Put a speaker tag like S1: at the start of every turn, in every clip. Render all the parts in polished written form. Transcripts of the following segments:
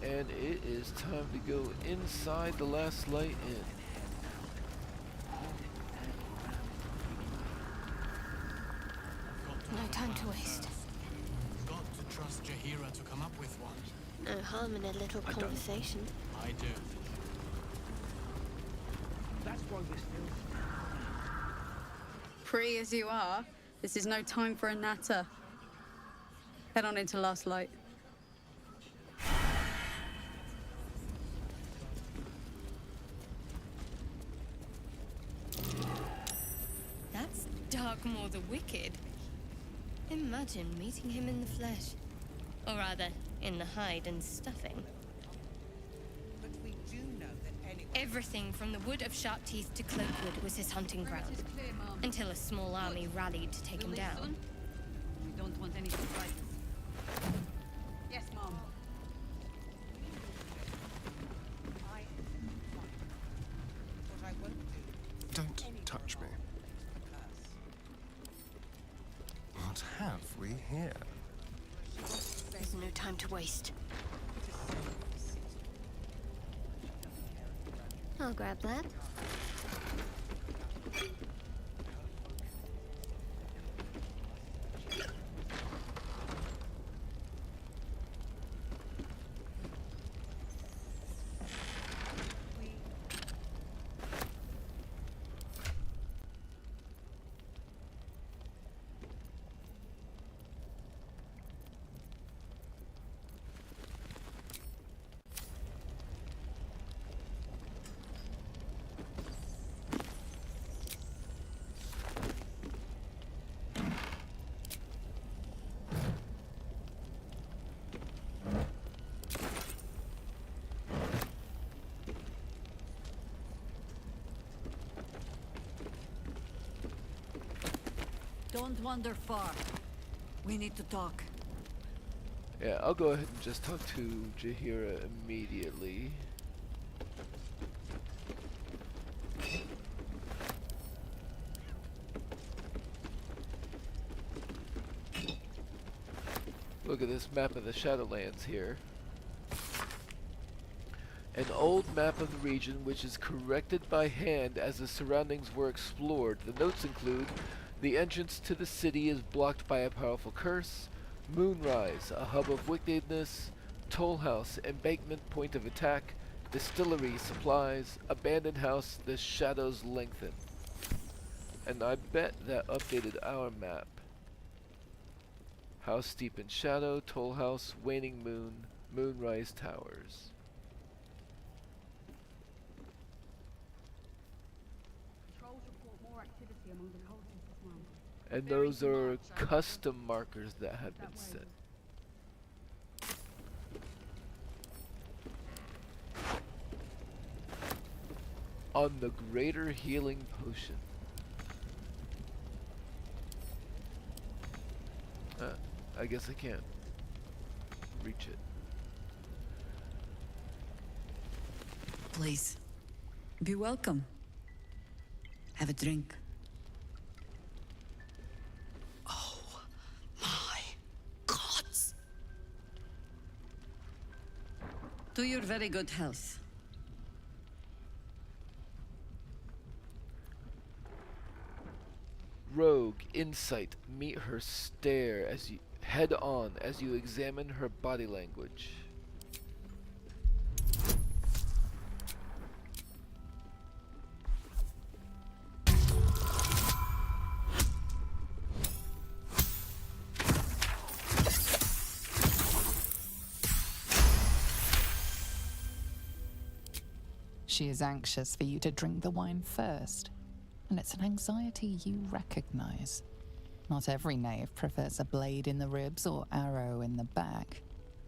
S1: and it is time to go inside the Last Light Inn.
S2: No time to waste.
S3: Got to trust Jaheira to come up with one.
S2: No harm in a little conversation.
S3: I do.
S4: That's why we're still.
S5: Free as you are, this is no time for a natter. Head on into Last Light.
S2: That's Darkmoor the Wicked. Imagine meeting him in the flesh. Or rather, in the hide and stuffing.
S6: But we do know that anyone...
S2: Everything from the Wood of Sharp Teeth to Cloakwood was his hunting ground. Until a small army rallied to take him down.
S5: We don't want any surprises. Yes, Mom.
S6: What I won't do...
S7: Don't touch me. What have we here?
S2: There's no time to waste. I'll grab that.
S8: Don't wander far. We need to talk.
S1: Yeah, I'll go ahead and just talk to Jaheira immediately. Look at this map of the Shadowlands here. An old map of the region which is corrected by hand as the surroundings were explored. The notes include: the entrance to the city is blocked by a powerful curse. Moonrise, a hub of wickedness. Tollhouse, embankment point of attack. Distillery, supplies. Abandoned house, the shadows lengthen. And I bet that updated our map. House steep in shadow, Tollhouse, waning moon, Moonrise towers. And those are custom markers that have been set. On the greater healing potion. I guess I can't reach it.
S8: Please, be welcome. Have a drink. Oh, my gods! To your very good health.
S1: Rogue, insight, meet her stare as you head on as you examine her body language.
S9: She is anxious for you to drink the wine first, and it's an anxiety you recognize. Not every knave prefers a blade in the ribs or arrow in the back.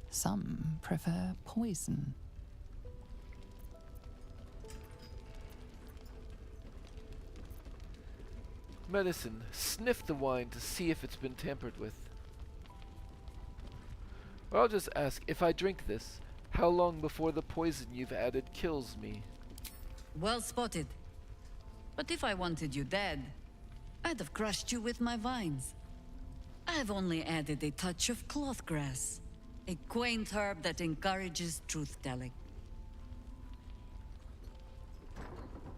S9: Some prefer poison.
S1: Medicine. Sniff the wine to see if it's been tampered with. Or I'll just ask, if I drink this, how long before the poison you've added kills me?
S8: Well spotted. But if I wanted you dead, I'd have crushed you with my vines. I've only added a touch of cloth grass, A quaint herb that encourages truth-telling.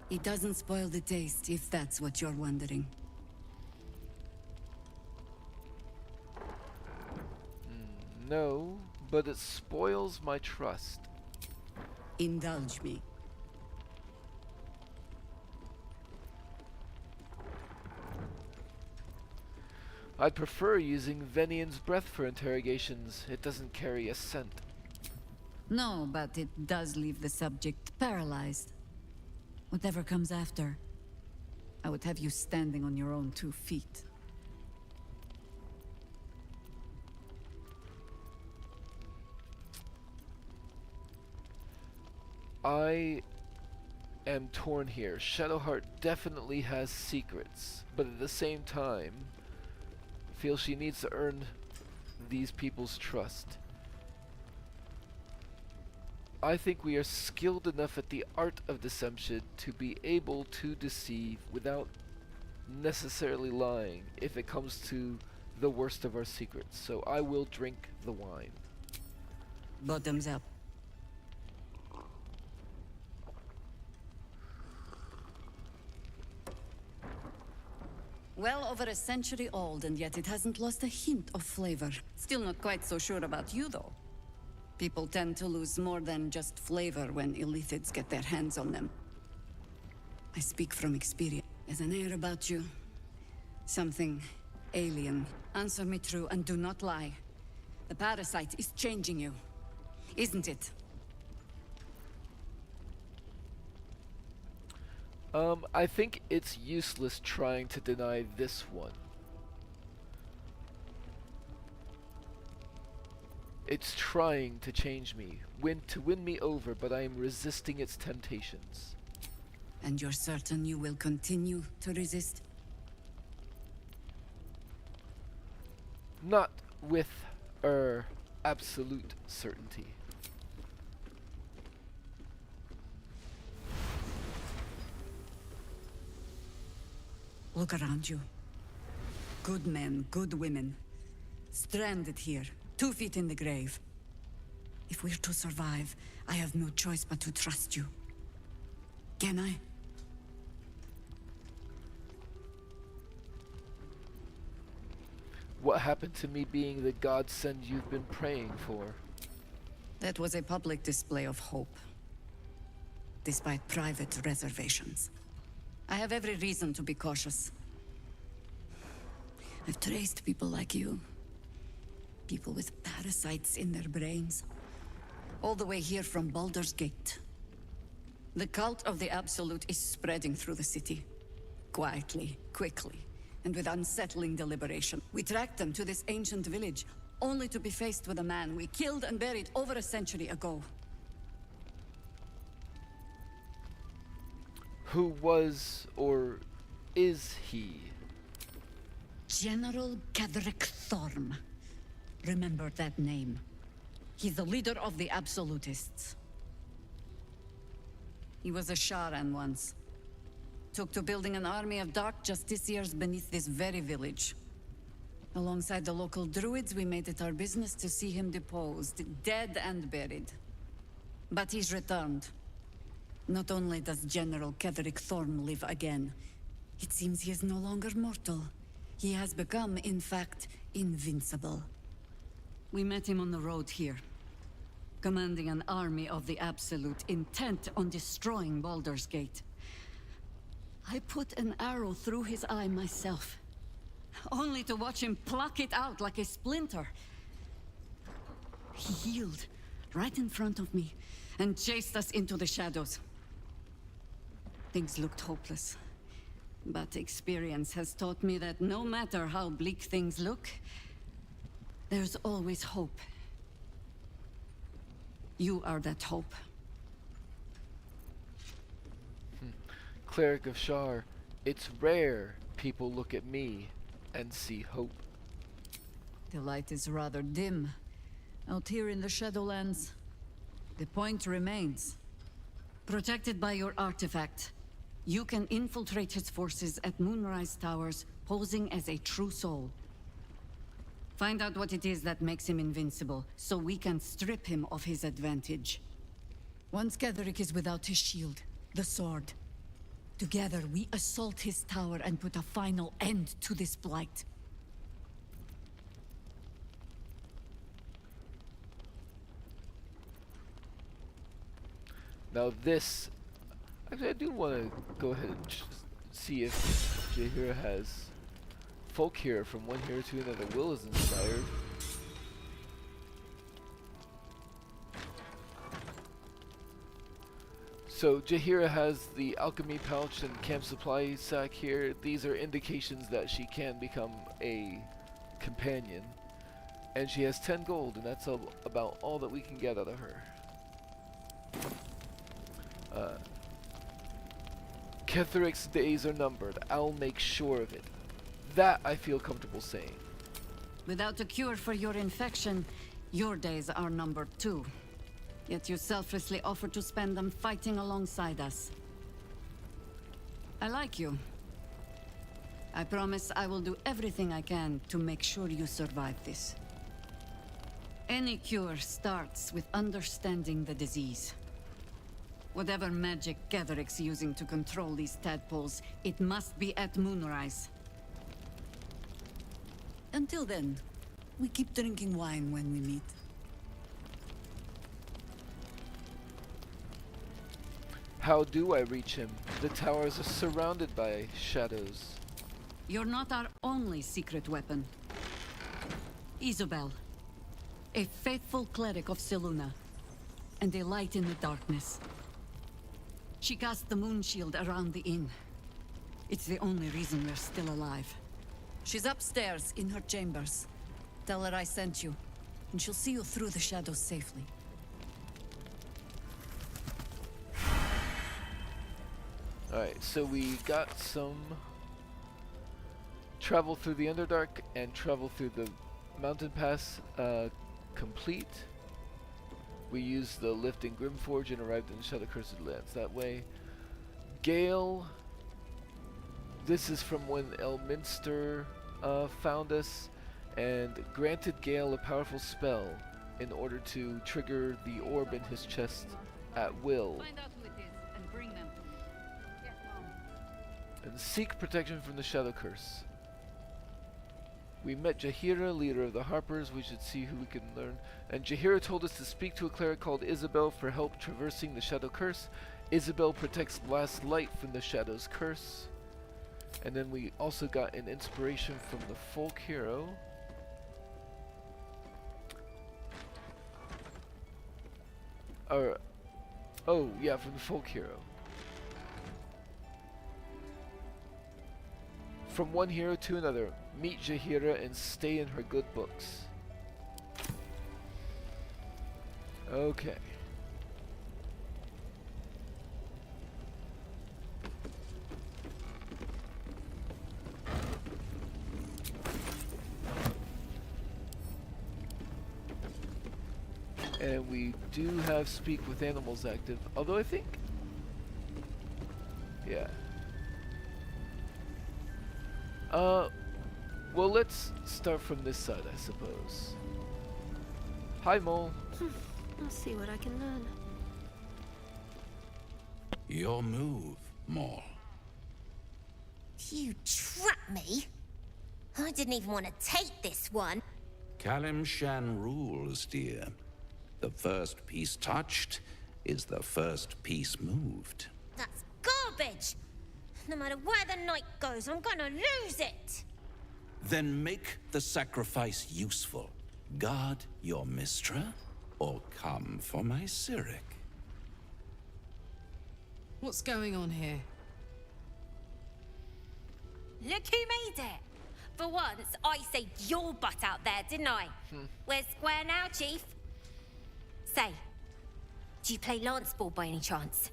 S8: It doesn't spoil the taste, if that's what you're wondering.
S1: No, but it spoils my trust.
S8: Indulge me.
S1: I'd prefer using Venian's breath for interrogations. It doesn't carry a scent.
S8: No, but it does leave the subject paralyzed. Whatever comes after, I would have you standing on your own 2 feet.
S1: I am torn here. Shadowheart definitely has secrets, but at the same time, feels she needs to earn these people's trust. I think we are skilled enough at the art of deception to be able to deceive without necessarily lying if it comes to the worst of our secrets. So I will drink the wine.
S8: Bottoms up. Well over a century old, and yet it hasn't lost a hint of flavor. Still not quite so sure about you, though. People tend to lose more than just flavor when illithids get their hands on them. I speak from experience. There's an air about you. Something alien. Answer me true and do not lie. The parasite is changing you, isn't it?
S1: I think it's useless trying to deny this one. It's trying to change me, to win me over, but I am resisting its temptations.
S8: And you're certain you will continue to resist?
S1: Not with, absolute certainty.
S8: Look around you. Good men, good women. Stranded here, 2 feet in the grave. If we're to survive, I have no choice but to trust you. Can I?
S1: What happened to me being the godsend you've been praying for?
S8: That was a public display of hope. Despite private reservations. I have every reason to be cautious. I've traced people like you. People with parasites in their brains. All the way here from Baldur's Gate. The cult of the Absolute is spreading through the city. Quietly, quickly, and with unsettling deliberation. We tracked them to this ancient village, only to be faced with a man we killed and buried over a century ago.
S1: Who was, or is he?
S8: General Ketheric Thorm. Remember that name. He's the leader of the Absolutists. He was a Sharan once. Took to building an army of Dark Justiciars beneath this very village. Alongside the local druids, we made it our business to see him deposed, dead and buried. But he's returned. Not only does General Ketheric Thorm live again, it seems he is no longer mortal. He has become, in fact, invincible. We met him on the road here, commanding an army of the Absolute, intent on destroying Baldur's Gate. I put an arrow through his eye myself, only to watch him pluck it out like a splinter. He healed right in front of me and chased us into the shadows. Things looked hopeless, but experience has taught me that no matter how bleak things look, there's always hope. You are that hope.
S1: Cleric of Shar, it's rare people look at me and see hope.
S8: The light is rather dim. Out here in the Shadowlands, the point remains. Protected by your artifact, you can infiltrate his forces at Moonrise Towers, posing as a true soul. Find out what it is that makes him invincible, so we can strip him of his advantage. Once Ketheric is without his shield, the sword, together we assault his tower and put a final end to this blight.
S1: Now this... Actually, I do want to go ahead and see if Jaheira has folk here from one hero to another. Will is inspired. So Jaheira has the alchemy pouch and camp supply sack here. These are indications that she can become a companion. And she has 10 gold, and that's about all that we can get out of her. Ketheric's days are numbered. I'll make sure of it. That I feel comfortable saying.
S8: Without a cure for your infection, your days are numbered too. Yet you selflessly offer to spend them fighting alongside us. I like you. I promise I will do everything I can to make sure you survive this. Any cure starts with understanding the disease. Whatever magic Ketheric's using to control these tadpoles, it must be at moonrise. Until then, we keep drinking wine when we meet.
S1: How do I reach him? The towers are surrounded by shadows.
S8: You're not our only secret weapon. Isobel, a faithful cleric of Selûne, and a light in the darkness. She cast the moon shield around the inn. It's the only reason we're still alive. She's upstairs in her chambers. Tell her I sent you, and she'll see you through the shadows safely.
S1: Alright, so we got some travel through the Underdark and travel through the mountain pass complete. We used the lift in Grimforge and arrived in Shadow Cursed Lands that way. Gale, this is from when Elminster found us and granted Gale a powerful spell in order to trigger the orb in his chest at will.
S8: Find out who it is and bring them to me. Yes, Mom.
S1: And seek protection from the Shadow Curse. We met Jaheira, leader of the Harpers. We should see who we can learn. And Jaheira told us to speak to a cleric called Isobel for help traversing the Shadow Curse. Isobel protects last light from the Shadow's curse. And then we also got an inspiration from the folk hero. Oh yeah, from the folk hero. From one hero to another, meet Jaheira and stay in her good books. Okay. And we do have Speak with Animals active, although I think... Yeah. Well, let's start from this side, I suppose. Hi, Mole.
S2: I'll see what I can learn.
S10: Your move, Maul.
S11: You trapped me? I didn't even want to take this one.
S10: Kalimshan rules, dear. The first piece touched is the first piece moved.
S11: That's garbage! No matter where the night goes, I'm gonna lose it!
S10: Then make the sacrifice useful. Guard your Mistra, or come for my Cyric.
S6: What's going on here?
S11: Look who made it! For once, I saved your butt out there, didn't I? We're square now, Chief. Say, do you play lance ball by any chance?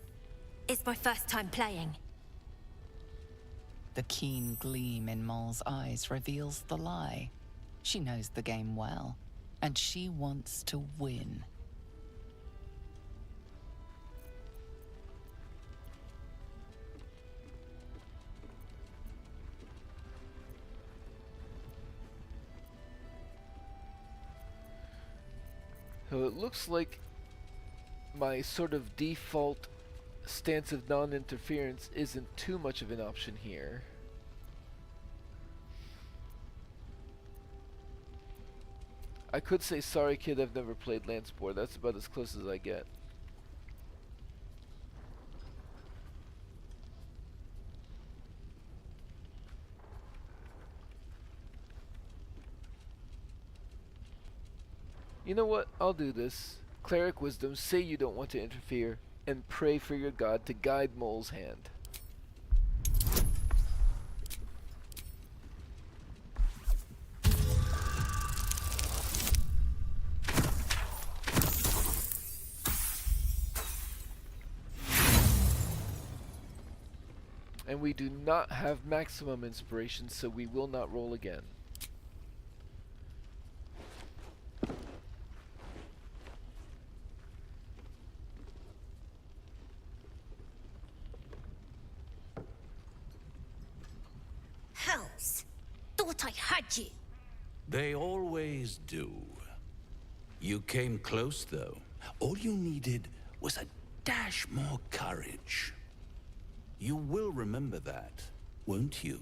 S11: It's my first time playing.
S9: The keen gleam in Moll's eyes reveals the lie. She knows the game well, and she wants to win.
S1: So it looks like my sort of default stance of non-interference isn't too much of an option here. I could say, sorry kid, I've never played Lanceport. That's about as close as I get. You know what? I'll do this. Cleric Wisdom, say you don't want to interfere, and pray for your god to guide Mole's hand. And we do not have maximum inspiration, so we will not roll again.
S11: Hells! Thought I had you.
S10: They always do. You came close, though. All you needed was a dash more courage. You will remember that, won't you?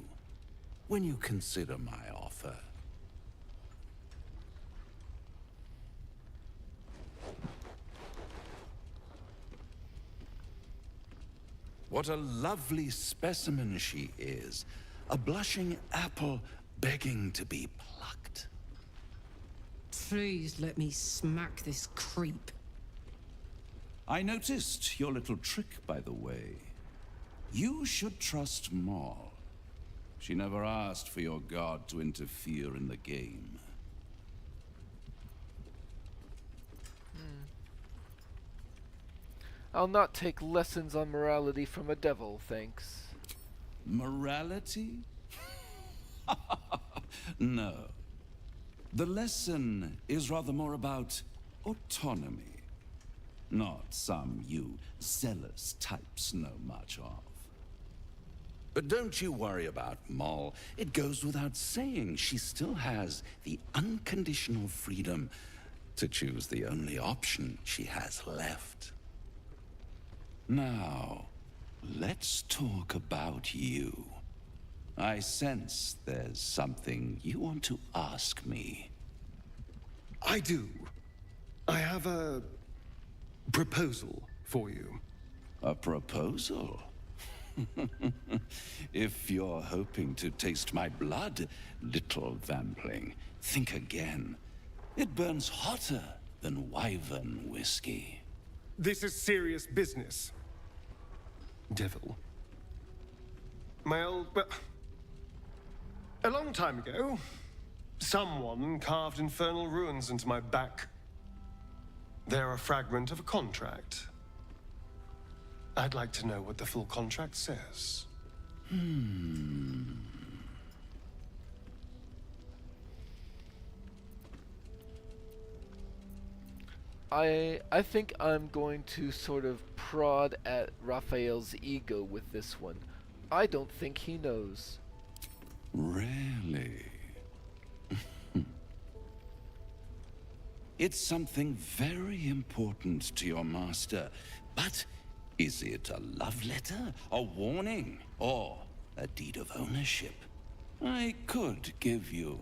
S10: When you consider my offer. What a lovely specimen she is. A blushing apple begging to be plucked.
S6: Please let me smack this creep.
S10: I noticed your little trick, by the way. You should trust Moll. She never asked for your god to interfere in the game.
S1: I'll not take lessons on morality from a devil, thanks.
S10: Morality? No. The lesson is rather more about autonomy. Not some you zealous types know much of. But don't you worry about Moll. It goes without saying she still has the unconditional freedom to choose the only option she has left. Now, let's talk about you. I sense there's something you want to ask me.
S7: I do. I have a proposal for you.
S10: A proposal? If you're hoping to taste my blood, little vampling, think again. It burns hotter than wyvern whiskey.
S7: This is serious business. Devil. Well, a long time ago, someone carved infernal runes into my back. They're a fragment of a contract. I'd like to know what the full contract says.
S1: I think I'm going to sort of prod at Raphael's ego with this one. I don't think he knows.
S10: Really? It's something very important to your master, but is it a love letter, a warning, or a deed of ownership? I could give you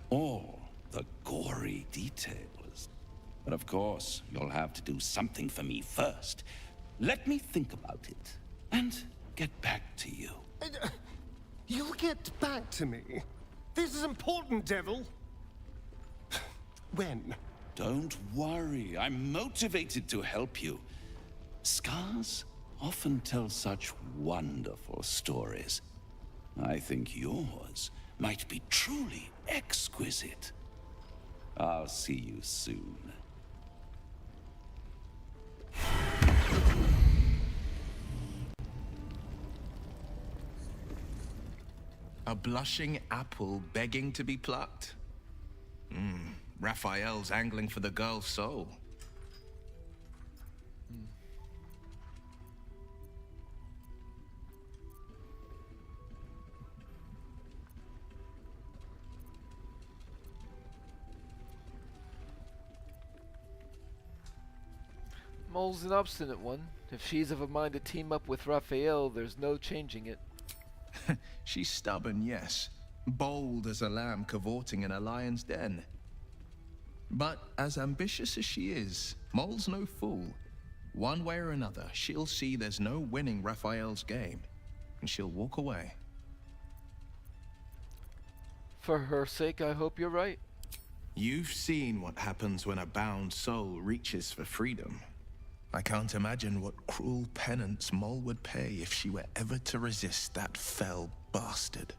S10: all the gory details, but of course, you'll have to do something for me first. Let me think about it, and get back to you.
S7: You'll get back to me. This is important, Devil. When?
S10: Don't worry, I'm motivated to help you. Scars often tell such wonderful stories. I think yours might be truly exquisite. I'll see you soon.
S3: A blushing apple begging to be plucked? Raphael's angling for the girl's soul.
S1: Mole's an obstinate one. If she's of a mind to team up with Raphael, there's no changing it.
S3: She's stubborn, yes. Bold as a lamb cavorting in a lion's den. But as ambitious as she is, Mole's no fool. One way or another, she'll see there's no winning Raphael's game, and she'll walk away.
S1: For her sake, I hope you're right.
S3: You've seen what happens when a bound soul reaches for freedom. I can't imagine what cruel penance Mole would pay if she were ever to resist that fell bastard.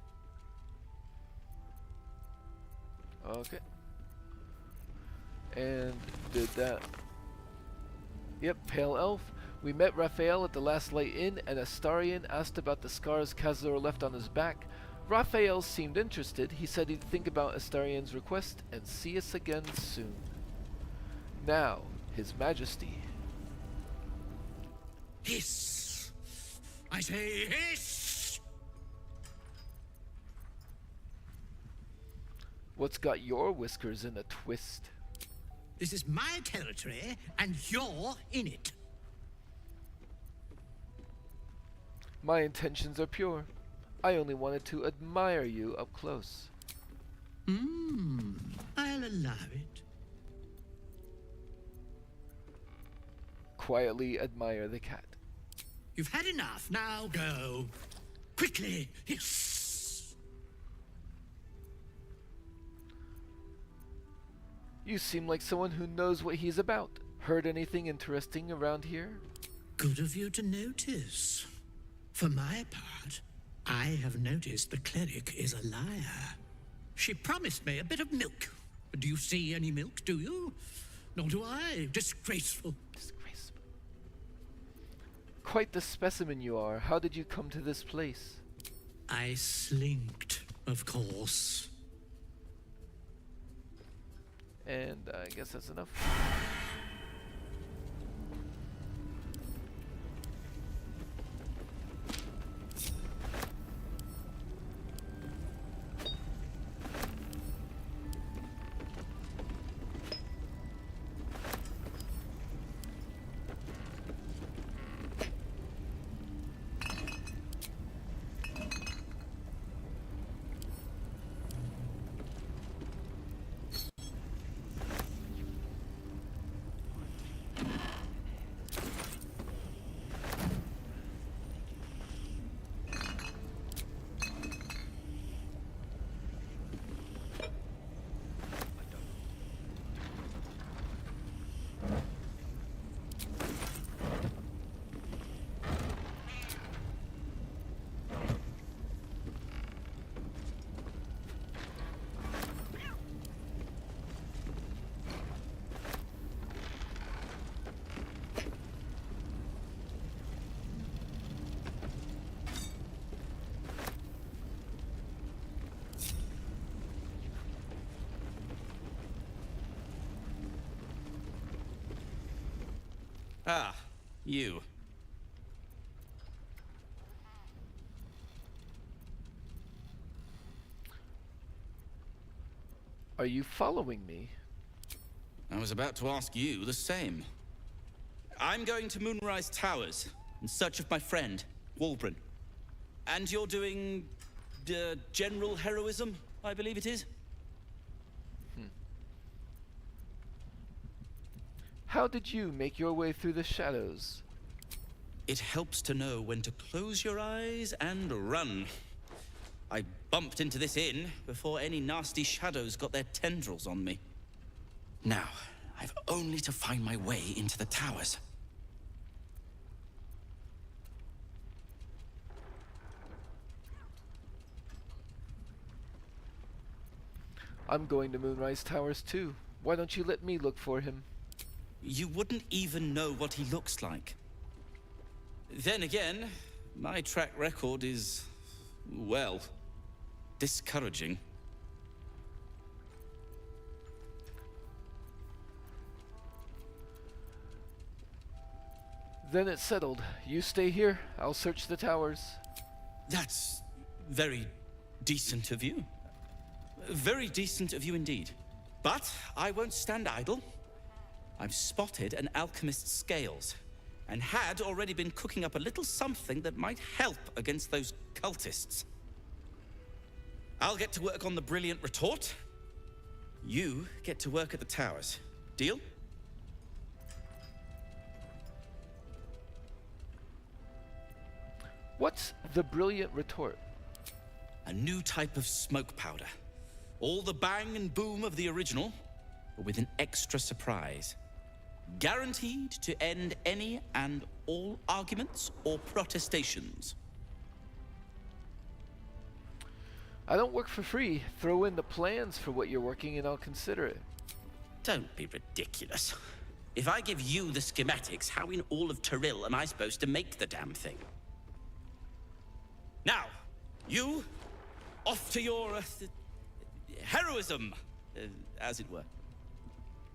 S1: Okay. And did that. Yep, Pale Elf. We met Raphael at the Last Light Inn, and Astarion asked about the scars Kazor left on his back. Raphael seemed interested. He said he'd think about Astarion's request and see us again soon. Now, His Majesty.
S4: Hiss! I say hiss!
S1: What's got your whiskers in a twist?
S4: This is my territory, and you're in it.
S1: My intentions are pure. I only wanted to admire you up close.
S4: I'll allow it.
S1: Quietly admire the cat.
S4: You've had enough, now go. Quickly, hiss!
S1: You seem like someone who knows what he's about. Heard anything interesting around here?
S4: Good of you to notice. For my part, I have noticed the cleric is a liar. She promised me a bit of milk. Do you see any milk, do you? Nor do I. Disgraceful.
S1: Disgraceful. Quite the specimen you are. How did you come to this place?
S4: I slinked, of course.
S1: And I guess that's enough.
S10: Ah, you.
S1: Are you following me?
S10: I was about to ask you the same. I'm going to Moonrise Towers in search of my friend, Wulbren. And you're doing... general heroism, I believe it is?
S1: How did you make your way through the shadows?
S10: It helps to know when to close your eyes and run. I bumped into this inn before any nasty shadows got their tendrils on me. Now, I've only to find my way into the towers.
S1: I'm going to Moonrise Towers too. Why don't you let me look for him?
S10: You wouldn't even know what he looks like. Then again, my track record is, well, discouraging.
S1: Then it's settled. You stay here, I'll search the towers.
S10: That's very decent of you. Very decent of you indeed. But I won't stand idle.
S12: I've spotted an alchemist's scales, and had already been cooking up a little something that might help against those cultists. I'll get to work on the brilliant retort. You get to work at the towers. Deal?
S1: What's the brilliant retort?
S12: A new type of smoke powder. All the bang and boom of the original, but with an extra surprise. Guaranteed to end any and all arguments or protestations.
S1: I don't work for free. Throw in the plans for what you're working and I'll consider it.
S12: Don't be ridiculous. If I give you the schematics, how in all of Tyrell am I supposed to make the damn thing? Now, you, off to your heroism, as it were.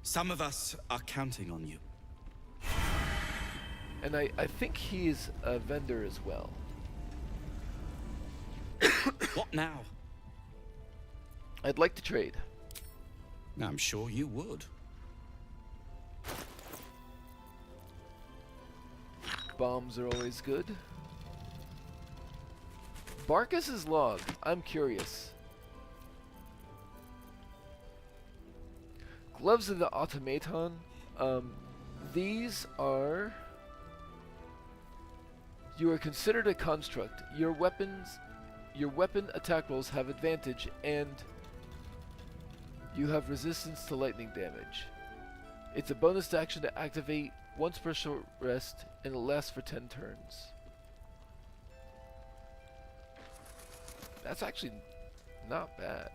S12: Some of us are counting on you.
S1: And I think he's a vendor as well.
S12: What now?
S1: I'd like to trade.
S12: I'm sure you would.
S1: Bombs are always good. Barkus's log. I'm curious. Gloves of the Automaton. These are... You are considered a construct. Your weapon attack rolls have advantage, and you have resistance to lightning damage. It's a bonus action to activate once per short rest, and it lasts for 10 turns. That's actually not bad.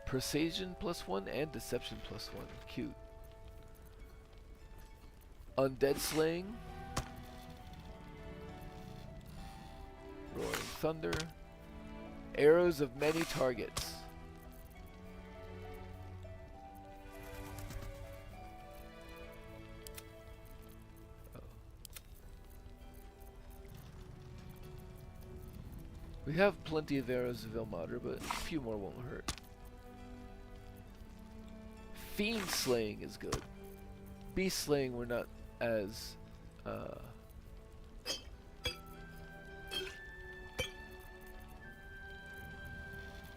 S1: Persuasion +1 and Deception +1. Cute. Undead Slaying. Roaring Thunder. Arrows of many targets. Oh. We have plenty of arrows of Ilmater, but a few more won't hurt. Fiend Slaying is good. Beast Slaying we're not as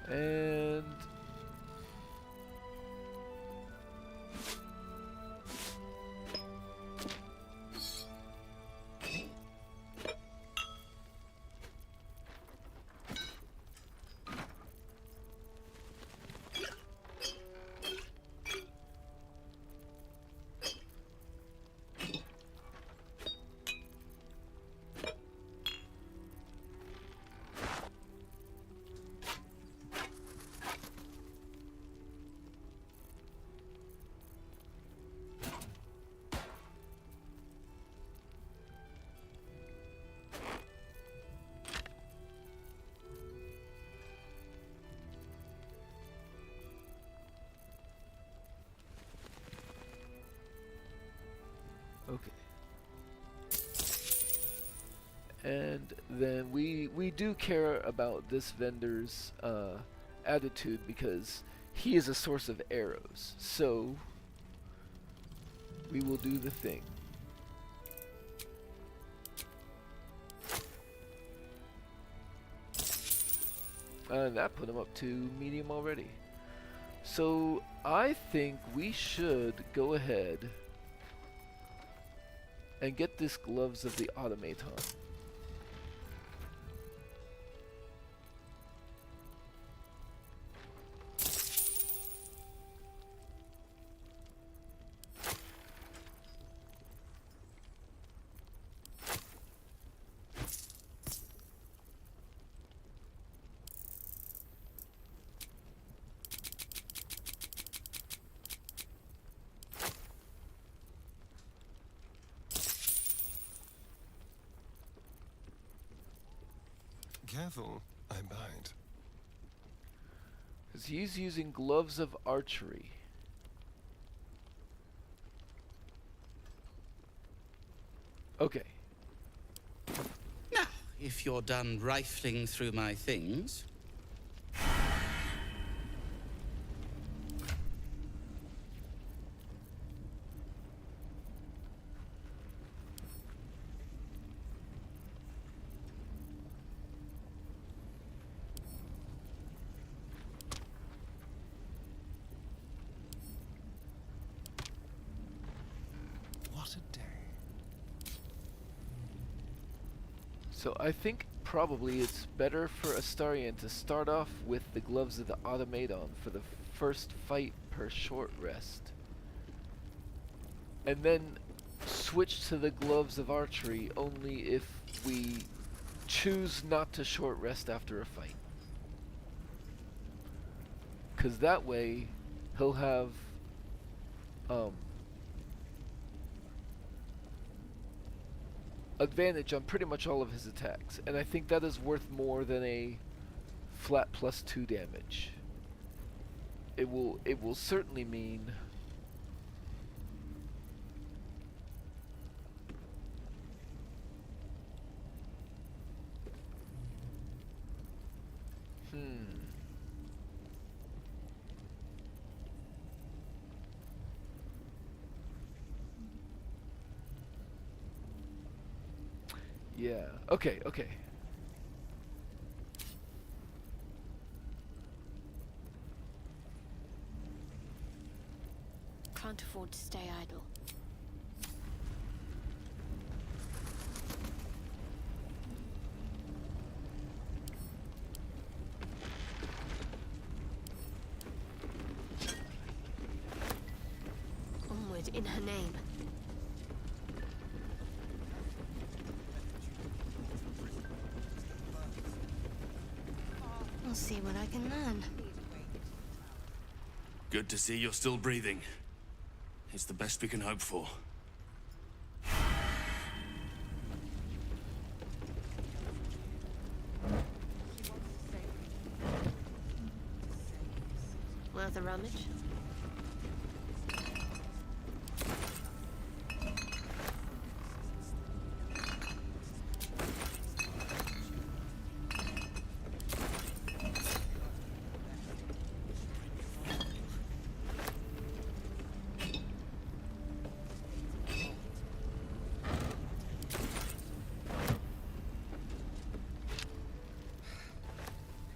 S1: and okay. And then we do care about this vendor's attitude because he is a source of arrows. So we will do the thing. And that put him up to medium already. So I think we should go ahead and get this Gloves of the Automaton.
S7: Careful, I bite.
S1: Because he's using Gloves of Archery. Okay.
S12: Now, if you're done rifling through my things.
S7: What a day.
S1: So I think probably it's better for Astarion to start off with the Gloves of the Automaton for the first fight per short rest. And then switch to the Gloves of Archery only if we choose not to short rest after a fight. 'Cause that way he'll have advantage on pretty much all of his attacks, and I think that is worth more than a flat +2 damage. It will certainly mean yeah. Okay, okay.
S11: Can't afford to stay idle. Onward in her name. I'll see what I can learn.
S13: Good to see you're still breathing. It's the best we can hope for.
S11: Worth a rummage?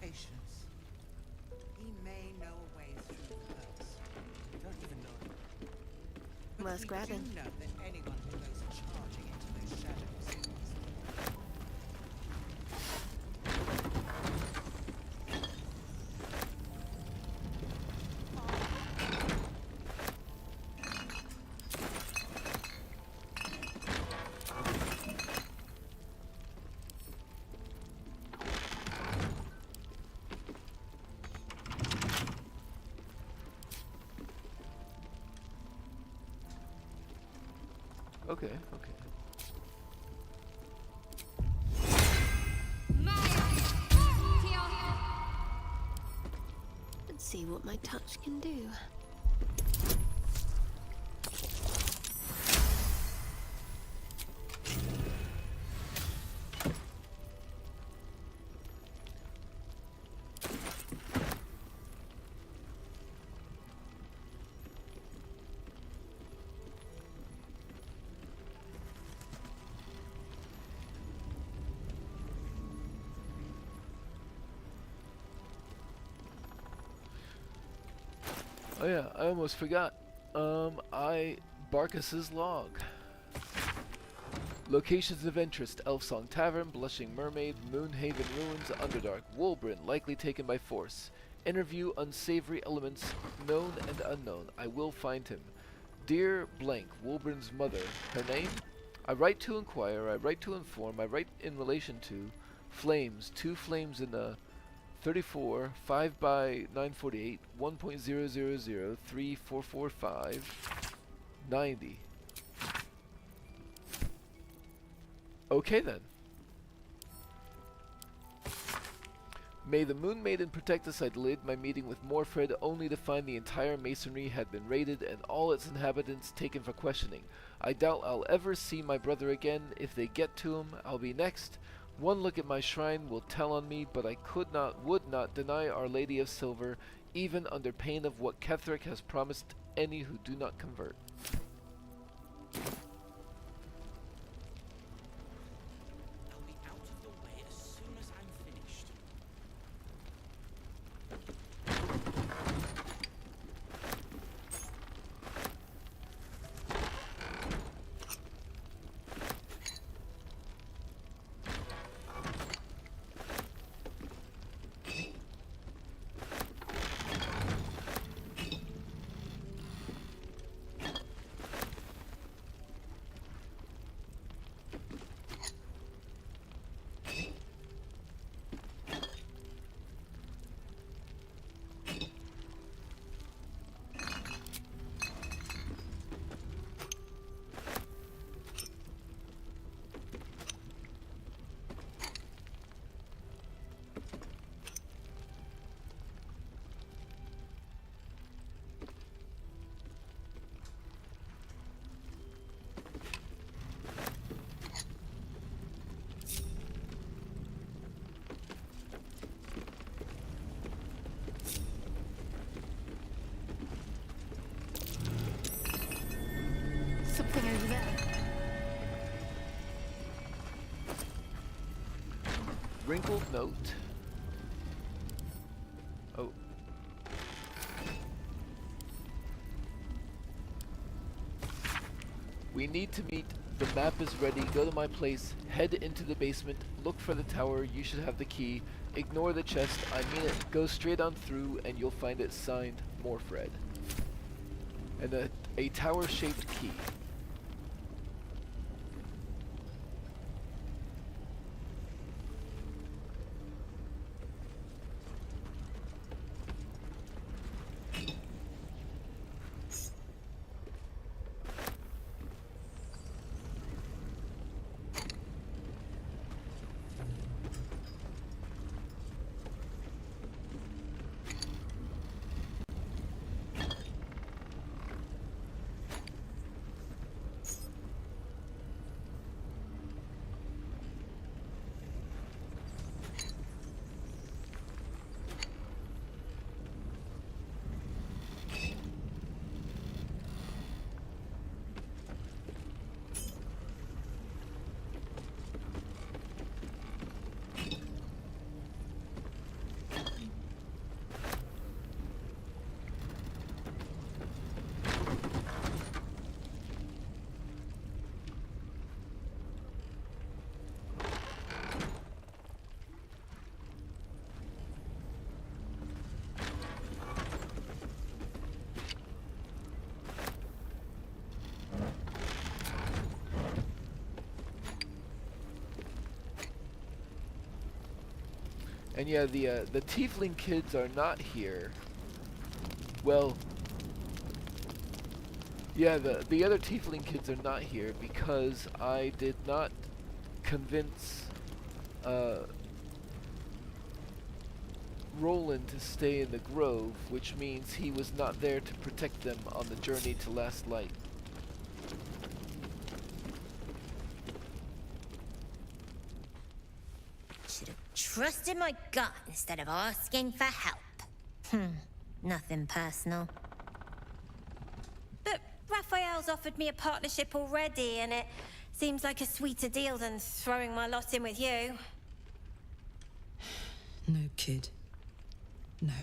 S6: Patience. He may know a way through the curse. We don't even know. But
S11: Worth
S6: we
S11: grabbing.
S6: do know that anyone who goes charging into those shadows.
S1: Okay, okay.
S11: Let's see what my touch can do.
S1: Oh yeah, I almost forgot. Barkus's log. Locations of interest: Elfsong Tavern, Blushing Mermaid, Moonhaven Ruins, Underdark, Wolbrin, likely taken by force. Interview unsavory elements, known and unknown. I will find him. Dear blank, Wolbrin's mother. Her name? I write to inquire, I write to inform, I write in relation to flames, 2 flames in a 34, 5 by 948, 1.000, 3445, 90. Okay then. May the Moon Maiden protect us. I delayed my meeting with Morfred only to find the entire masonry had been raided and all its inhabitants taken for questioning. I doubt I'll ever see my brother again. If they get to him, I'll be next. One look at my shrine will tell on me, but I would not deny Our Lady of Silver, even under pain of what Ketheric has promised any who do not convert.
S12: I'll be out of the way as soon as I'm finished.
S2: Something over there.
S1: Wrinkled note. Oh. We need to meet. The map is ready. Go to my place. Head into the basement. Look for the tower. You should have the key. Ignore the chest. I mean it. Go straight on through and you'll find it signed Morfred. And a tower-shaped key. And yeah, the tiefling kids are not here. Well, yeah, the other tiefling kids are not here because I did not convince Roland to stay in the grove, which means he was not there to protect them on the journey to Last Light.
S11: Trusted my gut instead of asking for help. Nothing personal. But Raphael's offered me a partnership already, and it seems like a sweeter deal than throwing my lot in with you.
S14: No, kid. No.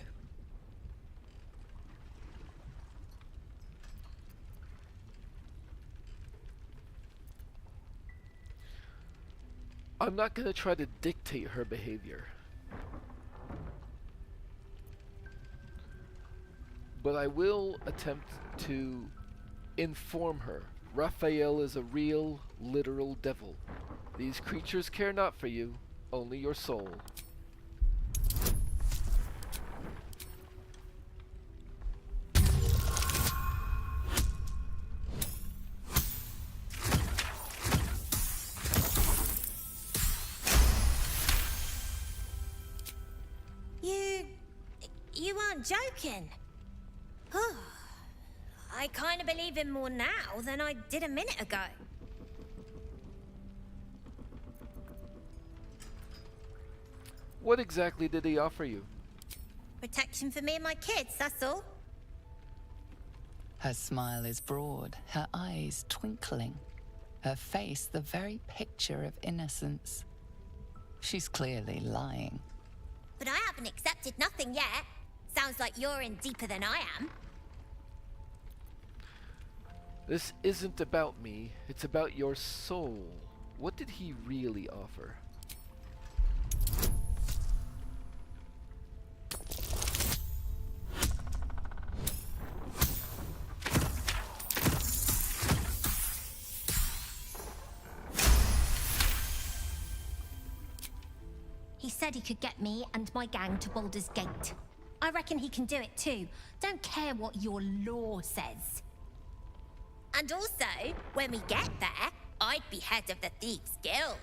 S1: I'm not going to try to dictate her behavior. But I will attempt to inform her. Raphael is a real, literal devil. These creatures care not for you, only your soul.
S11: You aren't joking. I kind of believe him more now than I did a minute ago.
S1: What exactly did he offer you?
S11: Protection for me and my kids, that's all.
S9: Her smile is broad, her eyes twinkling, her face the very picture of innocence. She's clearly lying.
S11: But I haven't accepted nothing yet. Sounds like you're in deeper than I am.
S1: This isn't about me, it's about your soul. What did he really offer?
S11: He said he could get me and my gang to Baldur's Gate. I reckon he can do it too. Don't care what your law says. And also, when we get there, I'd be head of the Thieves' Guild.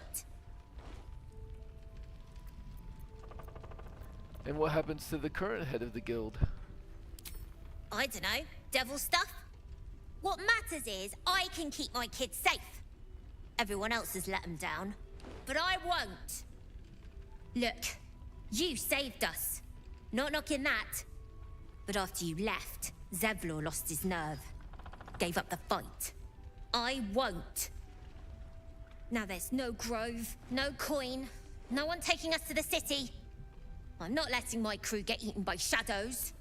S1: And what happens to the current head of the guild?
S11: I dunno, devil stuff? What matters is I can keep my kids safe. Everyone else has let them down, but I won't. Look, you saved us. Not knocking that. But after you left, Zevlor lost his nerve. Gave up the fight. I won't. Now there's no grove, no coin, no one taking us to the city. I'm not letting my crew get eaten by shadows.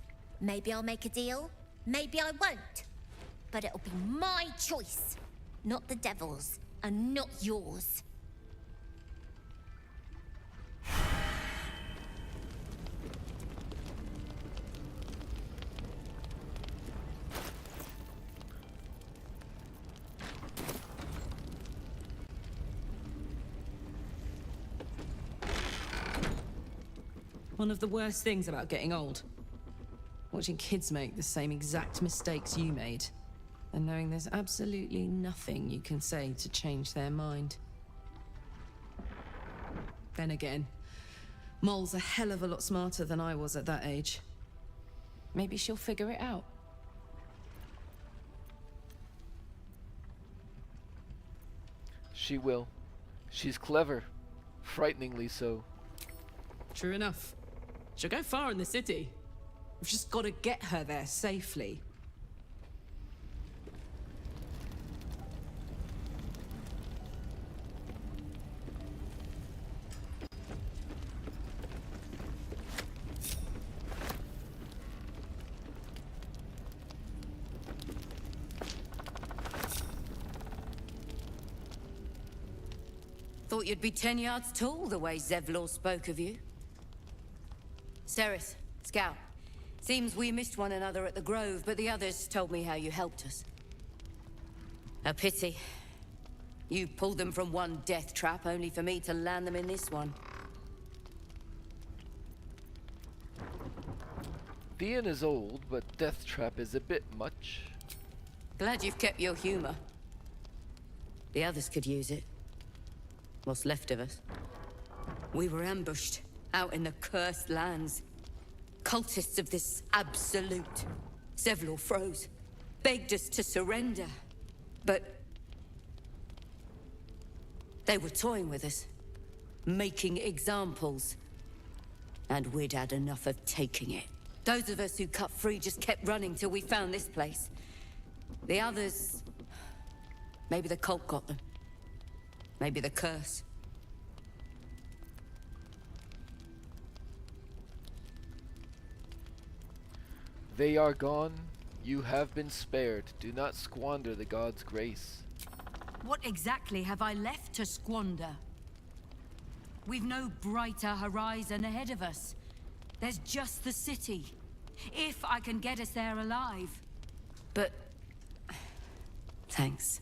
S11: Maybe I'll make a deal, maybe I won't. But it'll be my choice, not the devil's, and not yours.
S14: One of the worst things about getting old. Watching kids make the same exact mistakes you made. And knowing there's absolutely nothing you can say to change their mind. Then again, Mol's a hell of a lot smarter than I was at that age. Maybe she'll figure it out.
S1: She will. She's clever. Frighteningly so.
S14: True enough. She'll go far in the city. We've just got to get her there safely.
S8: Thought you'd be 10 yards tall the way Zevlor spoke of you. Sereth, Scout. Seems we missed one another at the Grove, but the others told me how you helped us. A pity. You pulled them from one death trap, only for me to land them in this one.
S1: The inn is old, but Death Trap is a bit much.
S8: Glad you've kept your humor. The others could use it. What's left of us. We were ambushed. Out in the cursed lands. Cultists of this absolute. Zevlor froze. Begged us to surrender. But... they were toying with us. Making examples. And we'd had enough of taking it. Those of us who cut free just kept running till we found this place. The others... maybe the cult got them. Maybe the curse.
S1: They are gone. You have been spared. Do not squander the god's grace.
S15: What exactly have I left to squander? We've no brighter horizon ahead of us. There's just the city. If I can get us there alive.
S8: But... thanks.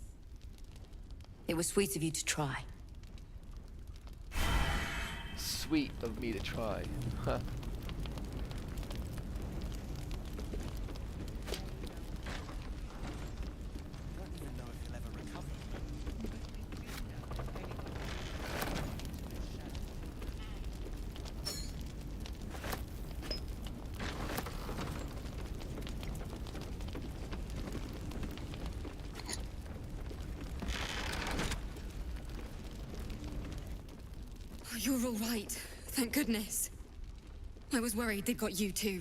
S8: It was sweet of you to try.
S1: Sweet of me to try. Huh.
S2: You're all right.
S16: Thank goodness. I was worried they'd got you too.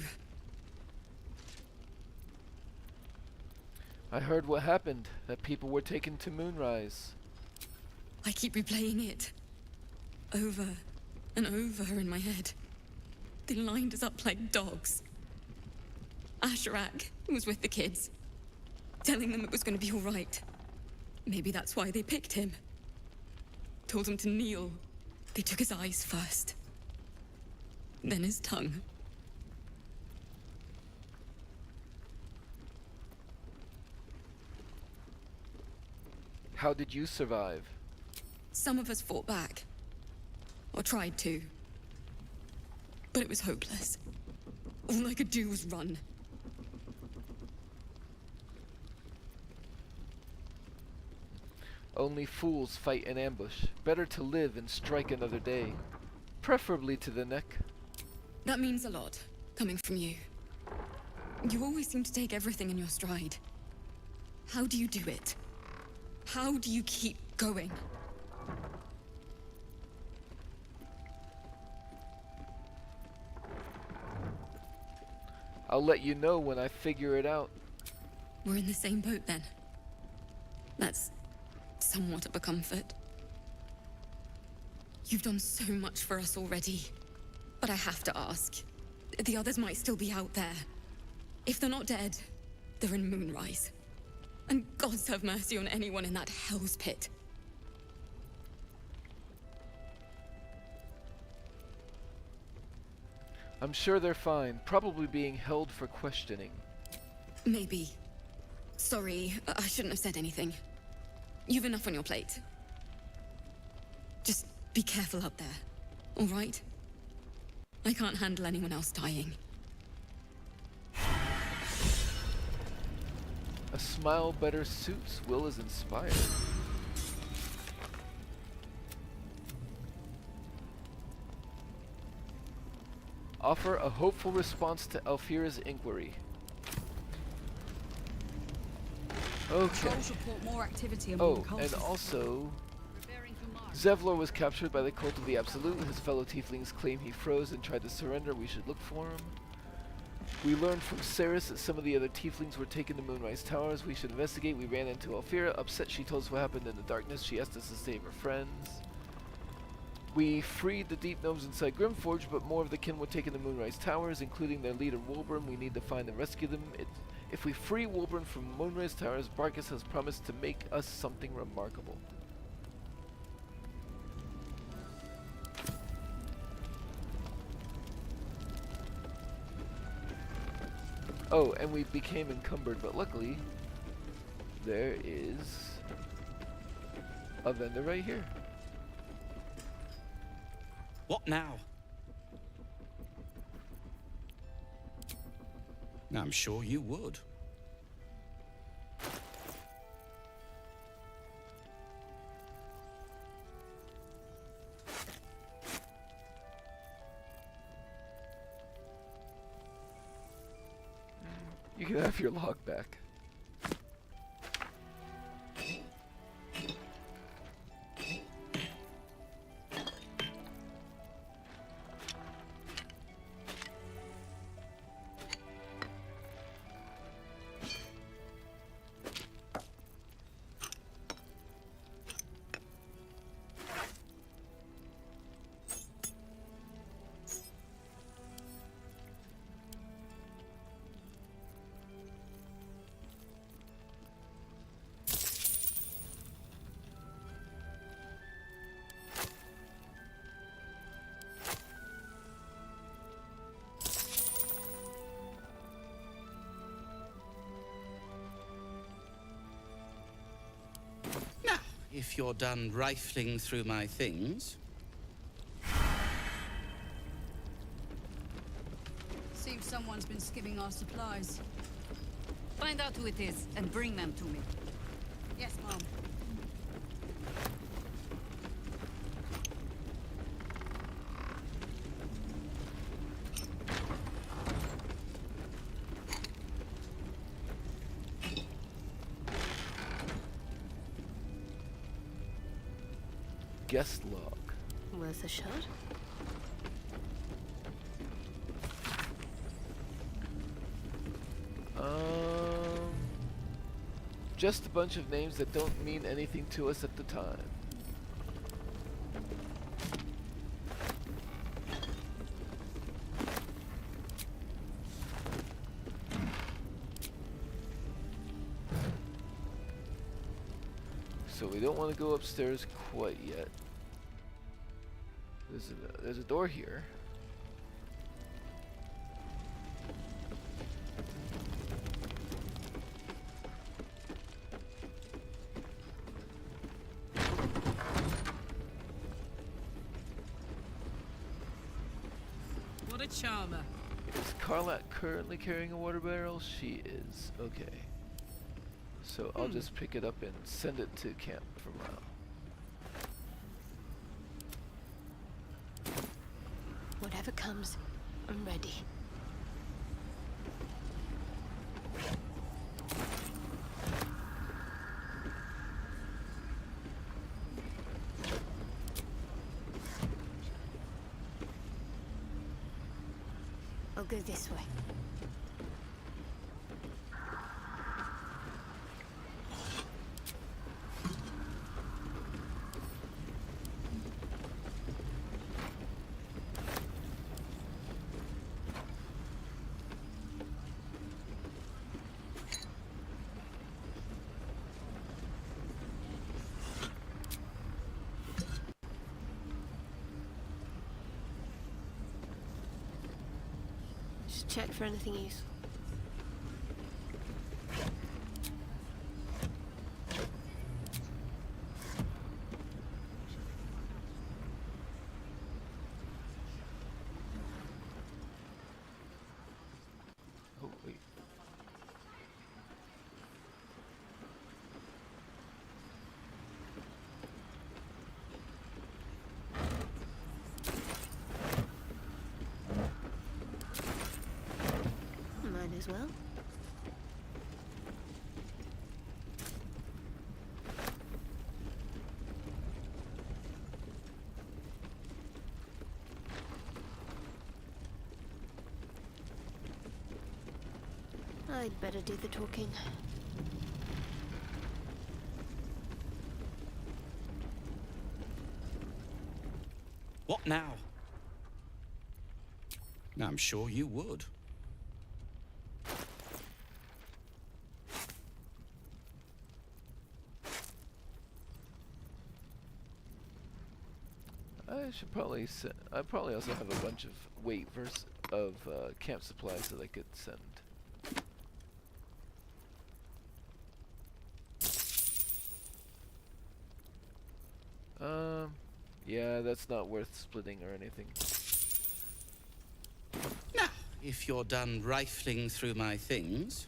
S1: I heard what happened, that people were taken to Moonrise.
S16: I keep replaying it. Over and over in my head. They lined us up like dogs. Asherak was with the kids, telling them it was going to be all right. Maybe that's why they picked him. Told him to kneel. They took his eyes first. Then his tongue.
S1: How did you survive?
S16: Some of us fought back. Or tried to. But it was hopeless. All I could do was run.
S1: Only fools fight in ambush. Better to live and strike another day. Preferably to the neck.
S16: That means a lot, coming from you. You always seem to take everything in your stride. How do you do it? How do you keep going?
S1: I'll let you know when I figure it out.
S16: We're in the same boat then. That's somewhat of a comfort. You've done so much for us already. But I have to ask. The others might still be out there. If they're not dead, they're in Moonrise. And gods have mercy on anyone in that hell's pit.
S1: I'm sure they're fine, probably being held for questioning.
S16: Maybe. Sorry, I shouldn't have said anything. You've enough on your plate. Just be careful out there, all right? I can't handle anyone else dying.
S1: A smile better suits Will is inspired. Offer a hopeful response to Alfira's inquiry. Okay.
S5: Patrols report more activity
S1: Oh,
S5: among the
S1: and
S5: cultists.
S1: also, Zevlor was captured by the Cult of the Absolute. His fellow tieflings claim he froze and tried to surrender. We should look for him. We learned from Ceres that some of the other tieflings were taken to Moonrise Towers. We should investigate. We ran into Alfira. Upset, she told us what happened in the darkness. She asked us to save her friends. We freed the deep gnomes inside Grimforge, but more of the kin were taken to Moonrise Towers, including their leader Wolbern. We need to find and rescue them. If we free Wolbern from Moonrise Towers, Barkus has promised to make us something remarkable. Oh, and we became encumbered, but luckily, there is a vendor right here.
S12: What now? I'm sure you would.
S1: You can have your log back.
S12: If you're done rifling through my things.
S8: Seems someone's been skimming our supplies. Find out who it is and bring them to me. Yes, Mom.
S1: Guest log.
S2: Worth a shot?
S1: just a bunch of names that don't mean anything to us at the time. So we don't want to go upstairs quite yet. There's a door here.
S14: What a charmer.
S1: Is Karlach currently carrying a water barrel? She is. Okay. So I'll just pick it up and send it to camp for now.
S2: Whatever comes, I'm ready. I'll go this way. Just check for anything useful.
S1: Oh, wait.
S2: Might as well. I'd better do the talking.
S12: What now? I'm sure you would.
S1: I should probably send. I probably also have a bunch of camp supplies that I could send. Yeah, that's not worth splitting or anything.
S12: Now, if you're done rifling through my things.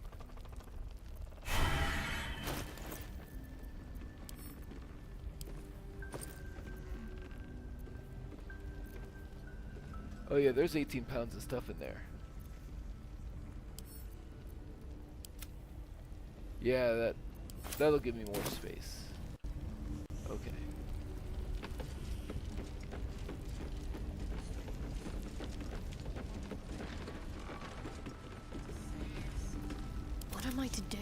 S1: Oh yeah, there's 18 pounds of stuff in there. Yeah, that'll give me more space. Okay.
S2: What am I to do?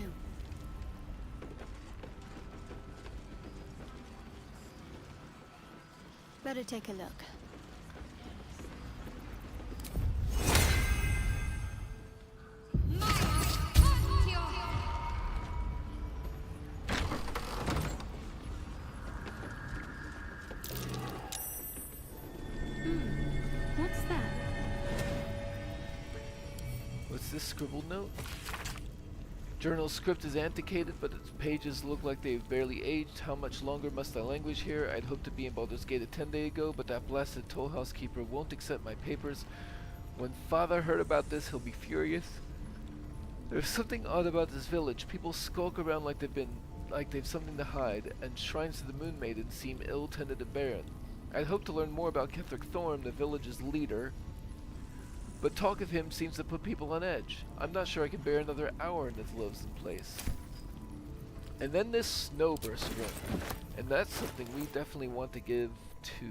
S2: Better take a look.
S5: What's that?
S1: What's this scribbled note? Journal script is antiquated, but its pages look like they've barely aged. How much longer must I languish here? I'd hoped to be in Baldur's Gate 10 days ago, but that blasted toll house keeper won't accept my papers. When Father heard about this, he'll be furious. There's something odd about this village. People skulk around like they've something to hide, and shrines to the Moon Maiden seem ill-tended and barren. I'd hoped to learn more about Ketheric Thorm, the village's leader, but talk of him seems to put people on edge. I'm not sure I can bear another hour in this loathsome place. And then this snowburst ring, and that's something we definitely want to give to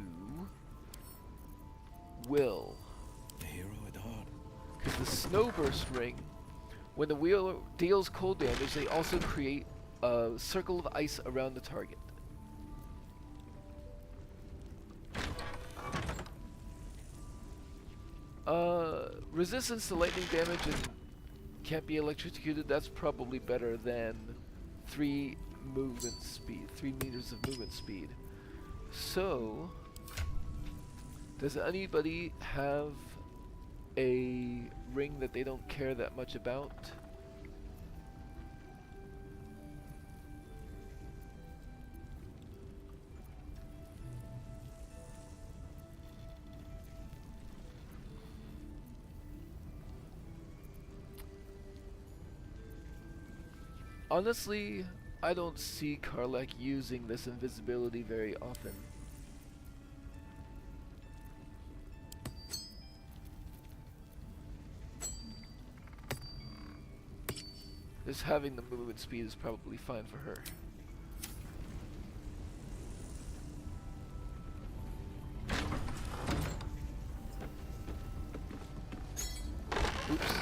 S1: Will.
S10: The hero at heart.
S1: Because the snowburst ring, when the wheel deals cold damage, they also create a circle of ice around the target. Resistance to lightning damage and can't be electrocuted. That's probably better than 3 meters of movement speed. So, does anybody have a ring that they don't care that much about? Honestly, I don't see Karlach using this invisibility very often. Just having the movement speed is probably fine for her. Oops.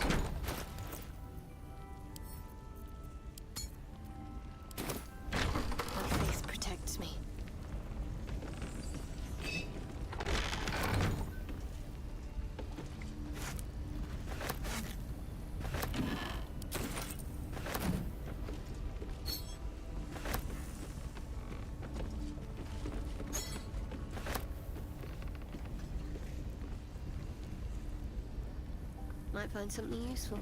S2: My face protects me. Might find something useful.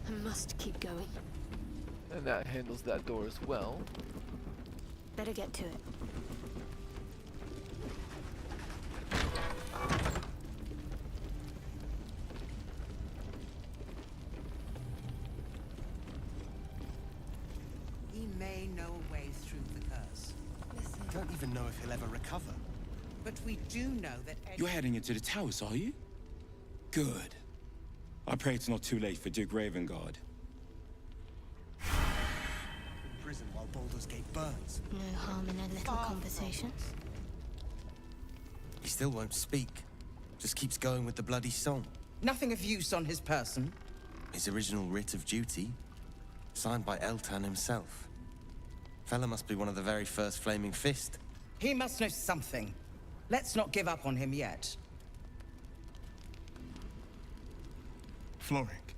S2: I must keep going.
S1: And that handles that door as well.
S2: Better get to it.
S6: He may know a way through the curse.
S13: I don't even know if he'll ever recover.
S6: But we do know that
S17: You're heading into the towers, are you? Good. I pray it's not too late for Duke Ravengard.
S13: In prison while Baldur's Gate burns.
S2: No harm in a little conversation.
S13: He still won't speak. Just keeps going with the bloody song.
S6: Nothing of use on his person.
S13: His original writ of duty, signed by Eltan himself. Fella must be one of the very first Flaming Fist.
S6: He must know something. Let's not give up on him yet.
S13: Floric.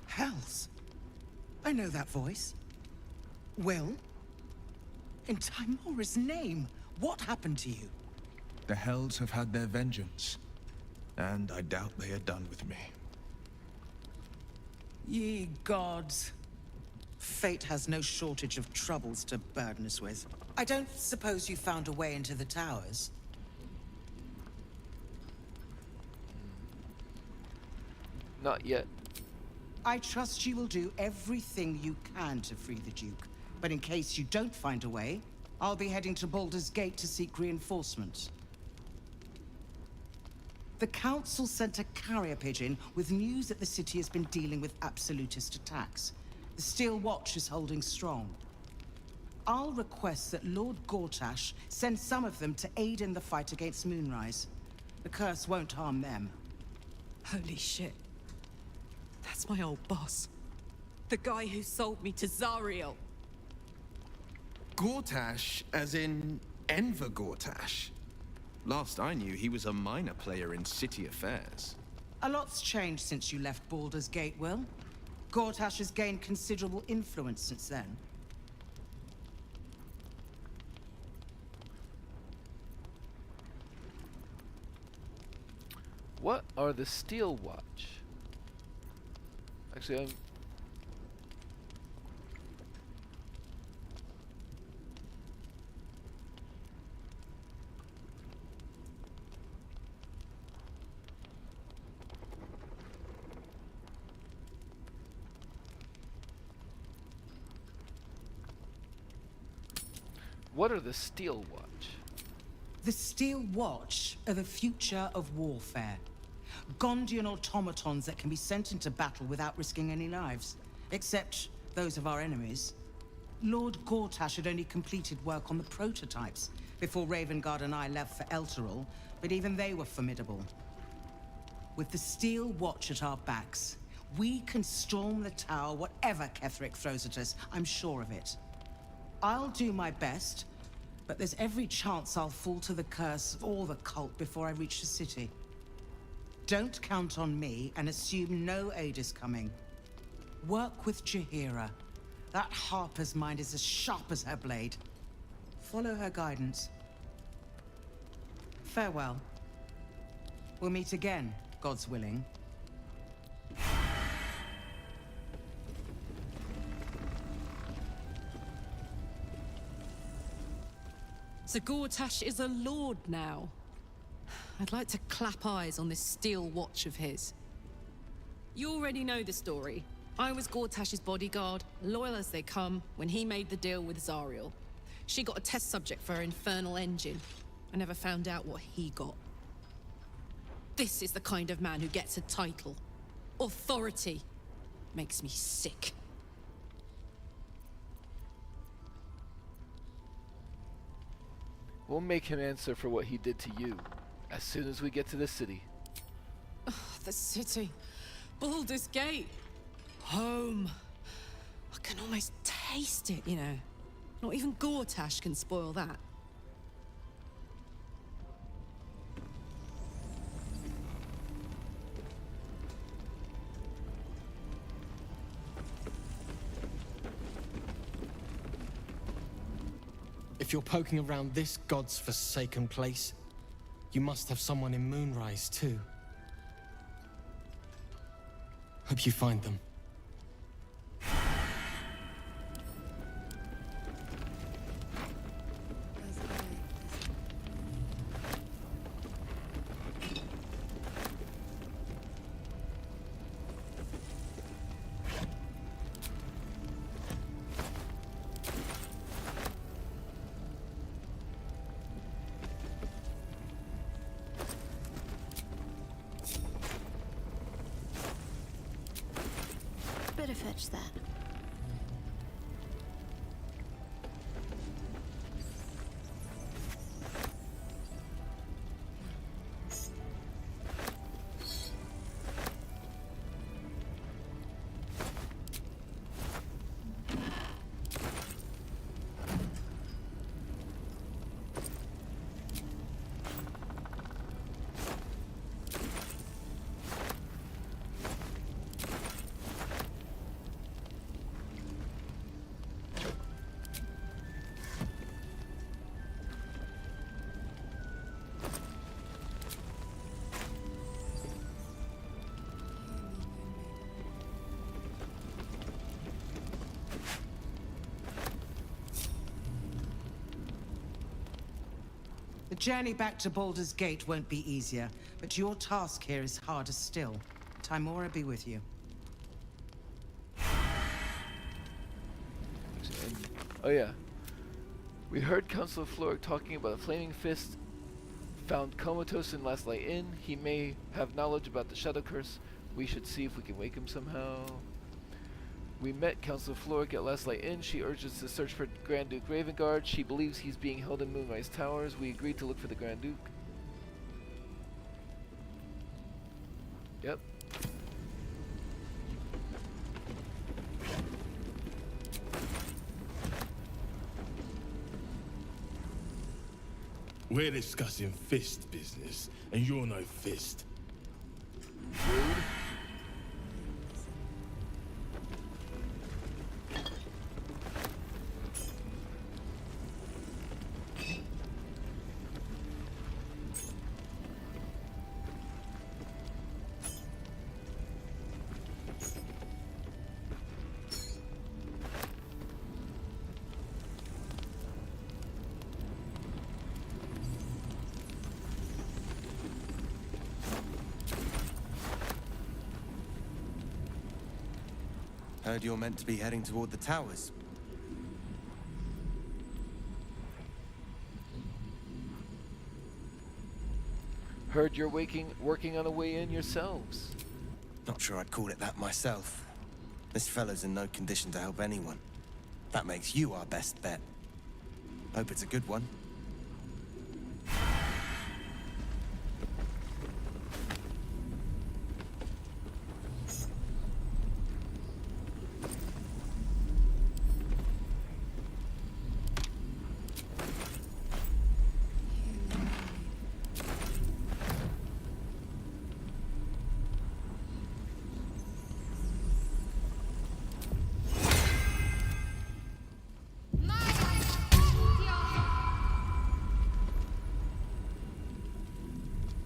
S6: Hells. I know that voice. Will? In Timora's name, what happened to you?
S3: The Hells have had their vengeance, and I doubt they are done with me.
S6: Ye gods. Fate has no shortage of troubles to burden us with. I don't suppose you found a way into the towers?
S1: Not yet.
S6: I trust you will do everything you can to free the Duke. But in case you don't find a way, I'll be heading to Baldur's Gate to seek reinforcements. The Council sent a carrier pigeon with news that the city has been dealing with absolutist attacks. The Steel Watch is holding strong. I'll request that Lord Gortash send some of them to aid in the fight against Moonrise. The curse won't harm them.
S18: Holy shit. That's my old boss. The guy who sold me to Zariel.
S3: Gortash, as in Enver Gortash. Last I knew, he was a minor player in city affairs.
S6: A lot's changed since you left Baldur's Gate, Will. Gortash has gained considerable influence since then.
S1: What are the Steel Watch? Actually, what are the Steel Watch?
S6: The Steel Watch are the future of warfare. Gondian automatons that can be sent into battle without risking any lives. Except those of our enemies. Lord Gortash had only completed work on the prototypes before Ravengard and I left for Elturel, but even they were formidable. With the Steel Watch at our backs, we can storm the tower whatever Ketheric throws at us, I'm sure of it. I'll do my best, but there's every chance I'll fall to the curse or the cult before I reach the city. Don't count on me and assume no aid is coming. Work with Jaheira. That Harper's mind is as sharp as her blade. Follow her guidance. Farewell. We'll meet again, God's willing.
S14: So Gortash is a lord now. I'd like to clap eyes on this Steel Watch of his. You already know the story. I was Gortash's bodyguard, loyal as they come, when he made the deal with Zariel. She got a test subject for her infernal engine. I never found out what he got. This is the kind of man who gets a title. Authority. Makes me sick.
S1: We'll make him answer for what he did to you, as soon as we get to the city.
S14: The city. Baldur's Gate. Home. I can almost taste it, you know. Not even Gortash can spoil that.
S19: If you're poking around this god's forsaken place, you must have someone in Moonrise too. Hope you find them.
S20: Better fetch that.
S6: The journey back to Baldur's Gate won't be easier, but your task here is harder still. Tymora be with you.
S1: Oh yeah. We heard Councilor Florrick talking about a Flaming Fist found comatose in Last Light Inn. He may have knowledge about the Shadow Curse. We should see if we can wake him somehow. We met Councilor Florrick at Last Light Inn. She urged us to search for Grand Duke Ravengard. She believes he's being held in Moonrise Towers. We agreed to look for the Grand Duke. Yep.
S21: We're discussing fist business, and you're no fist.
S1: Rude.
S13: Heard you're meant to be heading toward the towers.
S1: Heard you're working on a way in yourselves.
S13: Not sure I'd call it that myself. This fella's in no condition to help anyone. That makes you our best bet. Hope it's a good one.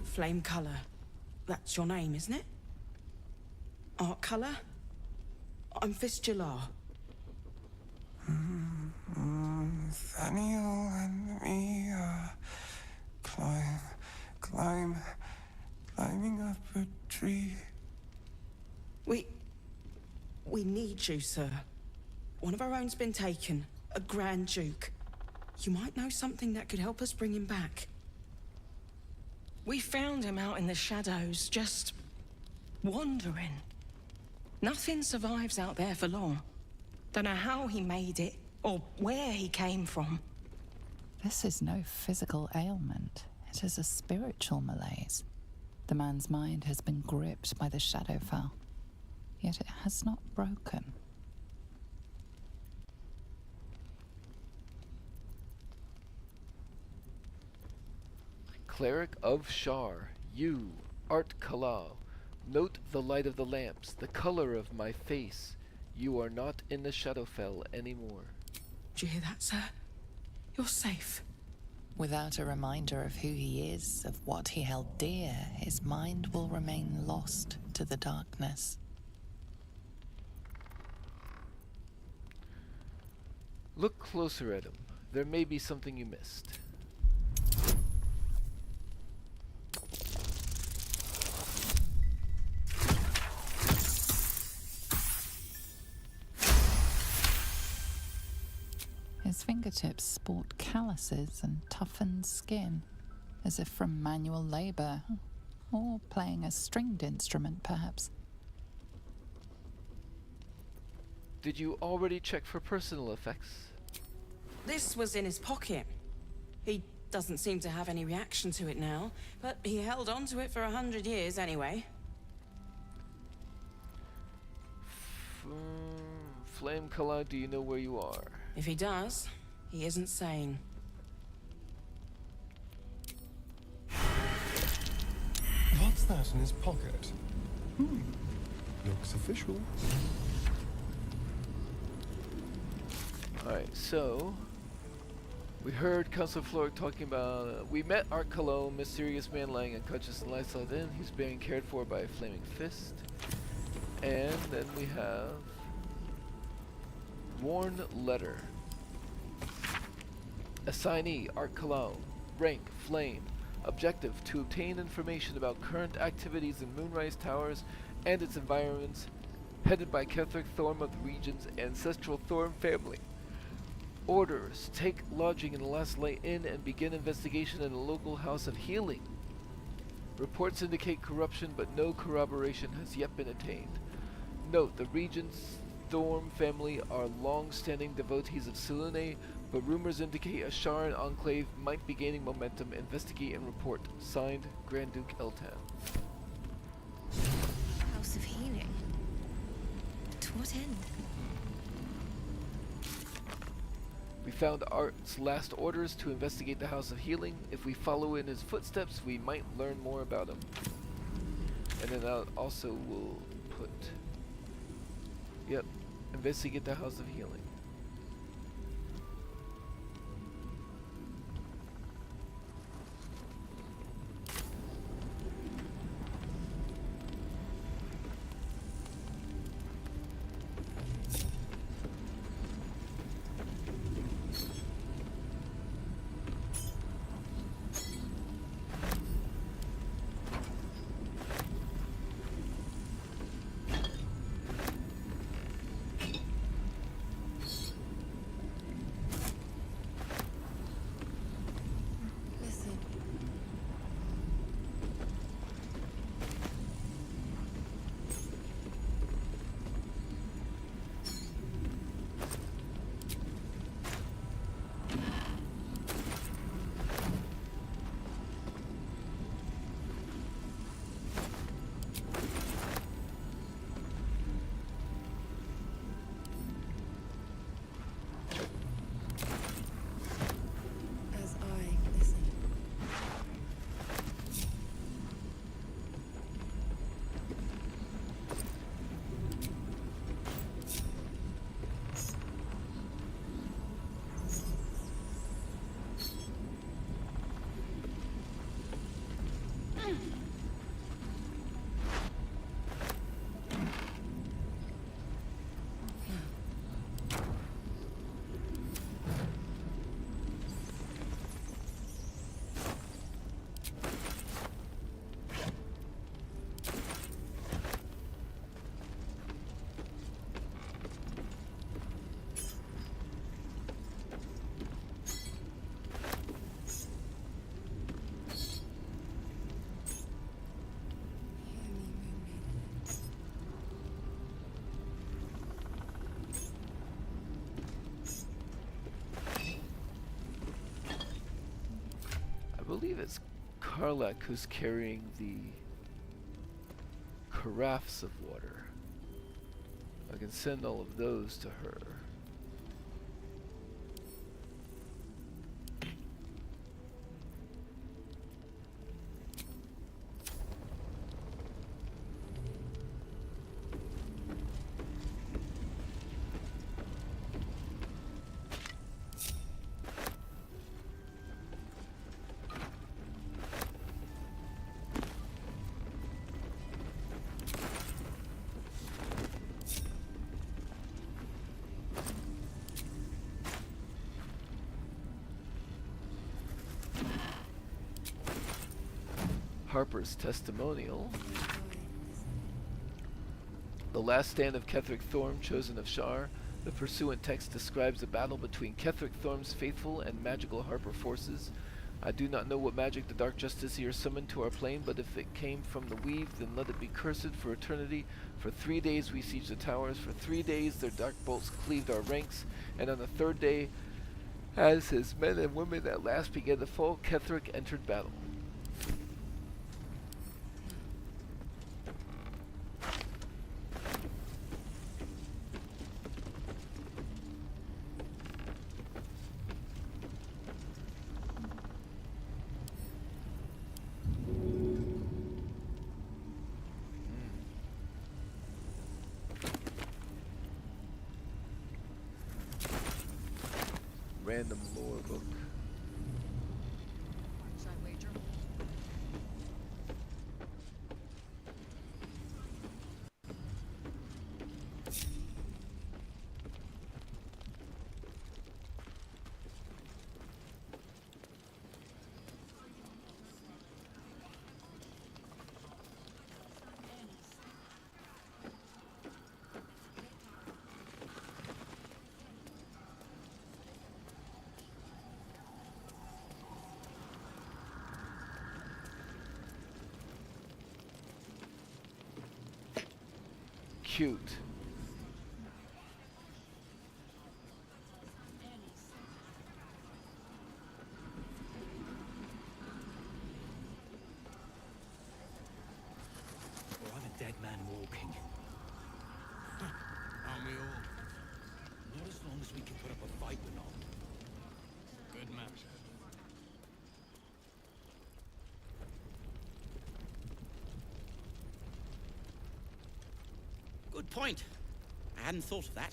S18: Flame Color. That's your name, isn't it? Art Color? I'm Fistula.
S20: Nathaniel and me climbing up a tree.
S18: We need you, sir. One of our own's been taken, a Grand Duke. You might know something that could help us bring him back. We found him out in the shadows, just wandering. Nothing survives out there for long. Don't know how he made it, or where he came from.
S9: This is no physical ailment. It is a spiritual malaise. The man's mind has been gripped by the Shadowfell, yet it has not broken.
S1: Cleric of Shar, you, Art Kalal, note the light of the lamps, the color of my face. You are not in the Shadowfell anymore.
S18: Do you hear that, sir? You're safe.
S9: Without a reminder of who he is, of what he held dear, his mind will remain lost to the darkness.
S1: Look closer at him. There may be something you missed.
S9: His fingertips sport calluses and toughened skin, as if from manual labor, or playing a stringed instrument, perhaps.
S1: Did you already check for personal effects?
S18: This was in his pocket. He doesn't seem to have any reaction to it now, but he held on to it for 100 years anyway.
S1: Flame Kalal, do you know where you are?
S18: If he does, he isn't sane.
S7: What's that in his pocket? Looks official.
S1: Alright, so we heard Councilor Florrick talking about we met Art Kalal, mysterious man lying unconscious in Lysol Inn. He's being cared for by a flaming fist. And then we have Worn Letter. Assignee, Art Kalal. Rank, Flame. Objective, to obtain information about current activities in Moonrise Towers and its environments, headed by Ketheric Thorm of the region's ancestral Thorm family. Orders, take lodging in the Last Light Inn and begin investigation in the local House of Healing. Reports indicate corruption, but no corroboration has yet been attained. Note, the region's Thorm family are long-standing devotees of Selûne, but rumors indicate a Sharan enclave might be gaining momentum. Investigate and report. Signed, Grand Duke Eltan.
S2: House of Healing? To what end?
S1: We found Art's last orders to investigate the House of Healing. If we follow in his footsteps, we might learn more about him. And then I also will put... Yep, investigate the House of Healing. believe it's Karlak who's carrying the carafes of water. I can send all of those to her. Harper's testimonial. The last stand of Ketheric Thorm, chosen of Shar. The pursuant text describes a battle between Ketheric Thorm's faithful and magical Harper forces. I do not know what magic the Dark Justiciar summoned to our plane, but if it came from the Weave, then let it be cursed for eternity. For 3 days we sieged the towers. For 3 days their dark bolts cleaved our ranks. And on the 3rd day, as his men and women at last began to fall, Ketheric entered battle. Random lore book. Cute.
S4: Or I'm a dead man walking.
S20: Aren't we all?
S4: Not as long as we can put up a fight, we're not.
S20: Good match.
S12: Good point. I hadn't thought of that.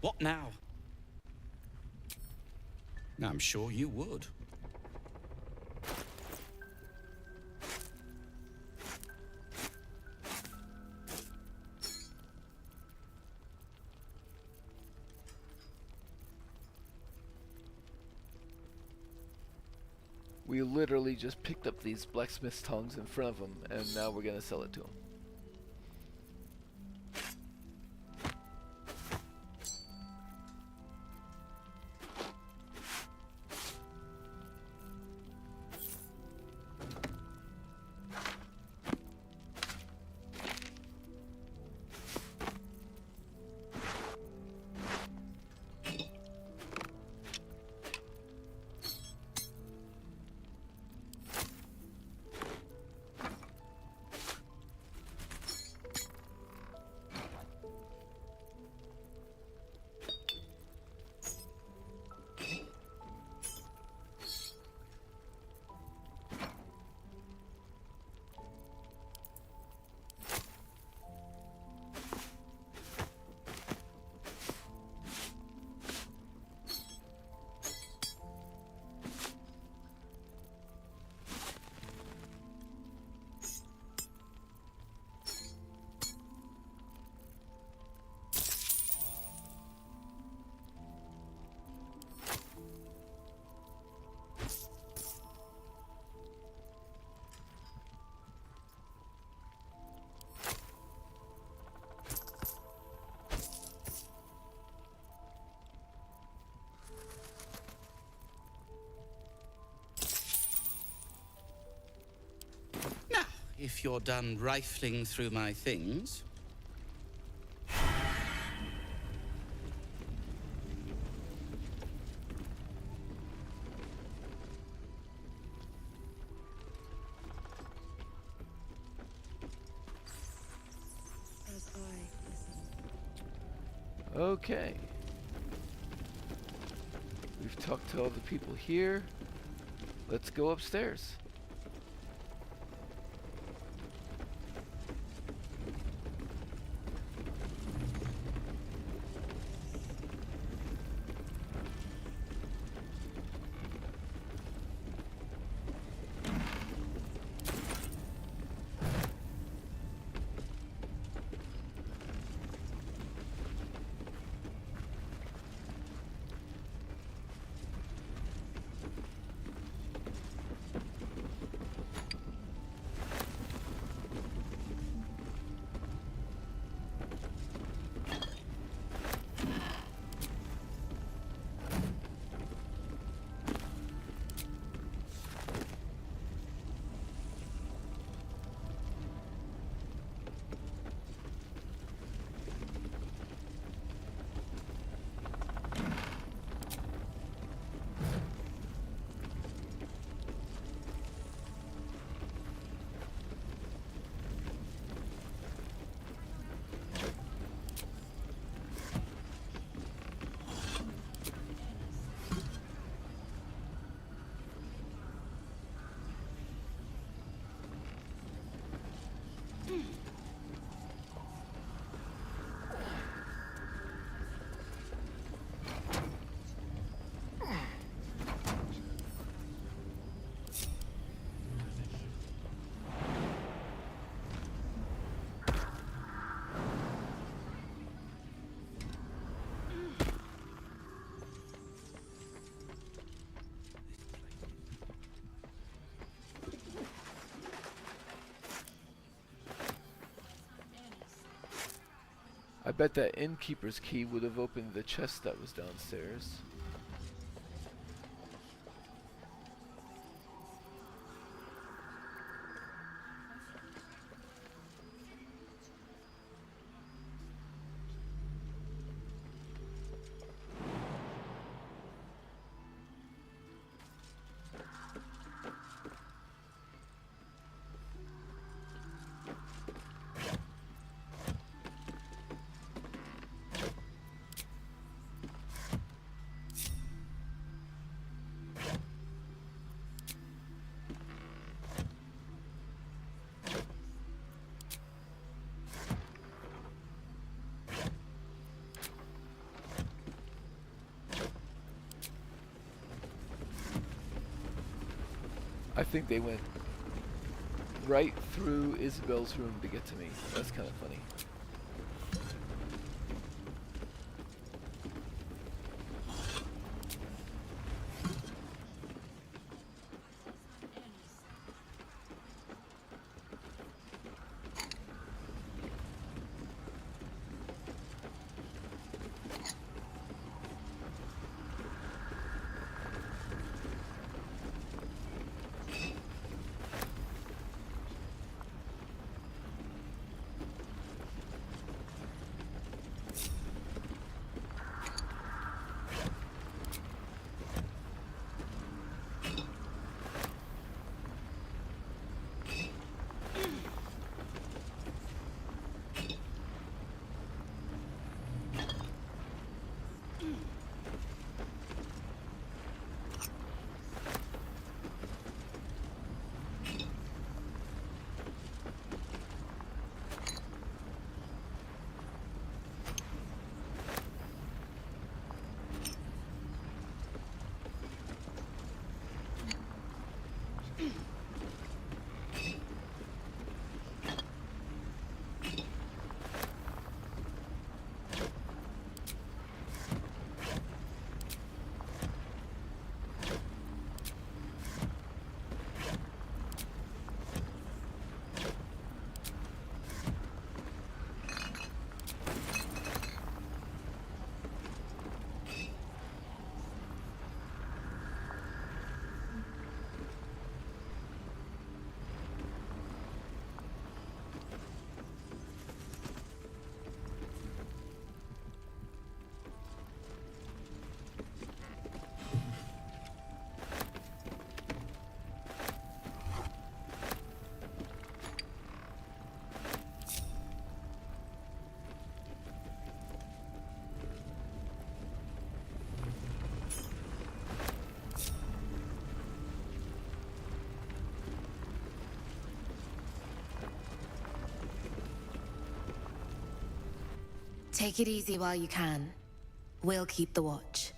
S12: What now? I'm sure you would.
S1: We literally just picked up these blacksmith's tongs in front of them, and now we're gonna sell it to them.
S12: if you're done rifling through my things.
S1: Okay. We've talked to all the people here. Let's go upstairs. I bet that innkeeper's key would have opened the chest that was downstairs. I think they went right through Isabel's room to get to me. That's kind of funny.
S11: Take it easy while you can. We'll keep the watch.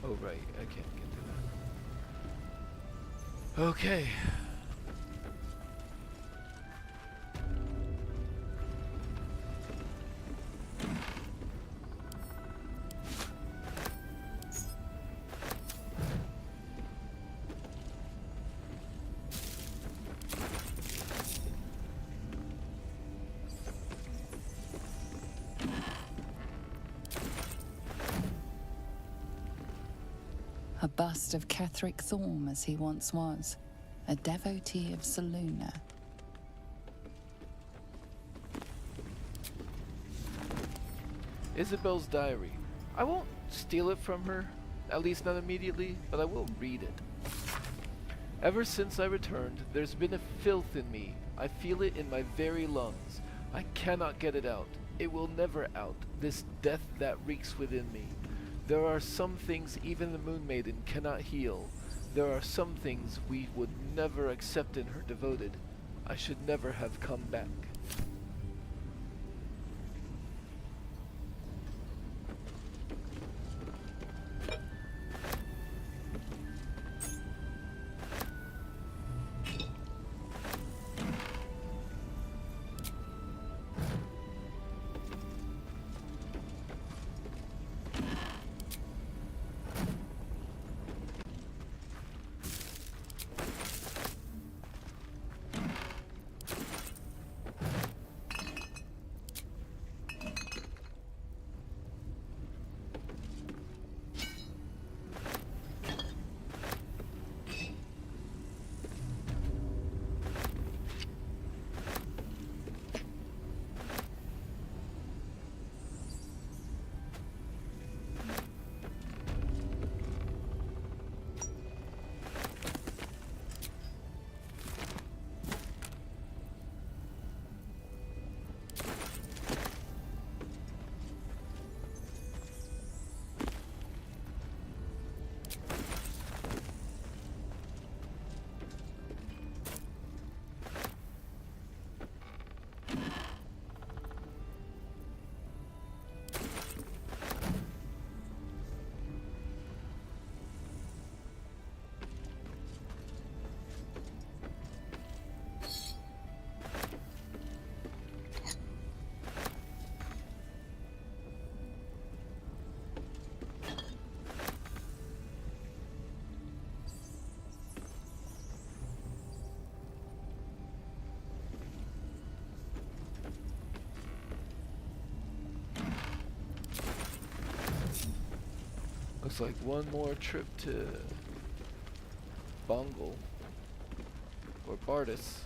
S1: Oh, right, I can't get to that. Okay.
S9: A bust of Ketheric Thorm as he once was, a devotee of Selûne.
S1: Isabel's diary. I won't steal it from her, at least not immediately, but I will read it. Ever since I returned, there's been a filth in me. I feel it in my very lungs. I cannot get it out. It will never out, this death that reeks within me. There are some things even the Moon Maiden cannot heal. There are some things we would never accept in her devoted. I should never have come back. Looks like one more trip to Bongal or Bardis.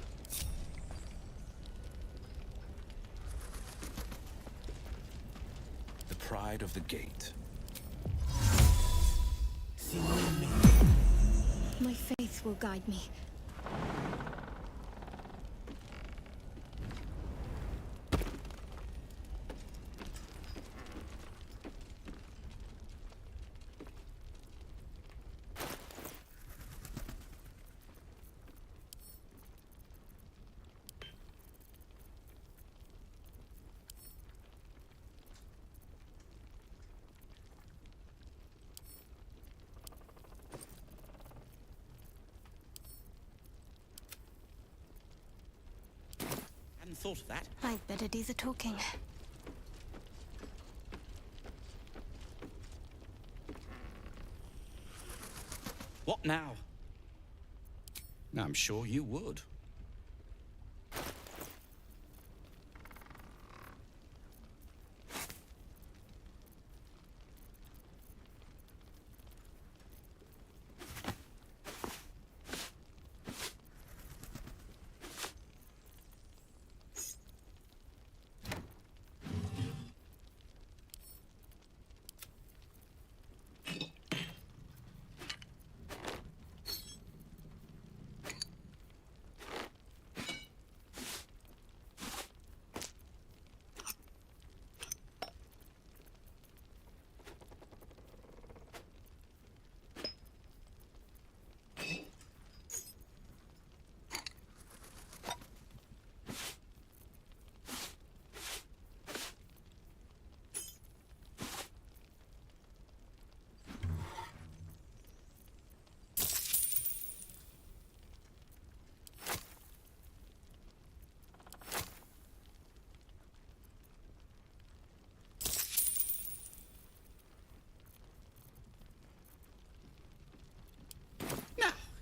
S10: The pride of the gate.
S2: My faith will guide me.
S12: thought of that.
S11: I'd better do the talking.
S12: What now? I'm sure you would.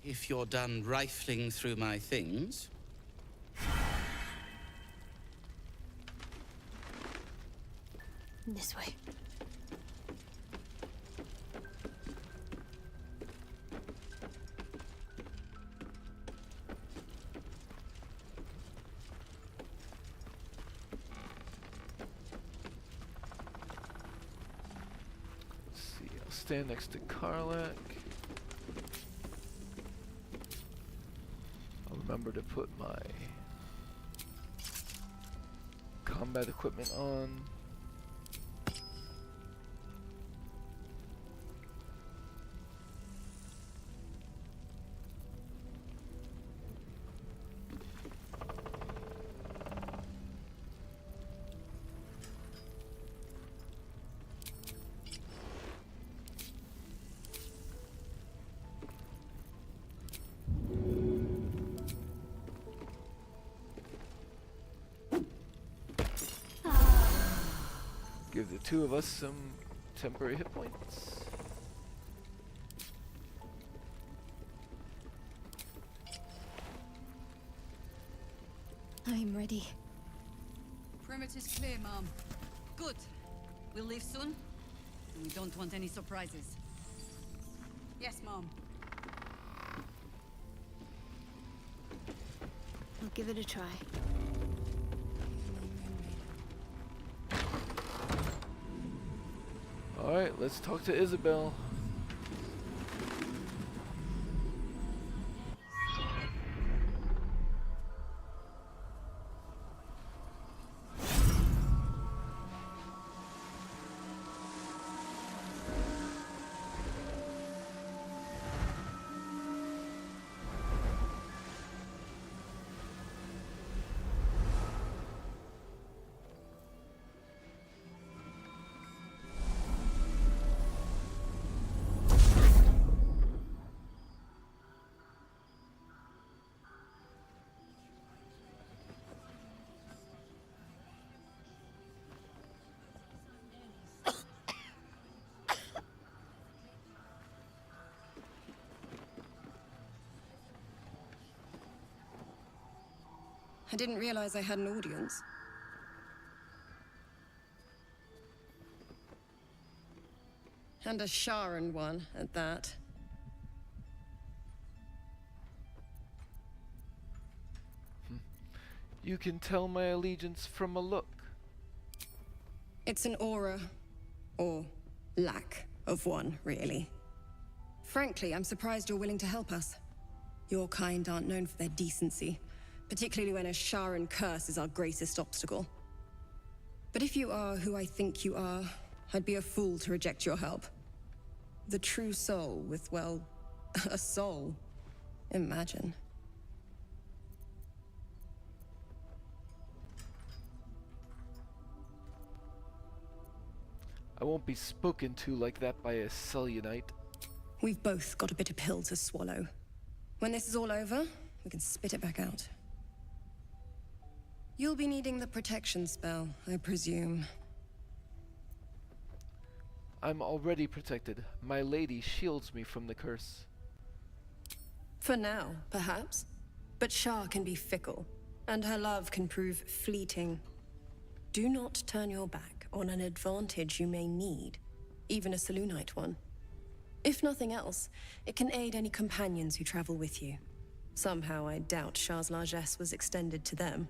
S12: If you're done rifling through my things.
S11: This way.
S1: Let's see, I'll stand next to Karlach. Remember to put my combat equipment on. Give the two of us some temporary hit points.
S11: I'm ready.
S8: Perimeter's clear, Mom. Good. We'll leave soon. And we don't want any surprises.
S5: Yes, Mom.
S11: I'll give it a try.
S1: Alright, let's talk to Isabel.
S15: I didn't realize I had an audience. And a Sharan one, at that.
S1: You can tell my allegiance from a look.
S15: It's an aura. Or lack of one, really. Frankly, I'm surprised you're willing to help us. Your kind aren't known for their decency, particularly when a Sharan curse is our greatest obstacle. But if you are who I think you are, I'd be a fool to reject your help. The true soul with, well, a soul. Imagine.
S1: I won't be spoken to like that by a Selûnite.
S15: We've both got a bitter pill to swallow. When this is all over, we can spit it back out. You'll be needing the protection spell, I presume.
S1: I'm already protected. My lady shields me from the curse.
S15: For now, perhaps. But Shah can be fickle, and her love can prove fleeting. Do not turn your back on an advantage you may need, even a Selûnite one. If nothing else, it can aid any companions who travel with you. Somehow I doubt Shah's largesse was extended to them.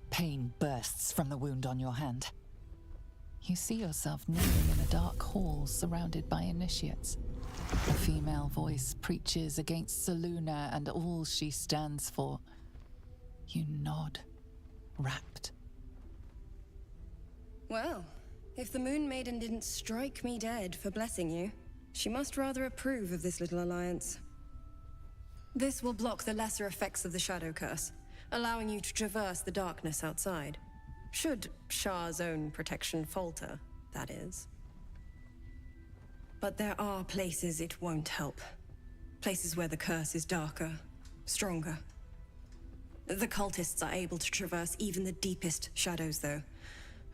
S9: Pain bursts from the wound on your hand. You see yourself kneeling in a dark hall surrounded by initiates. A female voice preaches against Selûne and all she stands for. You nod, rapt.
S15: Well, if the Moon Maiden didn't strike me dead for blessing you, she must rather approve of this little alliance. This will block the lesser effects of the Shadow Curse, allowing you to traverse the darkness outside. Should Shah's own protection falter, that is. But there are places it won't help. Places where the curse is darker, stronger. The cultists are able to traverse even the deepest shadows, though.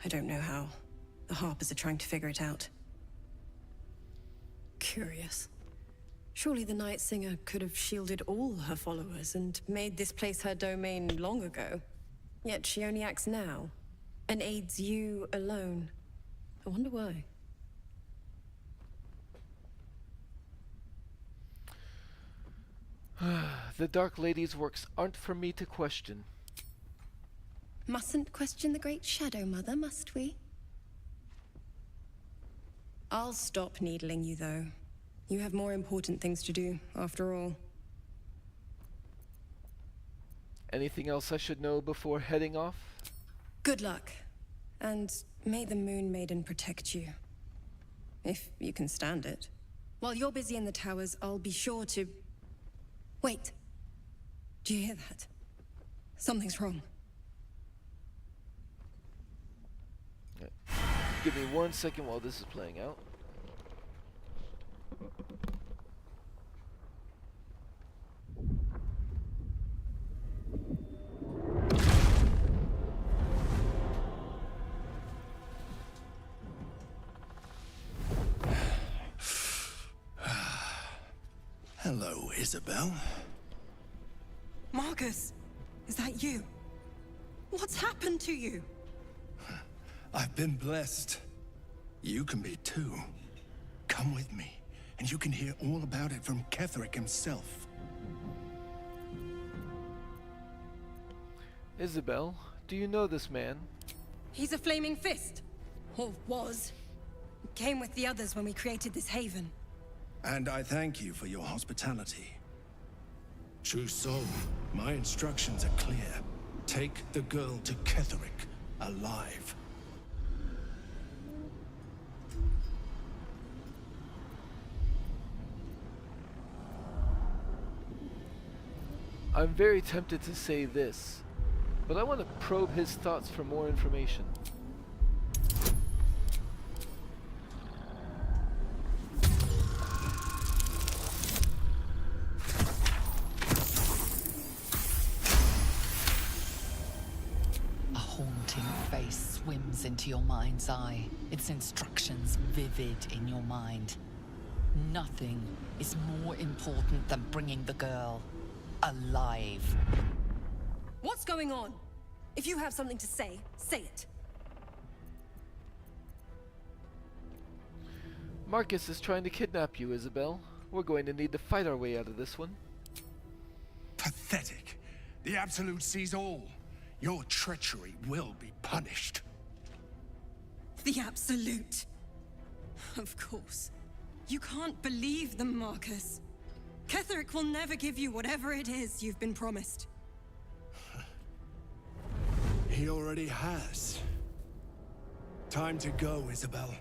S15: I don't know how. The Harpers are trying to figure it out. Curious. Surely the Night Singer could have shielded all her followers and made this place her domain long ago. Yet she only acts now, and aids you alone. I wonder why.
S1: The Dark Lady's works aren't for me to question.
S15: Mustn't question the Great Shadow Mother, must we? I'll stop needling you, though. You have more important things to do, after all.
S1: Anything else I should know before heading off?
S15: Good luck. And may the Moon Maiden protect you. If you can stand it. While you're busy in the towers, I'll be sure to... Wait. Do you hear that? Something's wrong.
S1: Give me 1 second while this is playing out.
S3: Hello, Isabel.
S18: Marcus, is that you? What's happened to you?
S3: I've been blessed. You can be too. Come with me, and you can hear all about it from Ketheric himself.
S1: Isabel, do you know this man?
S15: He's a Flaming Fist. Or was. Came with the others when we created this haven.
S3: And I thank you for your hospitality. True soul, my instructions are clear. Take the girl to Ketheric, alive.
S1: I'm very tempted to say this, but I want to probe his thoughts for more information.
S9: A haunting face swims into your mind's eye, its instructions vivid in your mind. Nothing is more important than bringing the girl alive.
S15: What's going on? If you have something to say, say it.
S1: Marcus is trying to kidnap you, Isabel. We're going to need to fight our way out of this one.
S3: Pathetic. The Absolute sees all. Your treachery will be punished.
S15: The Absolute. Of course. You can't believe them, Marcus. Ketheric will never give you whatever it is you've been promised.
S3: He already has. Time to go, Isabel.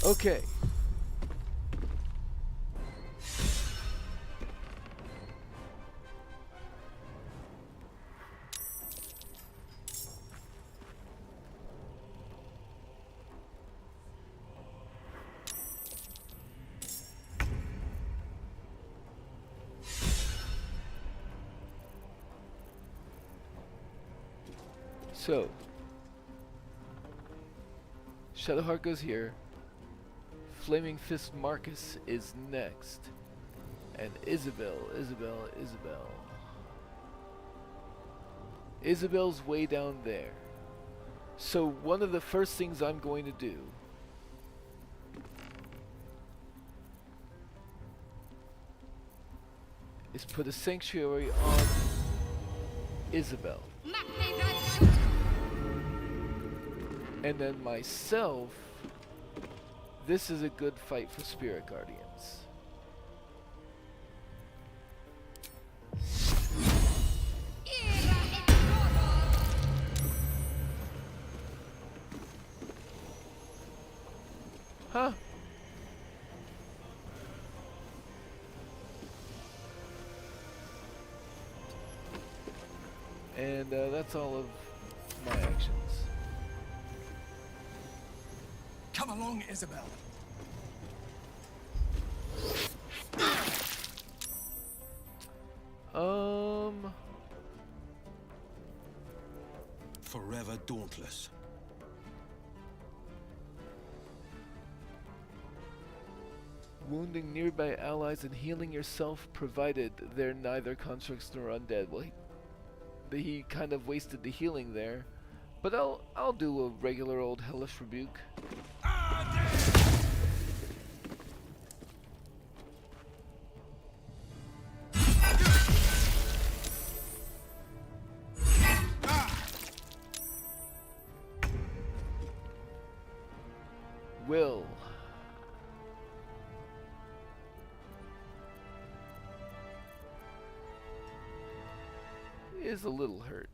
S1: Okay. So, Shadowheart goes here. Flaming Fist Marcus is next. And Isabel. Isabel's way down there. So one of the first things I'm going to do is put a sanctuary on Isabel. And then myself, this is a good fight for Spirit Guardians. Huh? And that's all of my actions.
S13: Come along, Isabel.
S4: Forever dauntless.
S1: Wounding nearby allies and healing yourself, provided they're neither constructs nor undead. Well, he kind of wasted the healing there, but I'll do a regular old hellish rebuke. Will. Is a little hurt.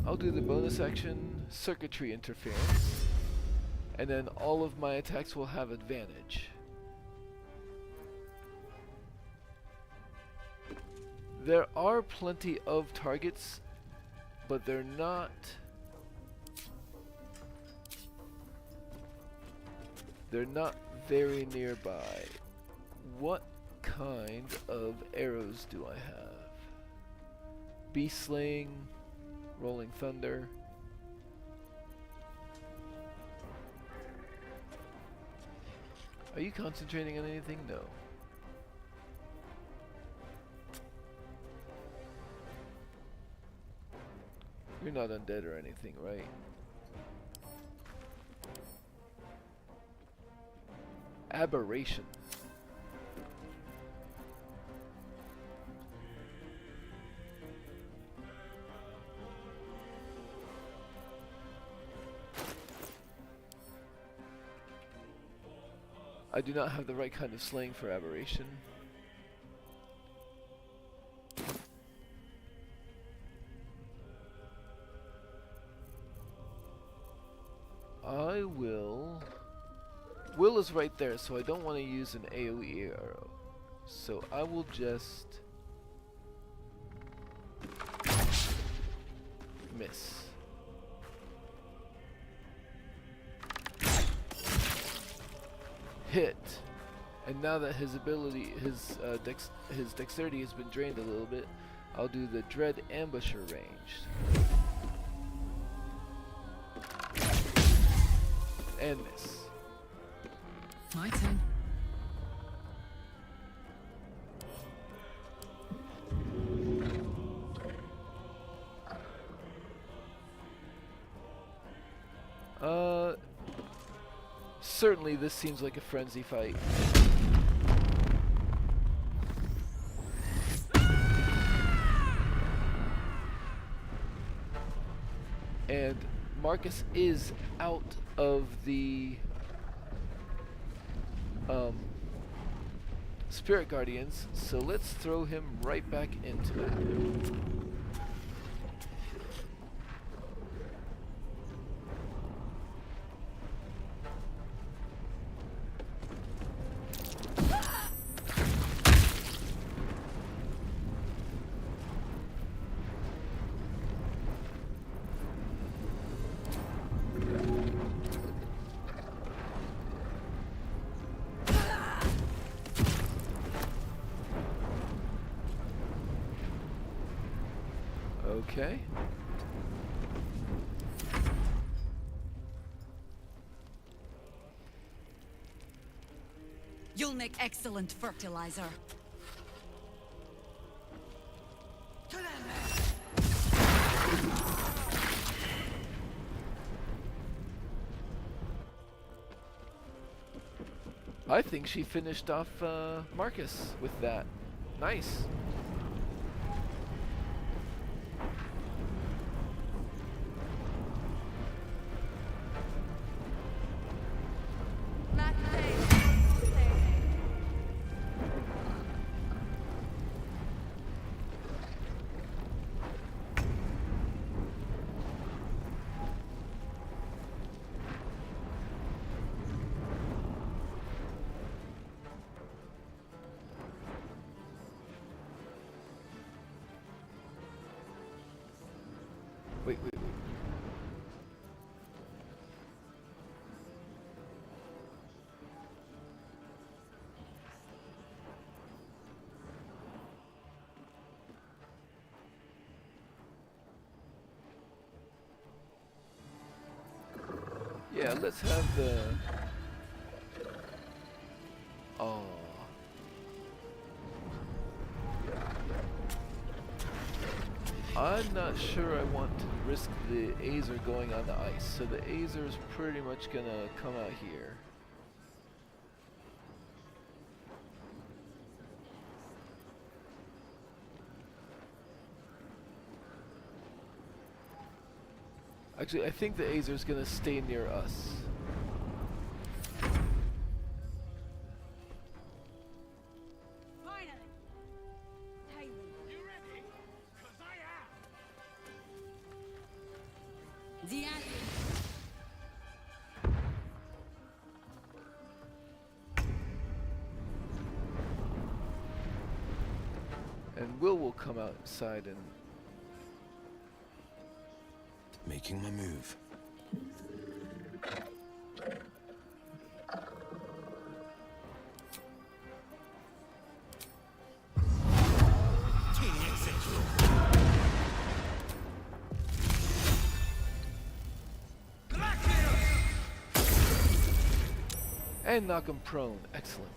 S1: I'll do the bonus action, circuitry interference, and then all of my attacks will have advantage. There are plenty of targets, but they're not very nearby. What kind of arrows do I have? Beast Slaying, Rolling Thunder. Are you concentrating on anything? No. You're not undead or anything, right? Aberration. I do not have the right kind of slaying for aberration. I will... Will is right there, so I don't want to use an AoE arrow. So I will just... miss. Hit. And now that his ability, his dexterity has been drained a little bit, I'll do the Dread Ambusher ranged. And miss.
S8: My turn.
S1: Certainly this seems like a frenzy fight. And Marcus is out of the spirit guardians, so let's throw him right back into it. Okay.
S16: You'll make excellent fertilizer.
S1: I think she finished off Marcus with that. Nice. Wait. Yeah, let's have the... Oh. I'm not sure I want to risk the Azer going on the ice, so the Azer is pretty much gonna come out here. Actually, I think the Azer is gonna stay near us. And Will come outside and...
S4: Making my move.
S1: And knock him prone. Excellent.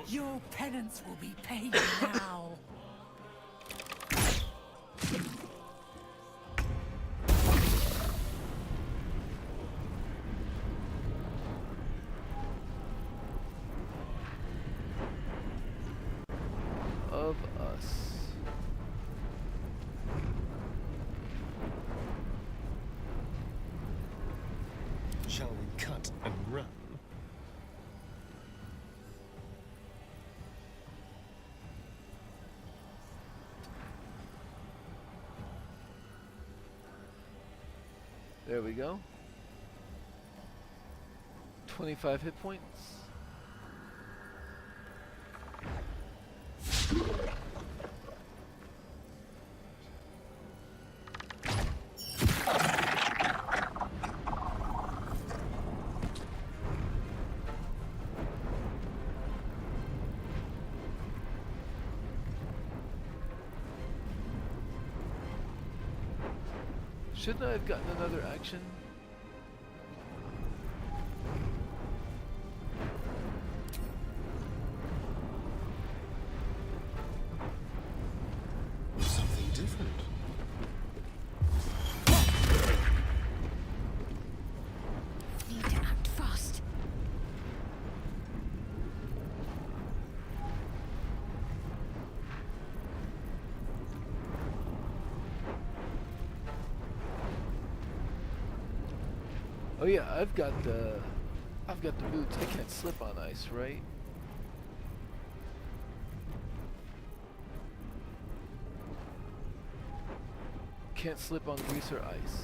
S16: Your penance will be paid now.
S1: Of us.
S7: Shall we cut and run?
S1: There we go. 25 hit points. Shouldn't I have gotten another action?
S4: Something different.
S16: Need to act fast.
S1: Oh yeah, I've got the boots. I can't slip on ice, right? Can't slip on grease or ice.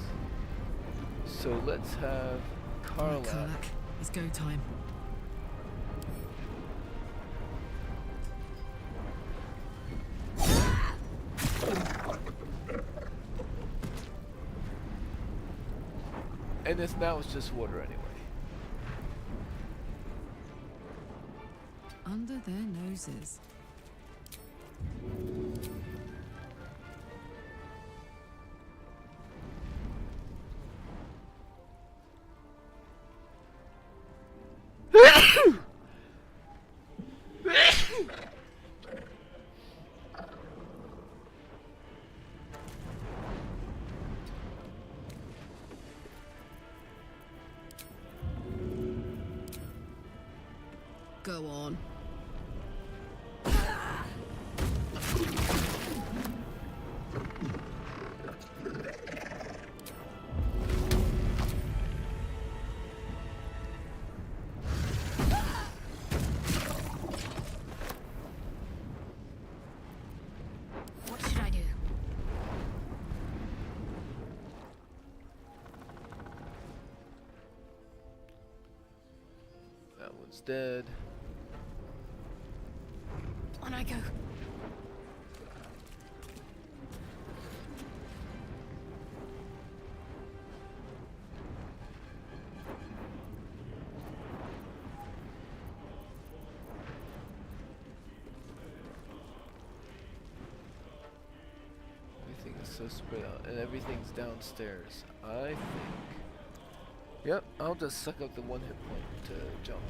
S1: So let's have Karlach.
S14: Karlach, it's go time.
S1: And this now it's just water anyway.
S14: Under their noses. Go on.
S16: What should I do?
S1: That one's dead.
S16: On I go.
S1: Everything is so spread out, and everything's downstairs. I think. Yep, I'll just suck up the 1 hit point to jump.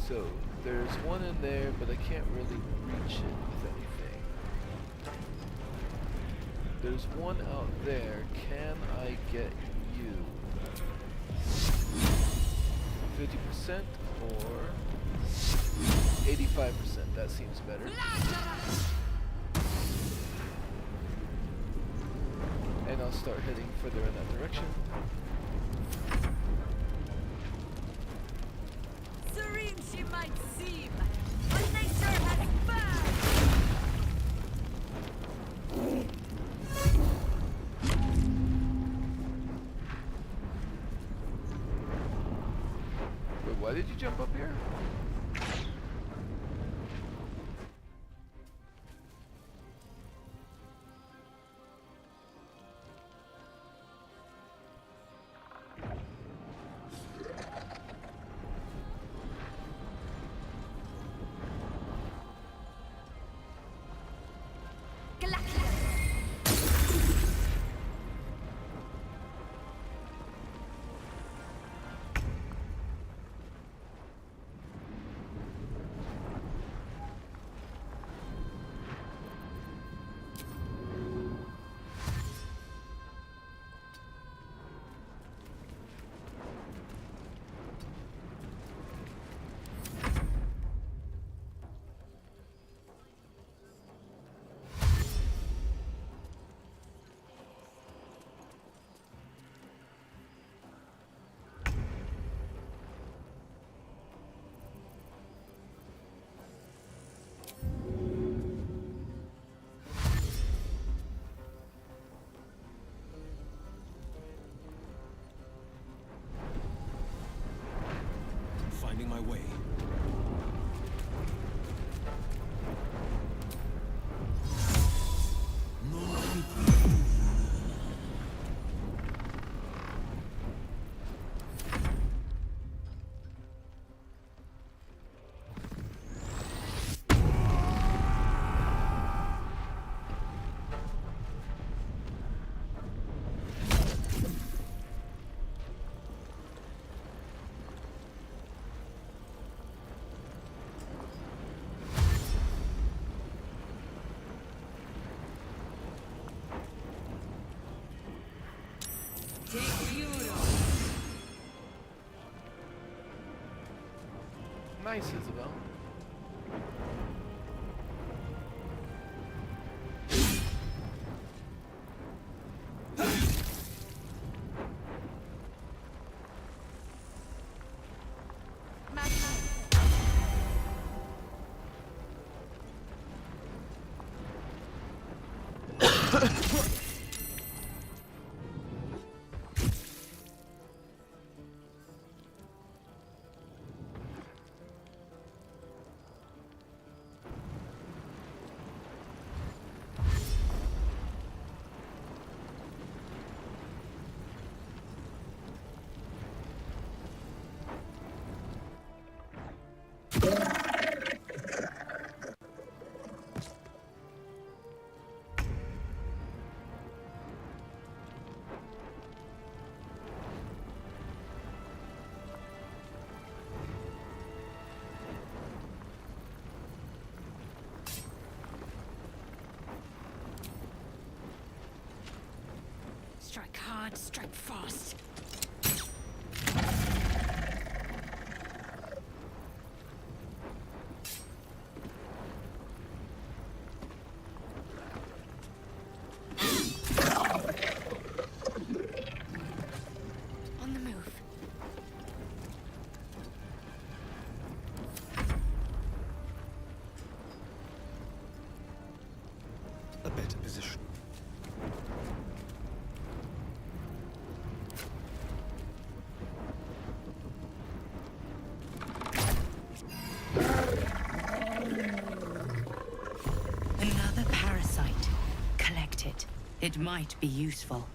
S1: So, there's one in there, but I can't really reach it with anything. There's one out there. Can I get you? 50% or 85%? That seems better. And I'll start heading further in that direction.
S16: Serene she might seem, but nature has burned.
S1: Wait, why did you jump up here?
S4: way.
S1: Nice, Isabel.
S16: Strike hard, strike fast. On the move.
S7: A better position.
S17: Another parasite. Collect it. It might be useful.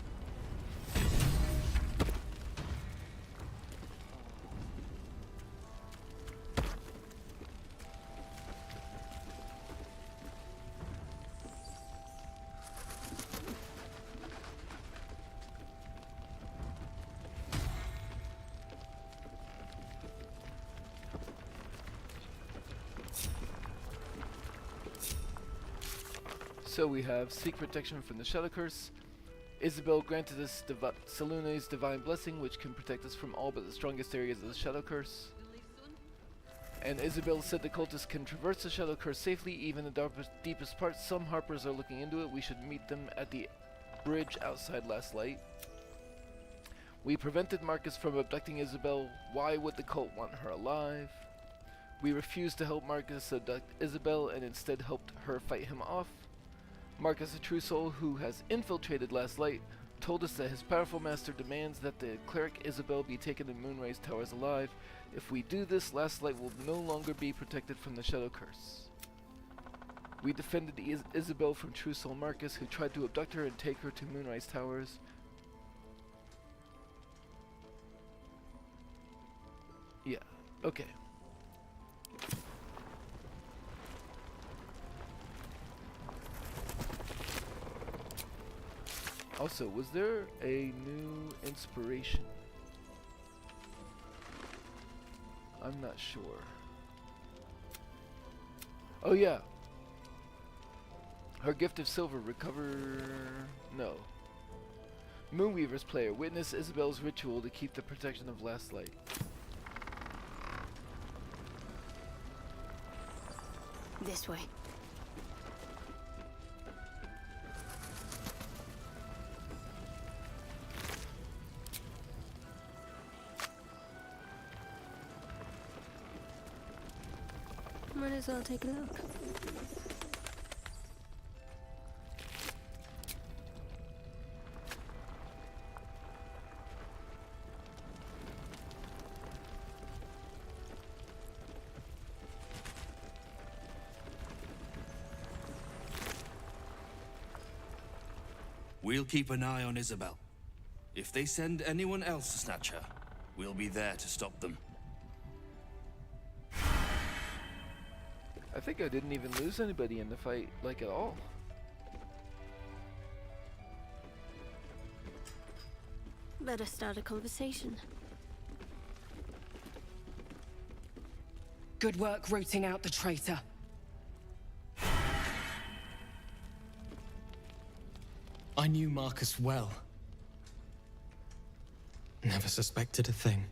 S1: So we have seek protection from the Shadow Curse. Isabel granted us Salune's divine blessing, which can protect us from all but the strongest areas of the Shadow Curse. And Isabel said the cultists can traverse the Shadow Curse safely, even the deepest parts. Some Harpers are looking into it. We should meet them at the bridge outside Last Light. We prevented Marcus from abducting Isabel. Why would the cult want her alive? We refused to help Marcus abduct Isabel and instead helped her fight him off. Marcus, a true soul who has infiltrated Last Light, told us that his powerful master demands that the cleric Isabel be taken to Moonrise Towers alive. If we do this, Last Light will no longer be protected from the Shadow Curse. We defended Isabel from true soul Marcus, who tried to abduct her and take her to Moonrise Towers. Yeah, okay. Also, was there a new inspiration? I'm not sure. Oh yeah. Her gift of silver no. Moonweaver's player. Witness Isabel's ritual to keep the protection of Last Light.
S11: This way. Might as well take a look.
S10: We'll keep an eye on Isabel. If they send anyone else to snatch her, we'll be there to stop them.
S1: I think I didn't even lose anybody in the fight, like, at all.
S19: Better start a conversation.
S15: Good work rooting out the traitor.
S22: I knew Marcus well. Never suspected a thing.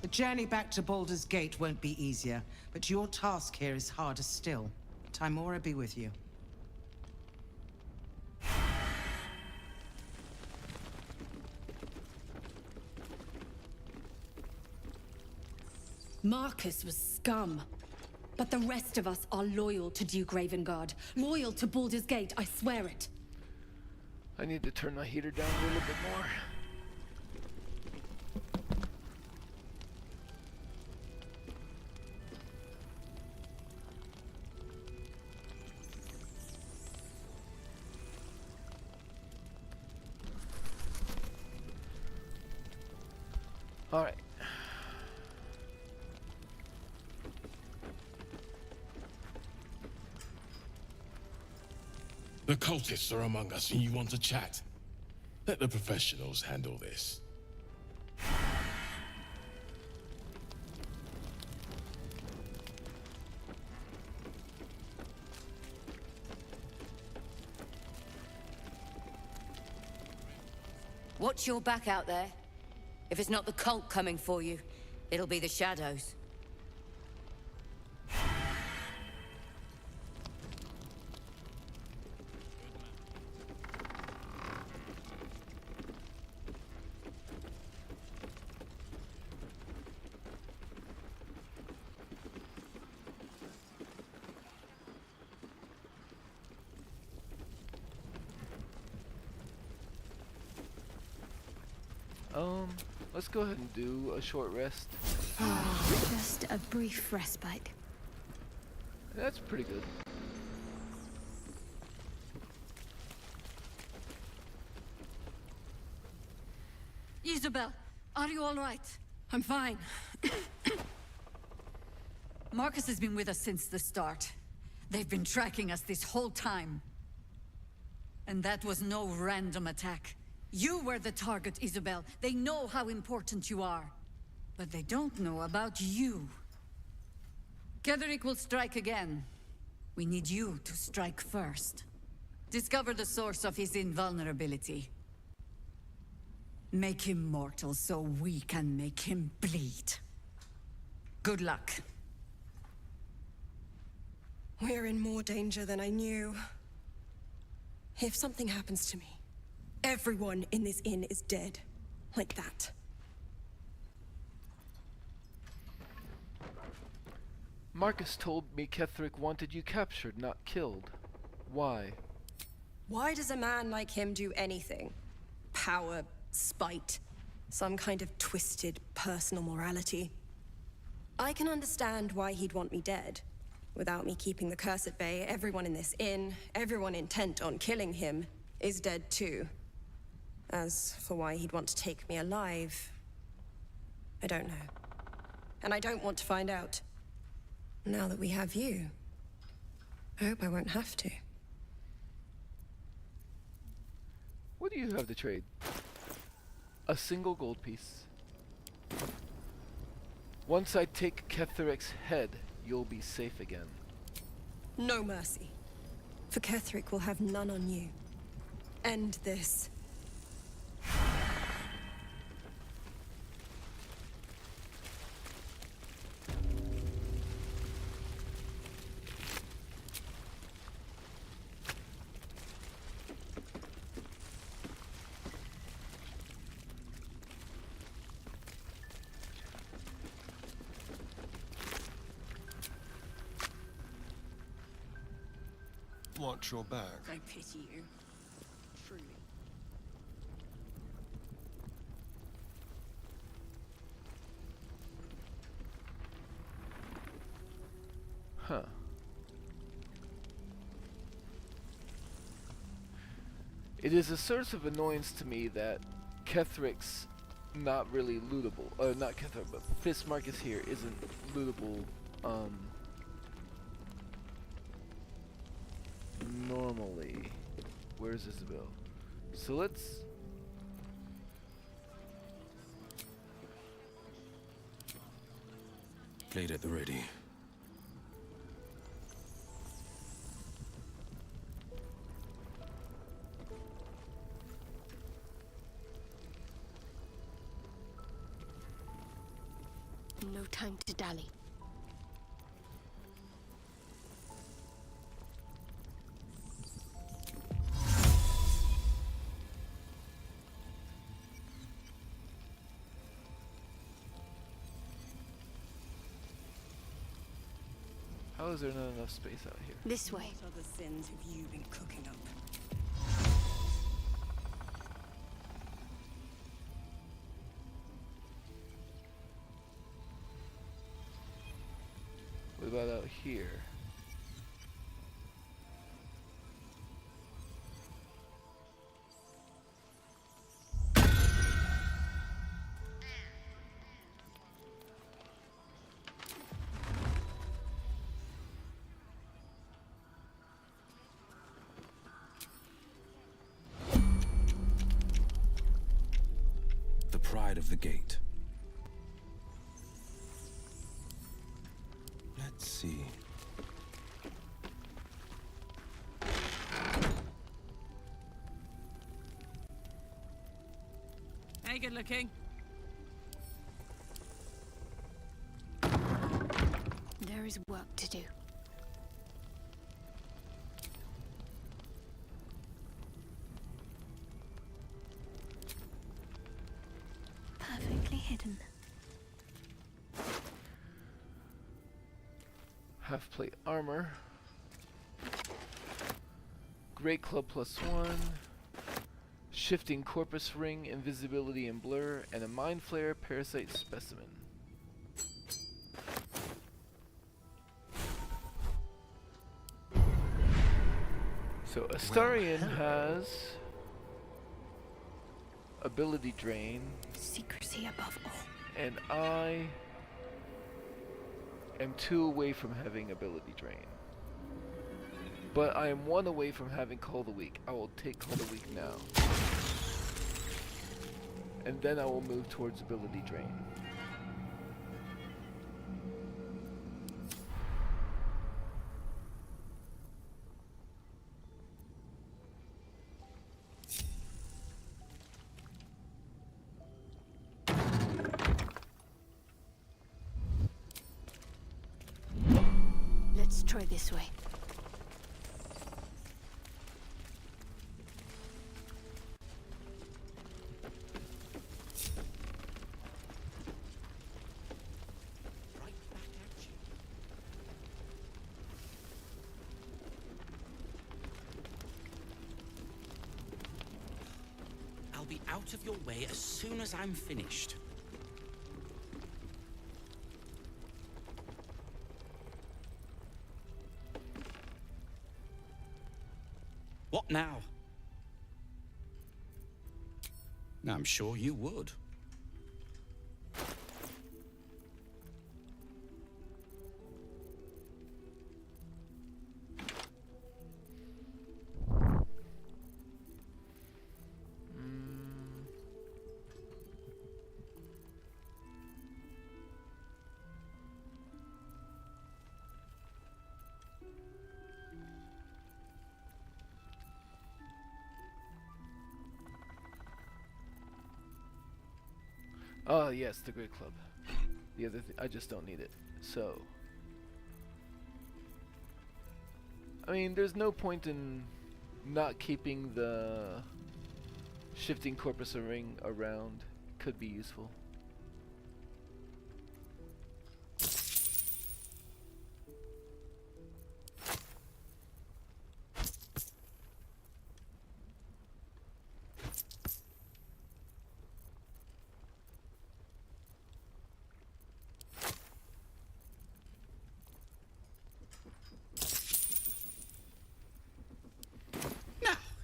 S6: The journey back to Baldur's Gate won't be easier, but your task here is harder still. Timora be with you.
S23: Marcus was scum. But the rest of us are loyal to Duke Ravengard. Loyal to Baldur's Gate, I swear it.
S1: I need to turn my heater down a little bit more. All right.
S21: The cultists are among us and you want to chat. Let the professionals handle this.
S24: Watch your back out there. If it's not the cult coming for you, it'll be the shadows.
S1: Let's go ahead and do a short rest.
S19: Just a brief respite.
S1: That's pretty good.
S8: Isabel, are you all right?
S15: I'm fine.
S8: Marcus has been with us since the start. They've been tracking us this whole time. And that was no random attack. You were the target, Isabel. They know how important you are. But they don't know about you. Ketheric will strike again. We need you to strike first. Discover the source of his invulnerability. Make him mortal so we can make him bleed. Good luck.
S15: We're in more danger than I knew. If something happens to me, everyone in this inn is dead. Like that.
S1: Marcus told me Ketheric wanted you captured, not killed. Why?
S15: Why does a man like him do anything? Power, spite, some kind of twisted personal morality. I can understand why he'd want me dead. Without me keeping the curse at bay, everyone in this inn, everyone intent on killing him, is dead too. As for why he'd want to take me alive, I don't know. And I don't want to find out. Now that we have you, I hope I won't have to.
S1: What do you have to trade? A single gold piece. Once I take Ketheric's head, you'll be safe again.
S15: No mercy. For Ketheric will have none on you. End this.
S7: Watch your back.
S8: I pity you. Truly.
S1: It is a source of annoyance to me that Kethric's not really lootable. Not Kethric, but Fist Marcus here isn't lootable. Normally. Where's Isabel? So let's.
S4: Blade at the ready.
S19: No time to dally.
S1: How is there not enough space out here?
S19: This way.
S15: What other sins have you been cooking up?
S1: What about out here?
S4: The pride of the gate. Let's see.
S14: Hey, good looking.
S19: There is work to do. Perfectly hidden.
S1: Half plate armor. Great Club +1. Shifting Corpus Ring, Invisibility and Blur, and a Mind Flare Parasite Specimen. So Astarion has Ability Drain.
S19: Secrecy above all.
S1: And I am 2 away from having Ability Drain. But I am 1 away from having Call of the Week. I will take Call of the Week now. And then I will move towards Ability Drain.
S19: Let's try this way.
S2: I'll be out of your way as soon as I'm finished. What now? I'm sure you would.
S1: Oh yes, the Great Club. The other thing, I just don't need it. So, I mean, there's no point in not keeping the shifting corpus ring around. Could be useful.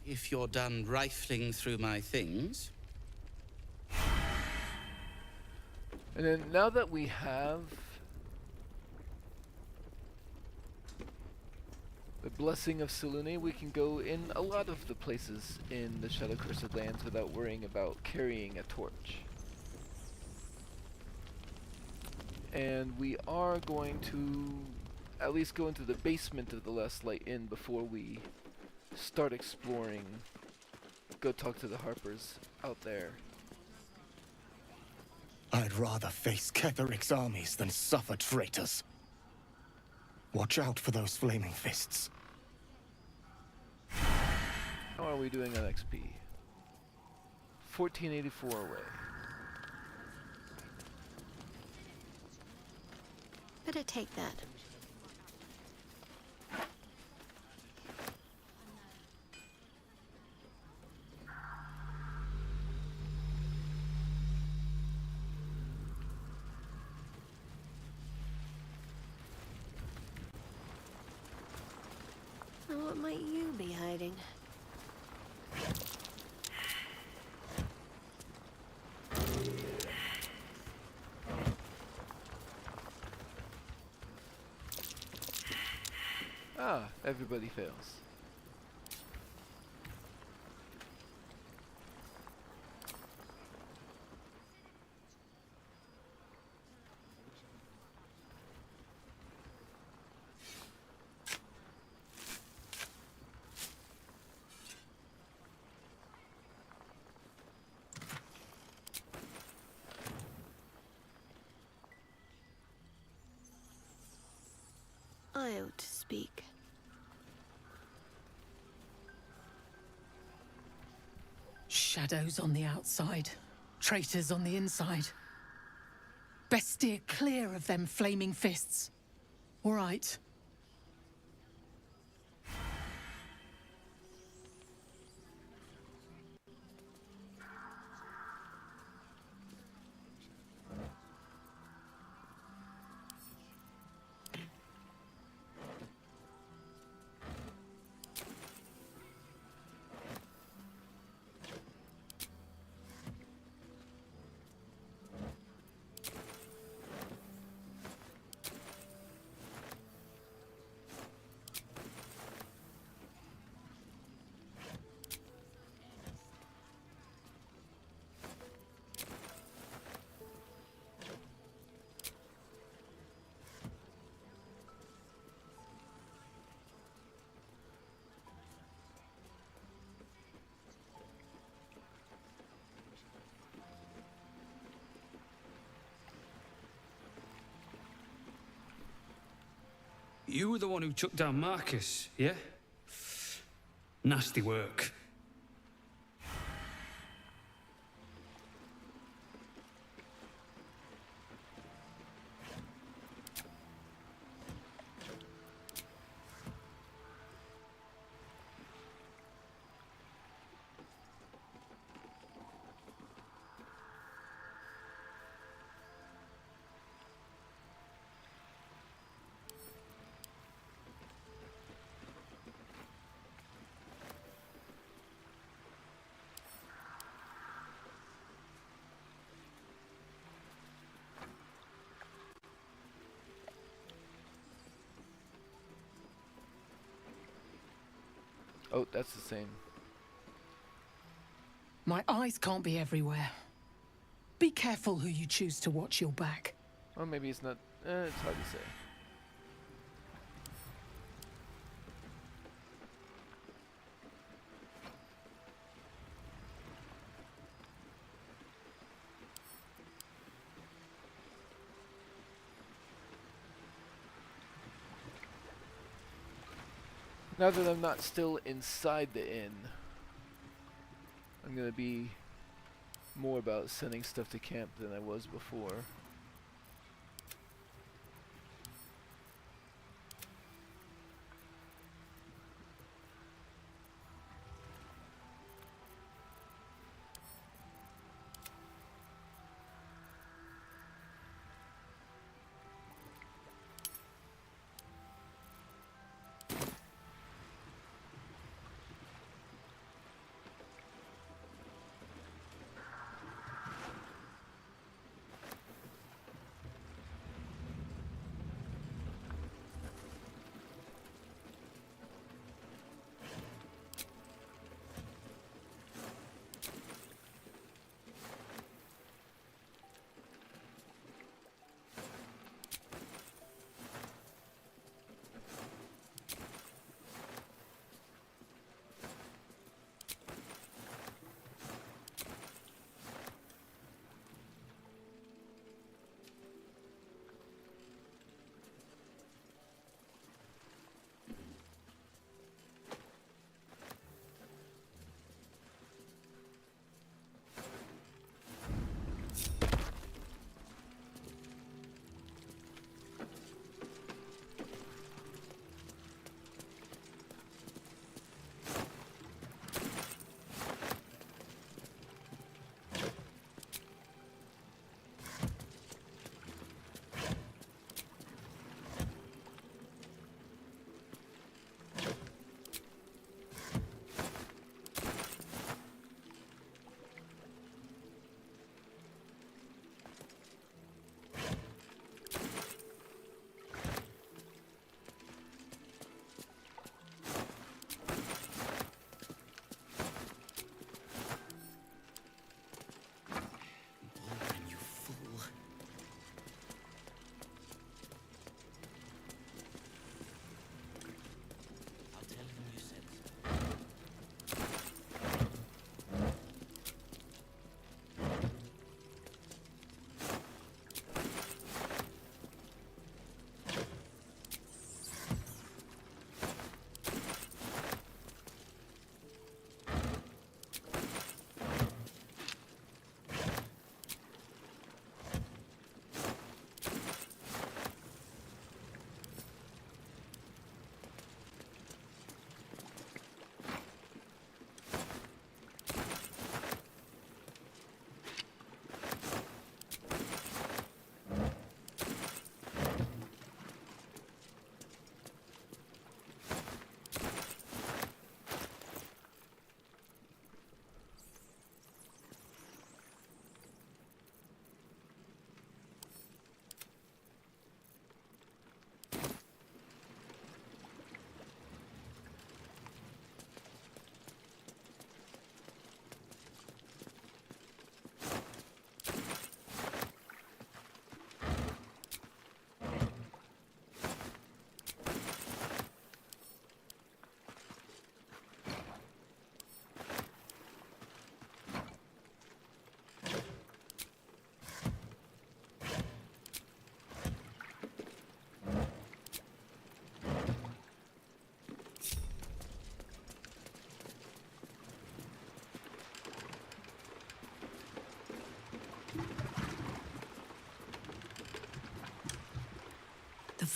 S2: if you're done rifling through my things.
S1: And then now that we have the Blessing of Selûne, we can go in a lot of the places in the Shadow Cursed Lands without worrying about carrying a torch. And we are going to at least go into the basement of the Last Light Inn before we start exploring. Go talk to the Harpers out there.
S5: I'd rather face Ketheric's armies than suffer traitors. Watch out for those flaming fists.
S1: How are we doing on XP? 1484 away.
S19: Better take that. Now what might you be hiding?
S1: Ah, everybody fails.
S19: I ought to speak.
S12: Shadows on the outside, traitors on the inside. Best steer clear of them flaming fists. All right.
S18: You were the one who took down Marcus, yeah? Nasty work.
S1: Oh, that's the same.
S12: My eyes can't be everywhere. Be careful who you choose to watch your back.
S1: Or maybe it's not. It's hard to say. Now that I'm not still inside the inn, I'm gonna be more about sending stuff to camp than I was before.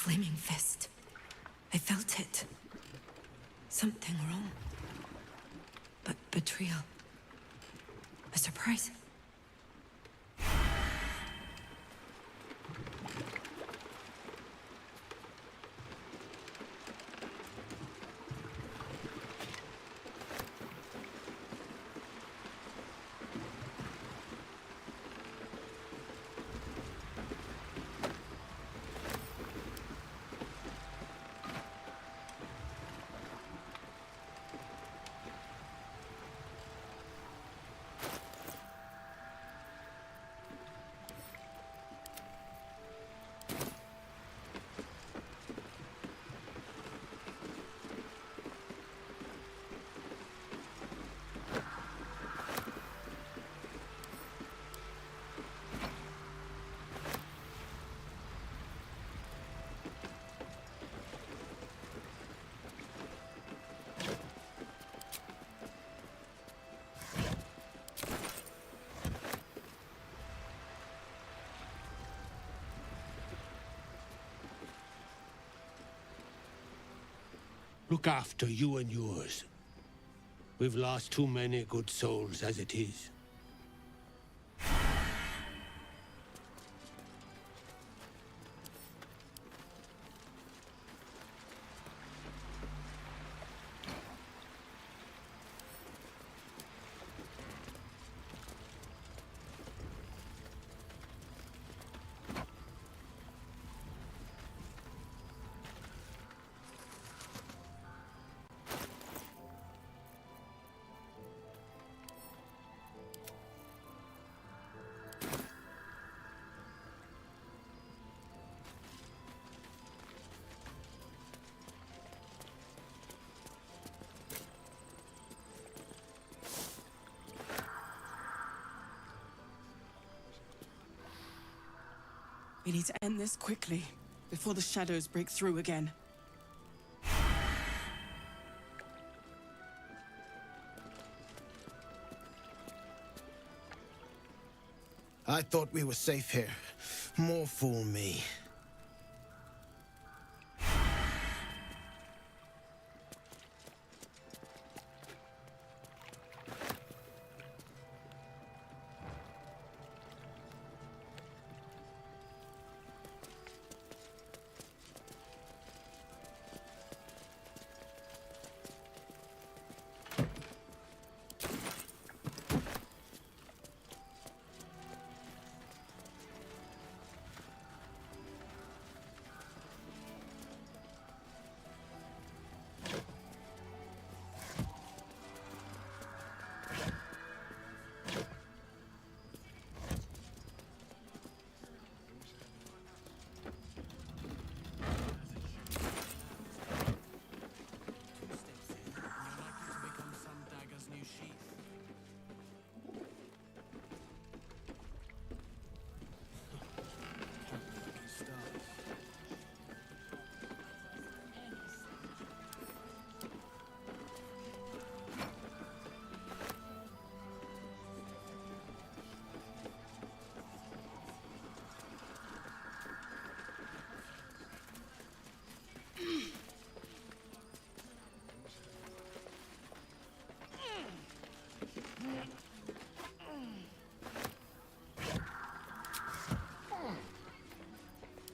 S23: flaming fist. I felt it. Something wrong. But betrayal. A surprise.
S3: Look after you and yours. We've lost too many good souls as it is.
S9: We need to end this quickly, before the shadows break through again.
S13: I thought we were safe here. More fool me.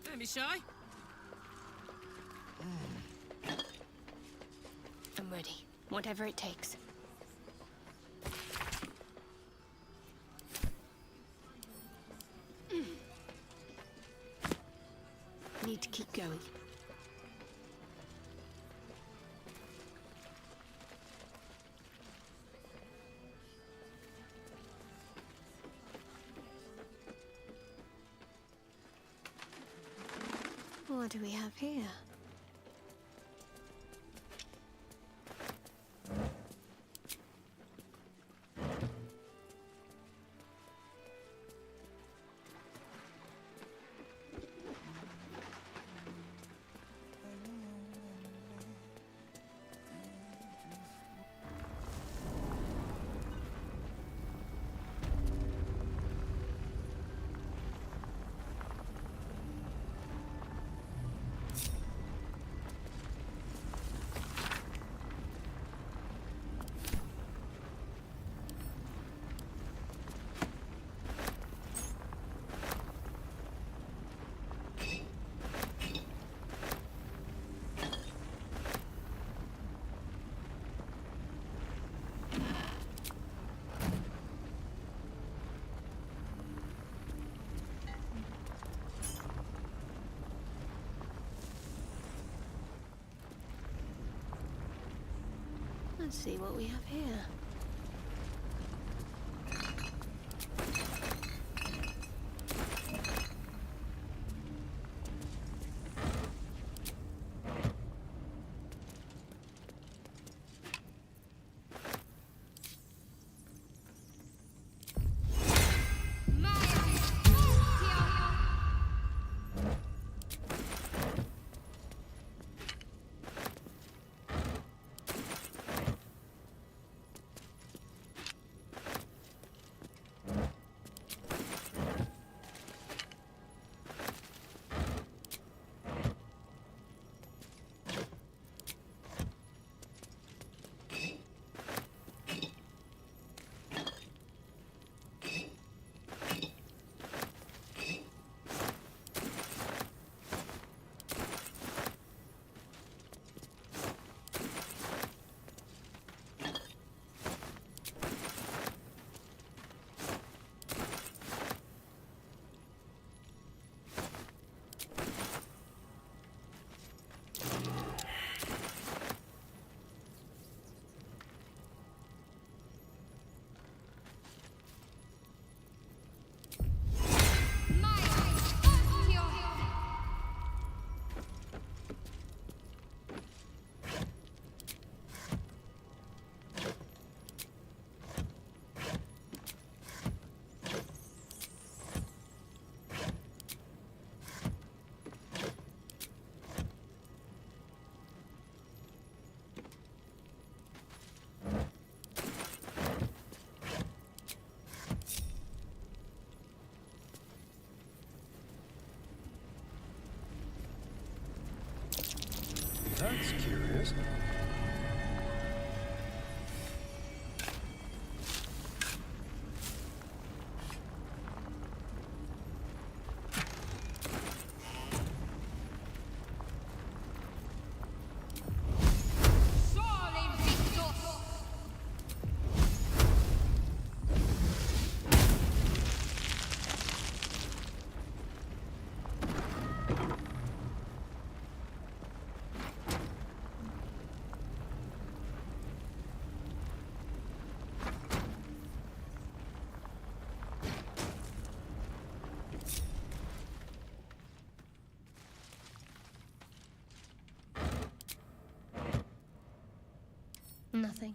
S12: Don't be shy.
S19: I'm ready. Whatever it takes. Need to keep going. What do we have here? Let's see what we have here.
S7: That's curious.
S19: Nothing.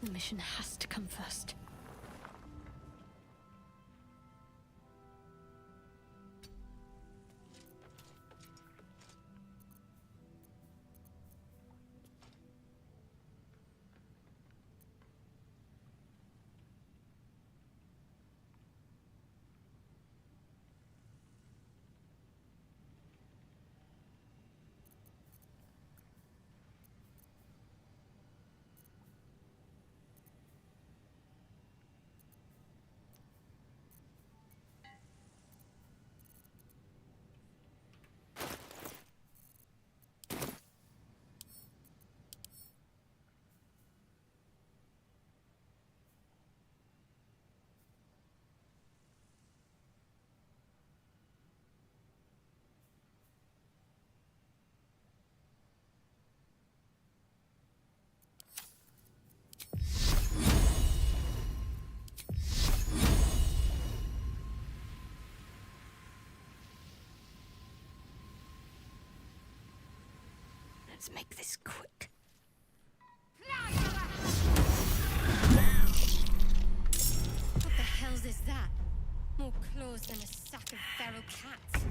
S19: The mission has to come first. Let's make this quick.
S23: What the hell's is that? More claws than a sack of feral cats.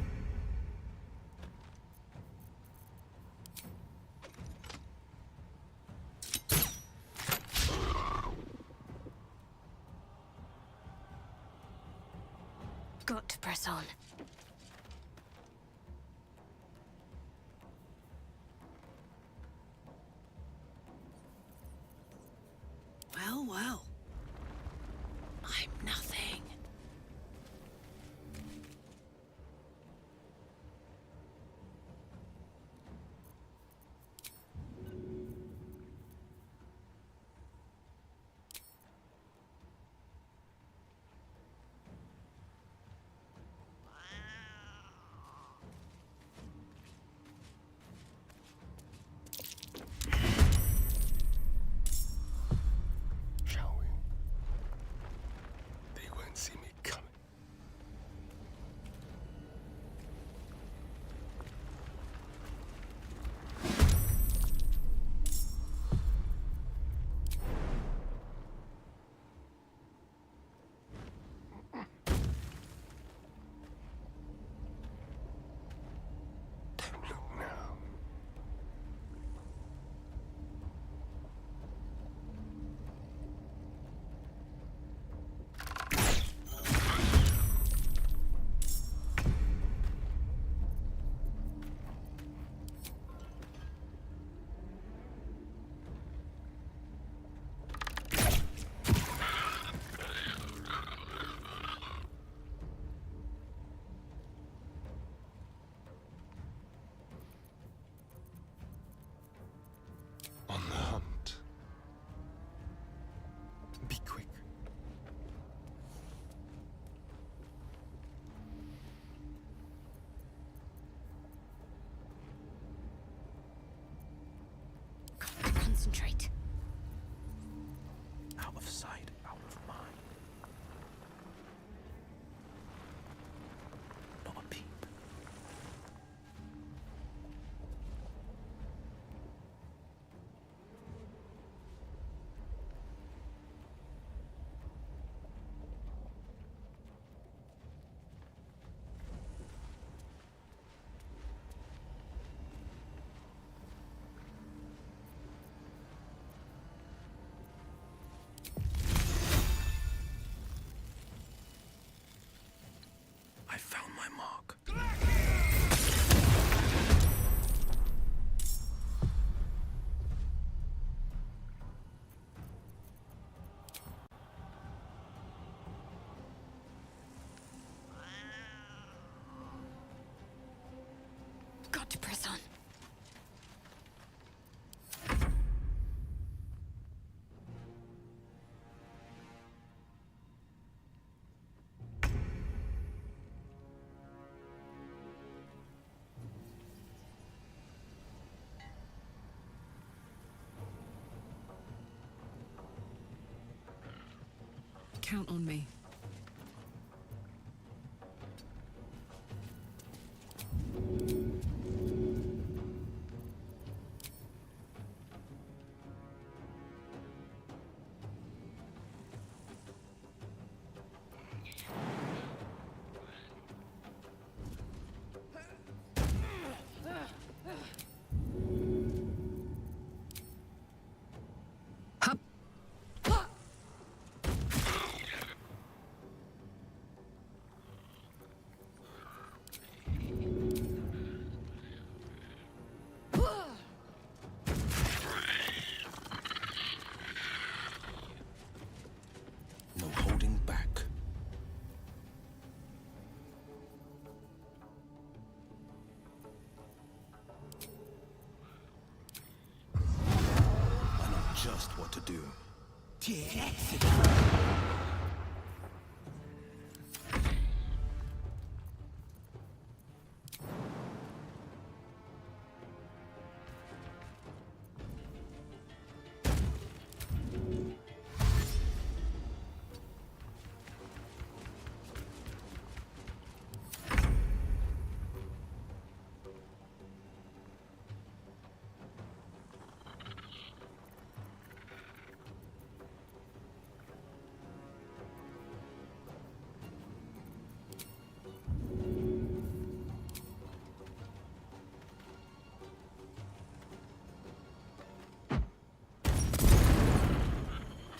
S19: Got to press on.
S12: Well, well. I'm nothing.
S7: Shall we? They won't see me coming. Don't look now. On the hunt. Be quick.
S19: Concentrate.
S4: Out of sight, out of mind. Not a peep. I found my mark.
S19: Got to press on.
S14: Count on me.
S4: just what to do.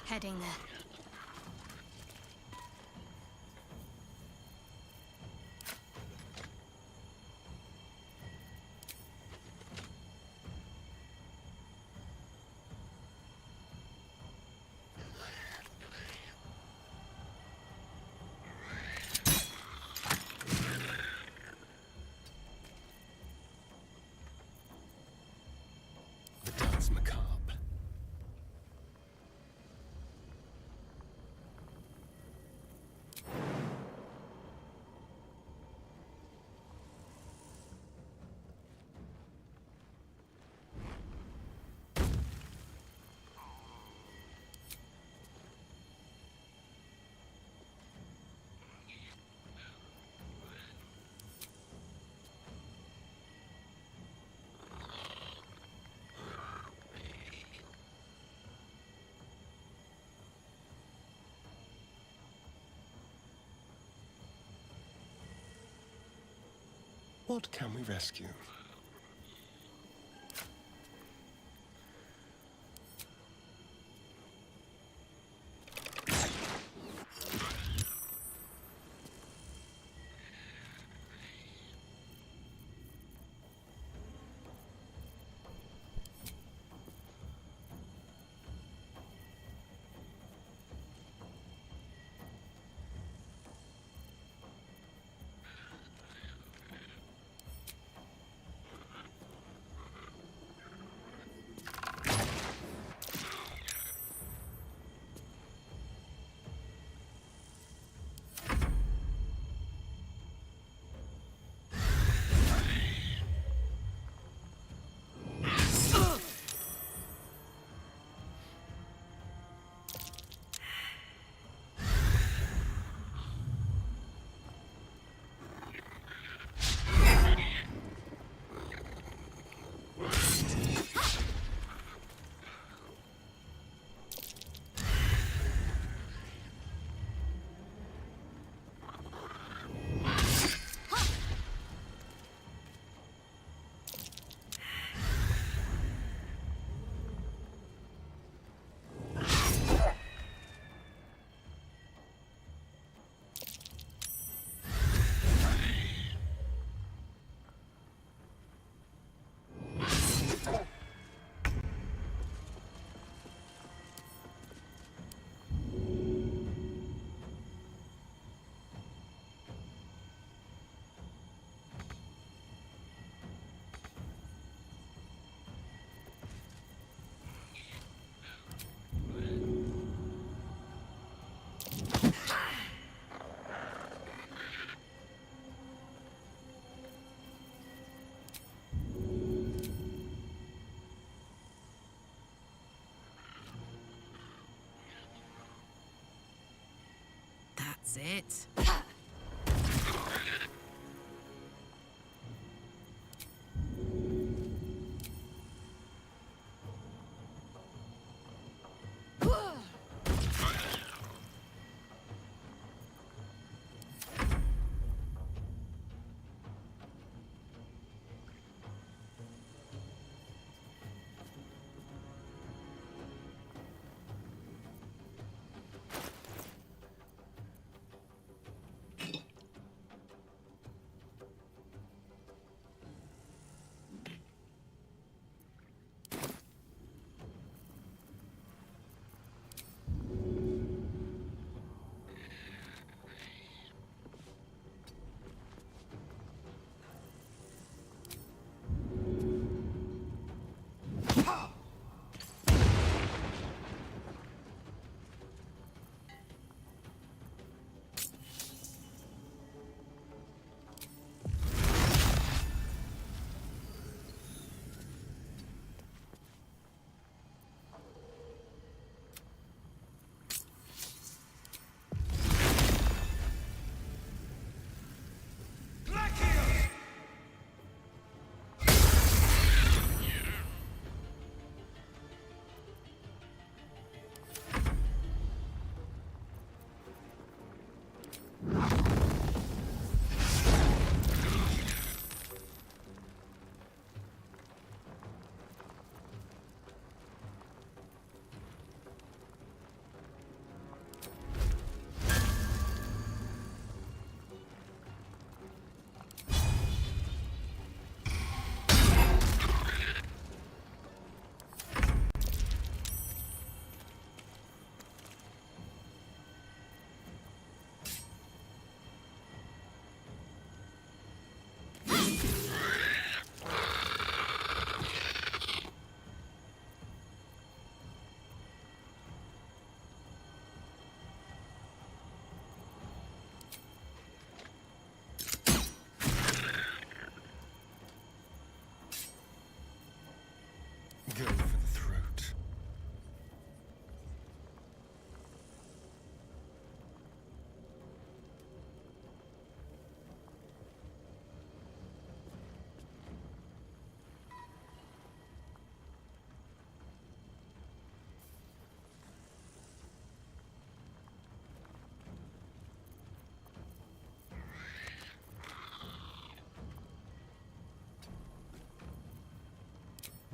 S19: Heading there.
S7: The dance macabre. What can we rescue?
S11: That's it.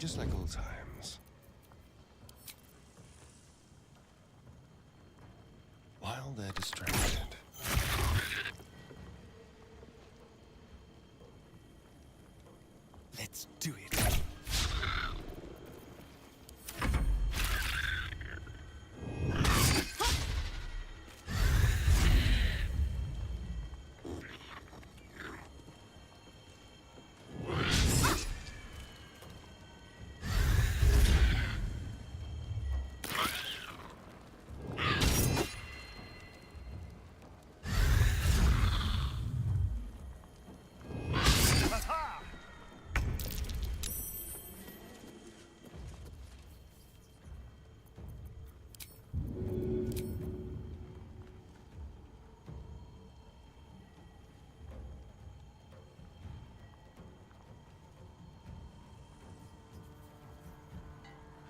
S7: Just like old times. While they're distracted.
S5: Let's do it.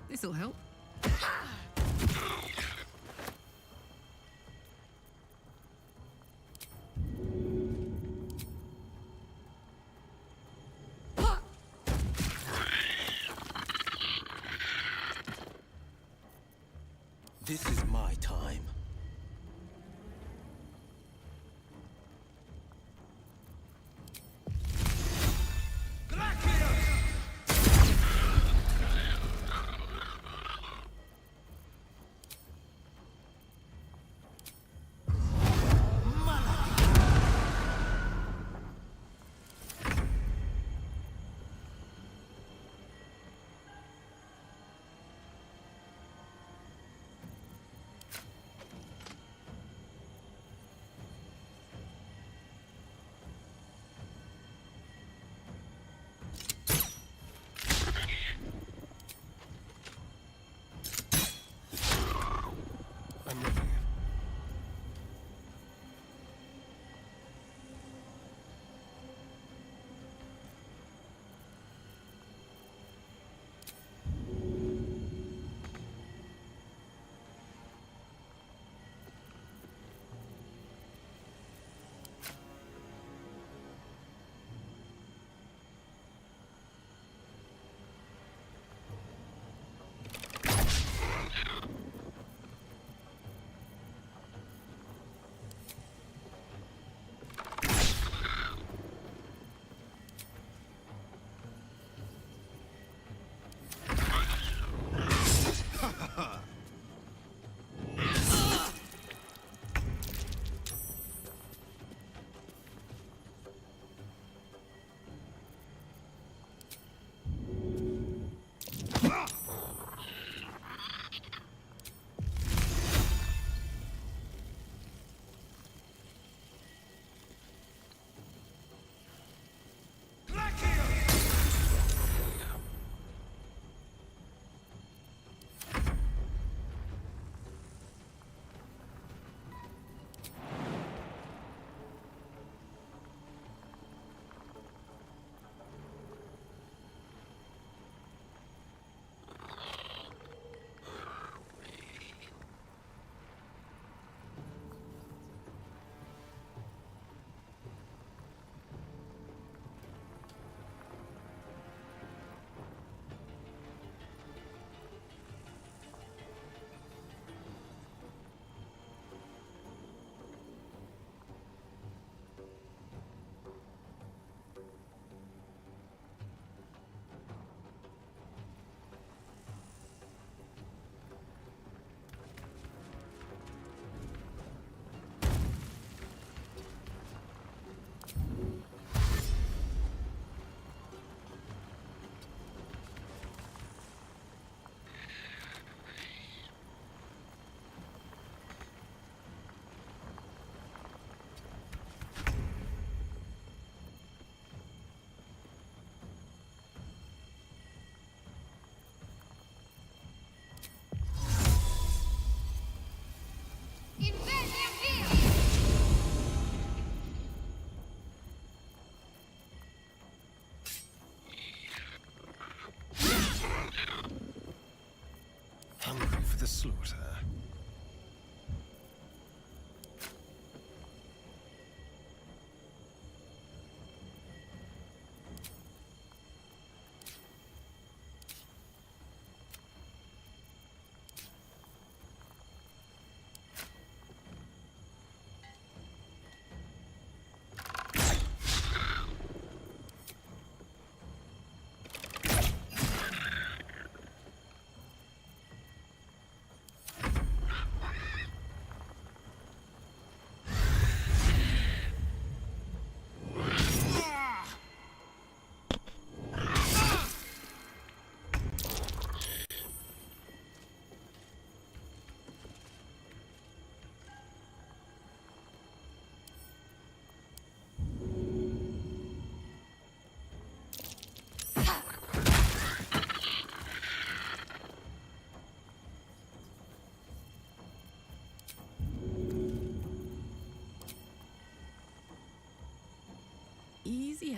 S11: This'll help.
S4: This is my time.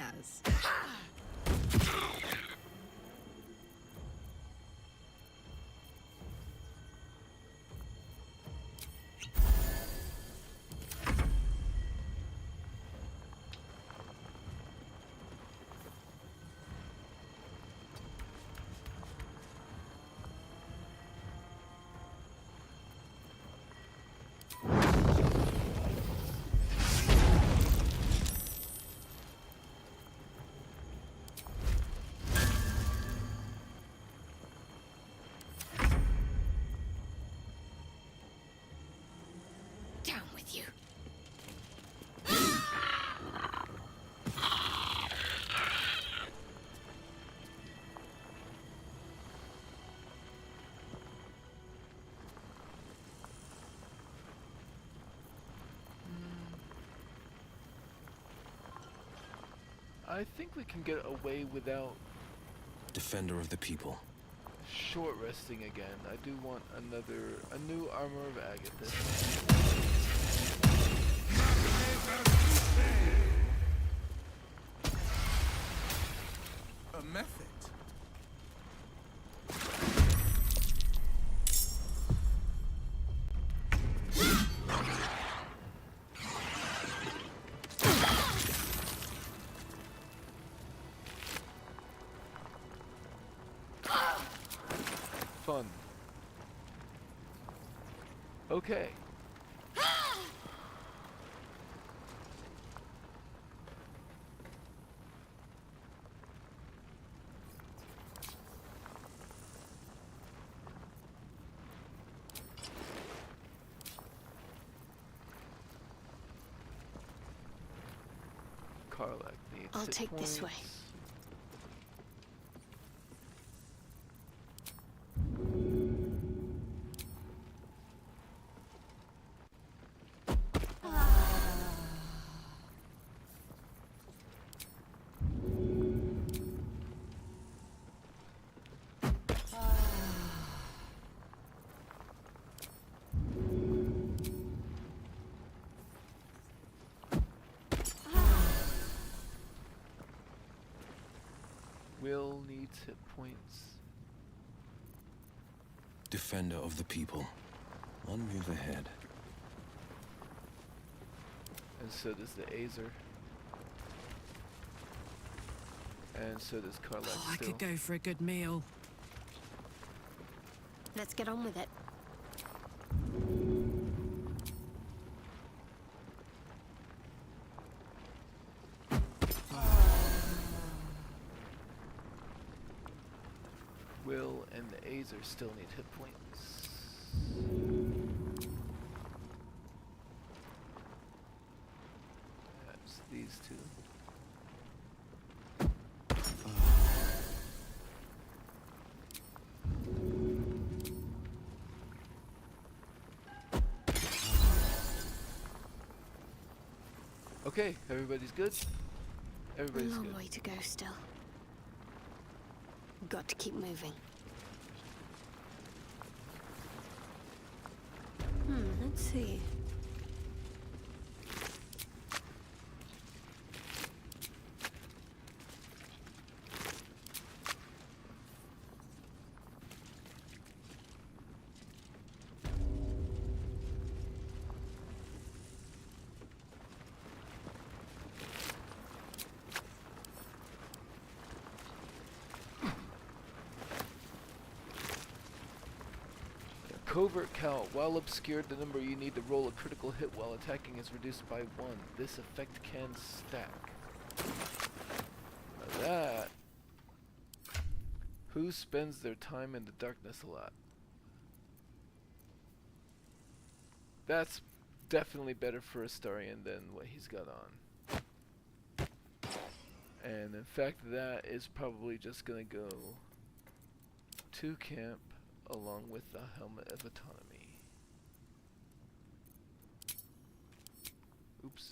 S11: has.
S19: Down with you.
S1: I think we can get away without
S4: Defender of the people.
S1: short resting again. I do want a new armor of Agathis.
S21: A method.
S1: Fun. Okay. Karlach needs
S19: I'll
S1: hit
S19: take this way.
S1: points. Will needs hit points.
S4: Defender of the people. One move ahead.
S1: And so does the Azer. And so does Karlach
S9: Oh, I
S1: still.
S9: could go for a good meal.
S19: Let's get on with it.
S1: Will and the Azer still need hit points. That's these two. Okay, everybody's good?
S19: A
S1: Everybody's
S19: long
S1: good.
S19: way to go still. Got to keep moving. Let's see.
S1: Covert count. While obscured, the number you need to roll a critical hit while attacking is reduced by 1. This effect can stack. Now that... Who spends their time in the darkness a lot? That's definitely better for Astarion than what he's got on. And in fact, that is probably just gonna go to camp along with the Helmet of Autonomy. Oops.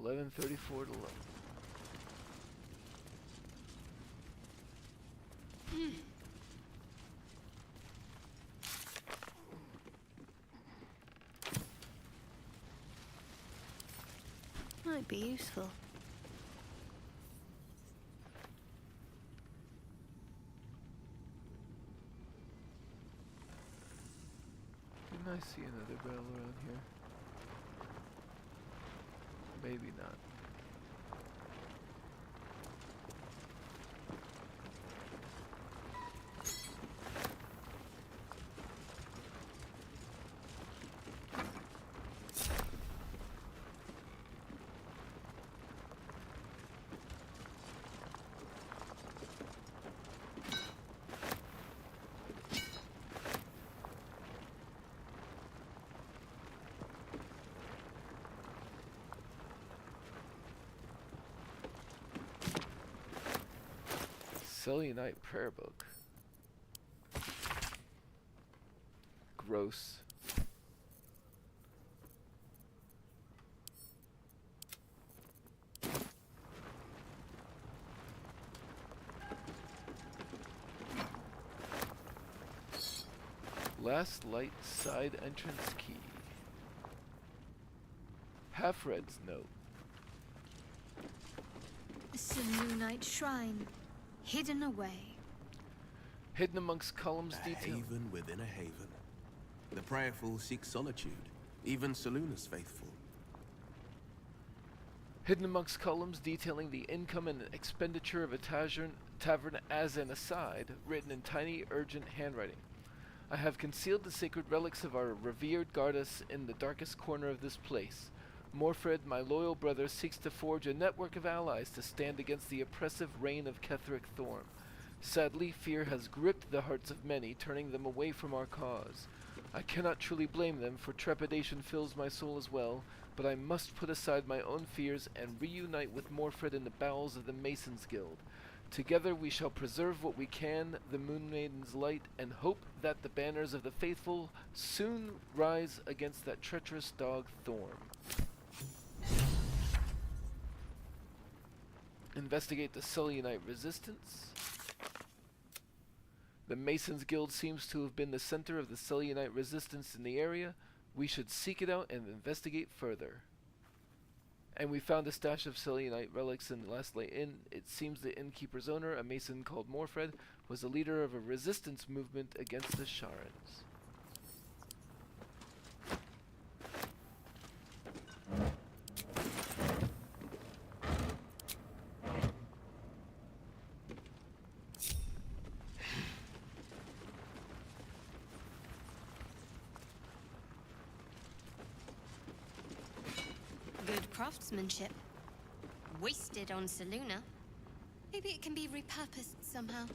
S1: 11:34 to 11.
S19: Might be useful.
S1: Didn't I see another barrel around here? Maybe not. Selenite prayer book. Gross. Last light side entrance key. Halfred's note.
S10: A Selûnite shrine, hidden away.
S1: Hidden amongst columns
S4: A
S1: detail.
S4: haven within a haven. The prayerful seek solitude, even Selûna's faithful.
S1: Hidden amongst columns detailing the income and expenditure of a tavern as an aside, written in tiny, urgent handwriting. I have concealed the sacred relics of our revered goddess in the darkest corner of this place. Morfred, my loyal brother, seeks to forge a network of allies to stand against the oppressive reign of Ketheric Thorm. Sadly, fear has gripped the hearts of many, turning them away from our cause. I cannot truly blame them, for trepidation fills my soul as well, but I must put aside my own fears and reunite with Morfred in the bowels of the Masons Guild. Together we shall preserve what we can, the Moon Maiden's light, and hope that the banners of the faithful soon rise against that treacherous dog Thorm. Investigate the Selûnite resistance. The Masons Guild seems to have been the center of the Selûnite resistance in the area. We should seek it out and investigate further. And we found a stash of Selûnite relics in the Last Light Inn. It seems the innkeeper's owner, a mason called Morfred, was the leader of a resistance movement against the Sharans.
S19: Good craftsmanship. Wasted on Selûna. Maybe it can be repurposed somehow.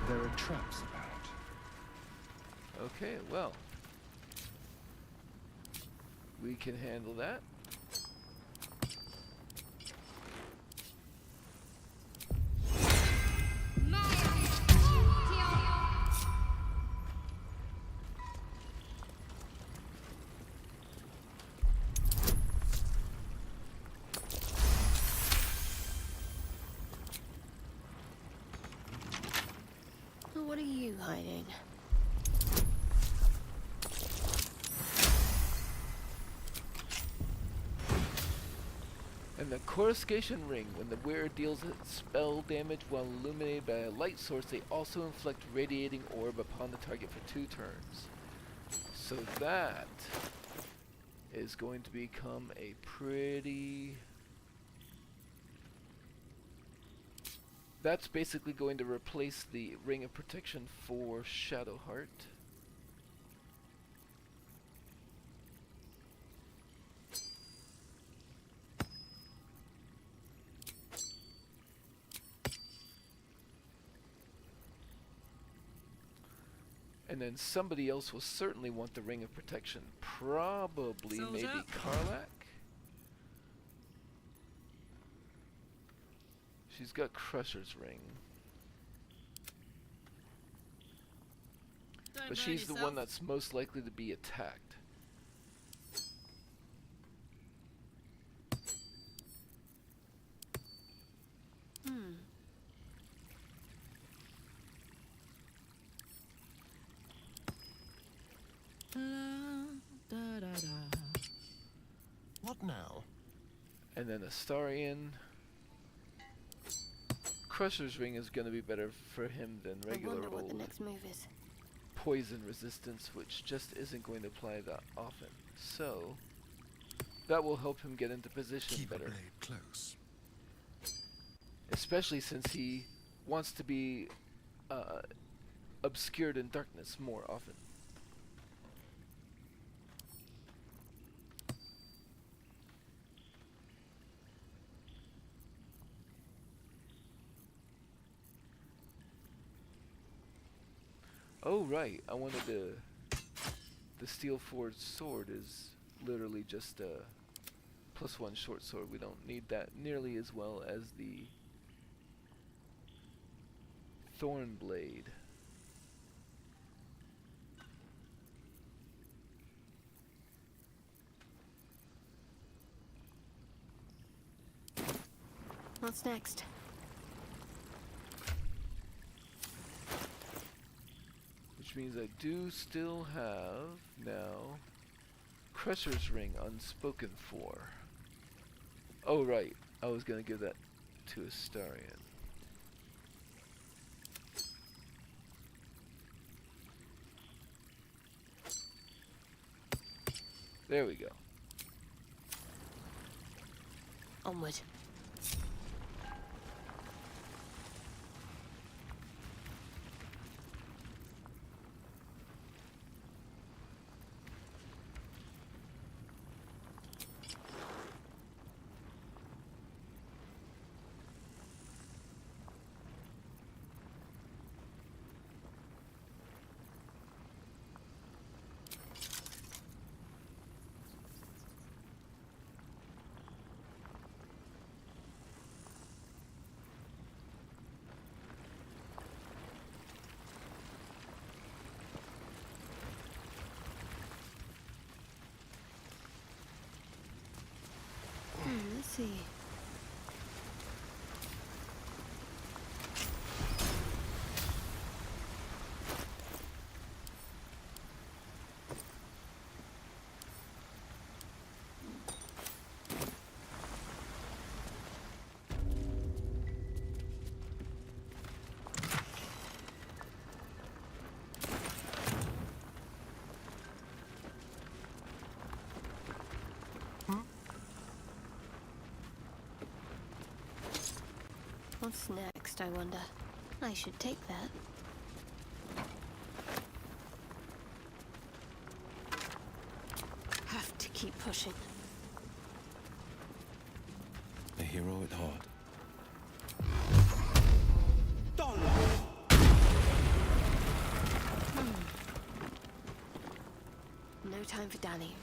S5: There are traps about.
S1: Okay, well. We can handle that.
S19: What are you hiding?
S1: And the Coruscation Ring. When the wearer deals spell damage while illuminated by a light source, they also inflict radiating orb upon the target for 2 turns. So that is going to become a pretty... That's basically going to replace the Ring of Protection for Shadowheart. And then somebody else will certainly want the Ring of Protection. Probably
S9: Soldier.
S1: maybe Karlach. She's got Crusher's Ring.
S9: Don't
S1: But
S9: burn
S1: she's the one
S9: yourself.
S1: that's most likely to be attacked.
S7: What now?
S1: And then Astarion. Crusher's Ring is going to be better for him than
S19: I
S1: regular
S19: wonder what the
S1: old
S19: next move is.
S1: poison resistance, which just isn't going to apply that often. So that will help him get into position
S16: Keep
S1: better.
S16: the blade close.
S1: Especially since he wants to be obscured in darkness more often. Oh right, I wanted the steel forged sword is literally just a +1 short sword. We don't need that nearly as well as the thorn blade.
S19: What's next?
S1: Which means I do still have now Crusher's Ring unspoken for. Oh right, I was gonna give that to Astarion. There we go.
S19: Onward. Let's see. What's next, I wonder? I should take that. Have to keep pushing.
S4: A hero at heart.
S19: No time for Danny.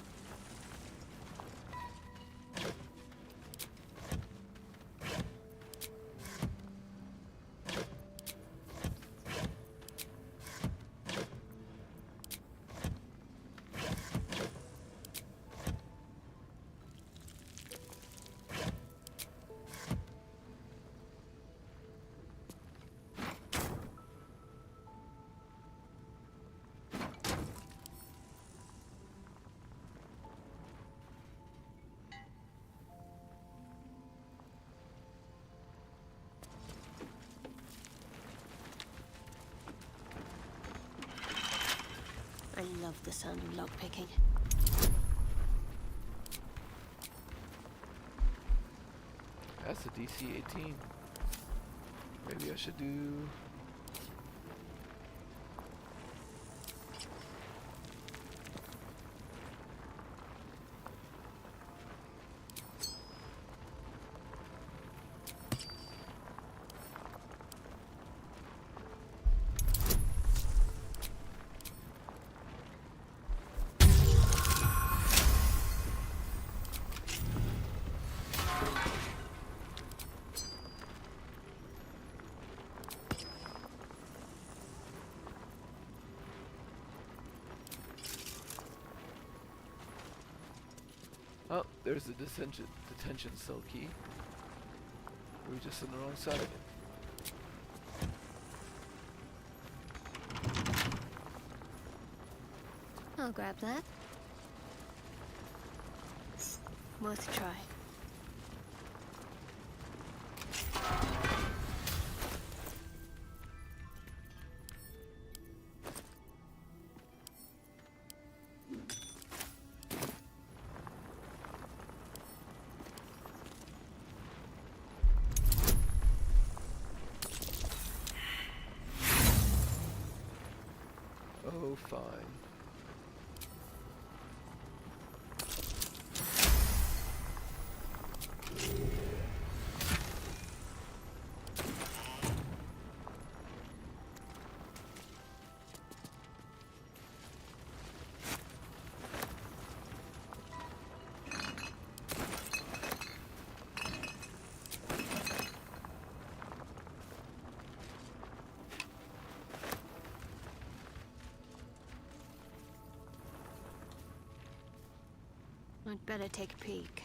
S19: I love the sound of lockpicking.
S1: That's a DC 18. Maybe I should do... there's a detention cell key. We're just on the wrong side of it.
S10: I'll grab that. Worth a try.
S1: Oh, fine.
S10: I'd better take a peek.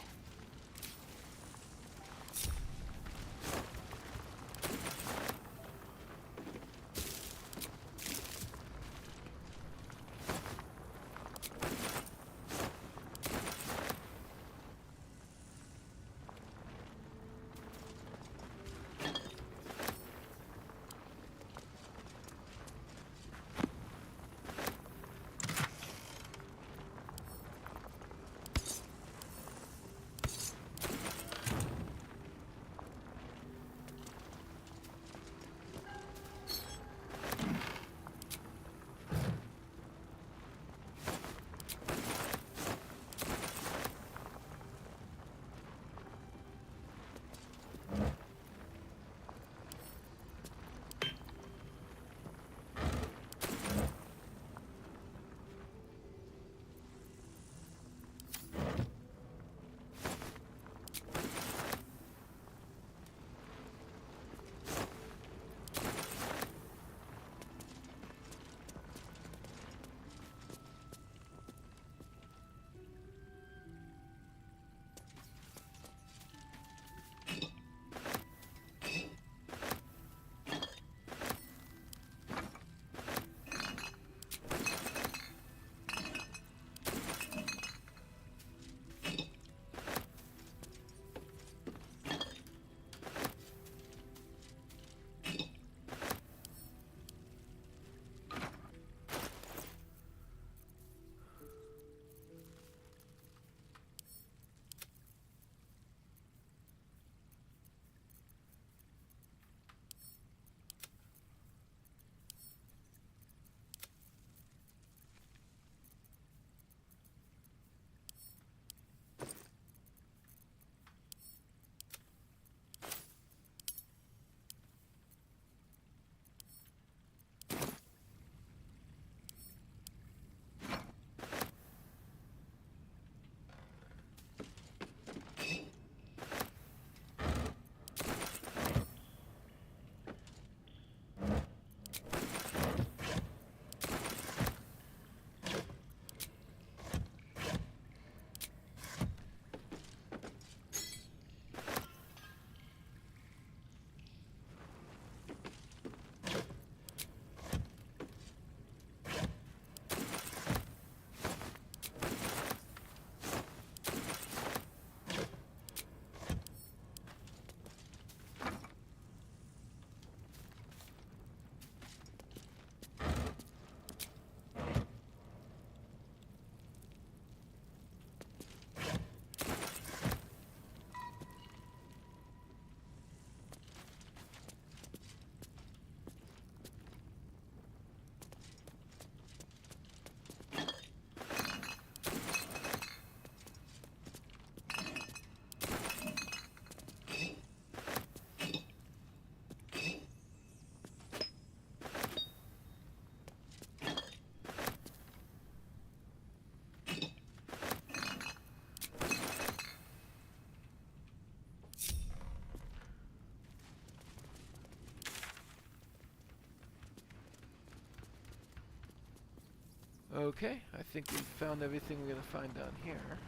S1: Okay, I think we've found everything we're gonna find down here.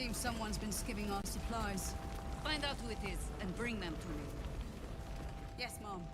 S8: Seems someone's been skimming our supplies. Find out who it is and bring them to me. Yes, Mom.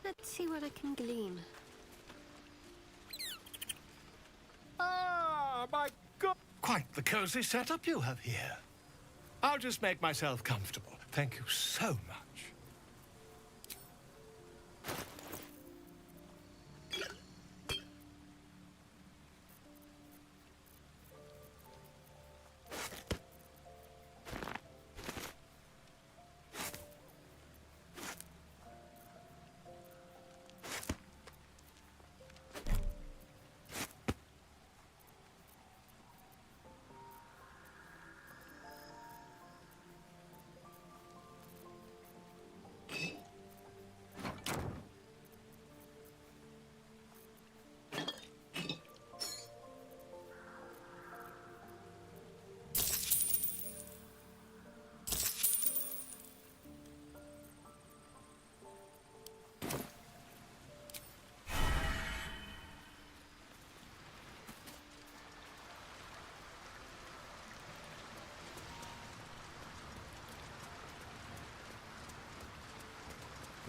S10: Let's see what I can glean.
S16: Ah, my God! Quite the cozy setup you have here. I'll just make myself comfortable. Thank you so much.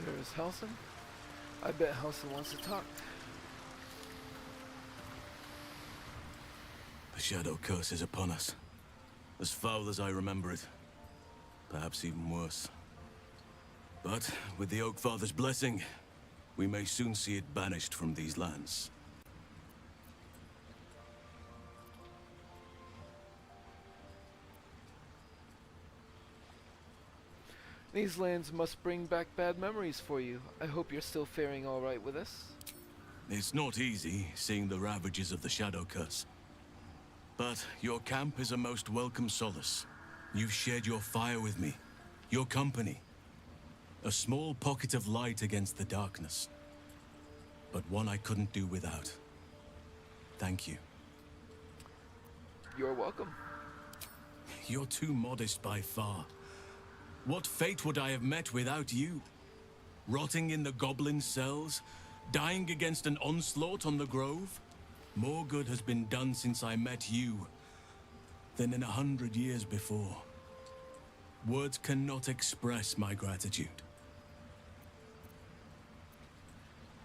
S1: There's Halsin. I bet Halsin wants to talk.
S17: The Shadow Curse is upon us. As foul as I remember it. Perhaps even worse. But with the Oak Father's blessing, we may soon see it banished from these lands.
S1: These lands must bring back bad memories for you. I hope you're still faring all right with us.
S17: It's not easy, seeing the ravages of the Shadow Curse. But your camp is a most welcome solace. You've shared your fire with me, your company. A small pocket of light against the darkness. But one I couldn't do without. Thank you.
S1: You're welcome.
S17: You're too modest by far. What fate would I have met without you? Rotting in the goblin cells? Dying against an onslaught on the Grove? More good has been done since I met you than in 100 years before. Words cannot express my gratitude.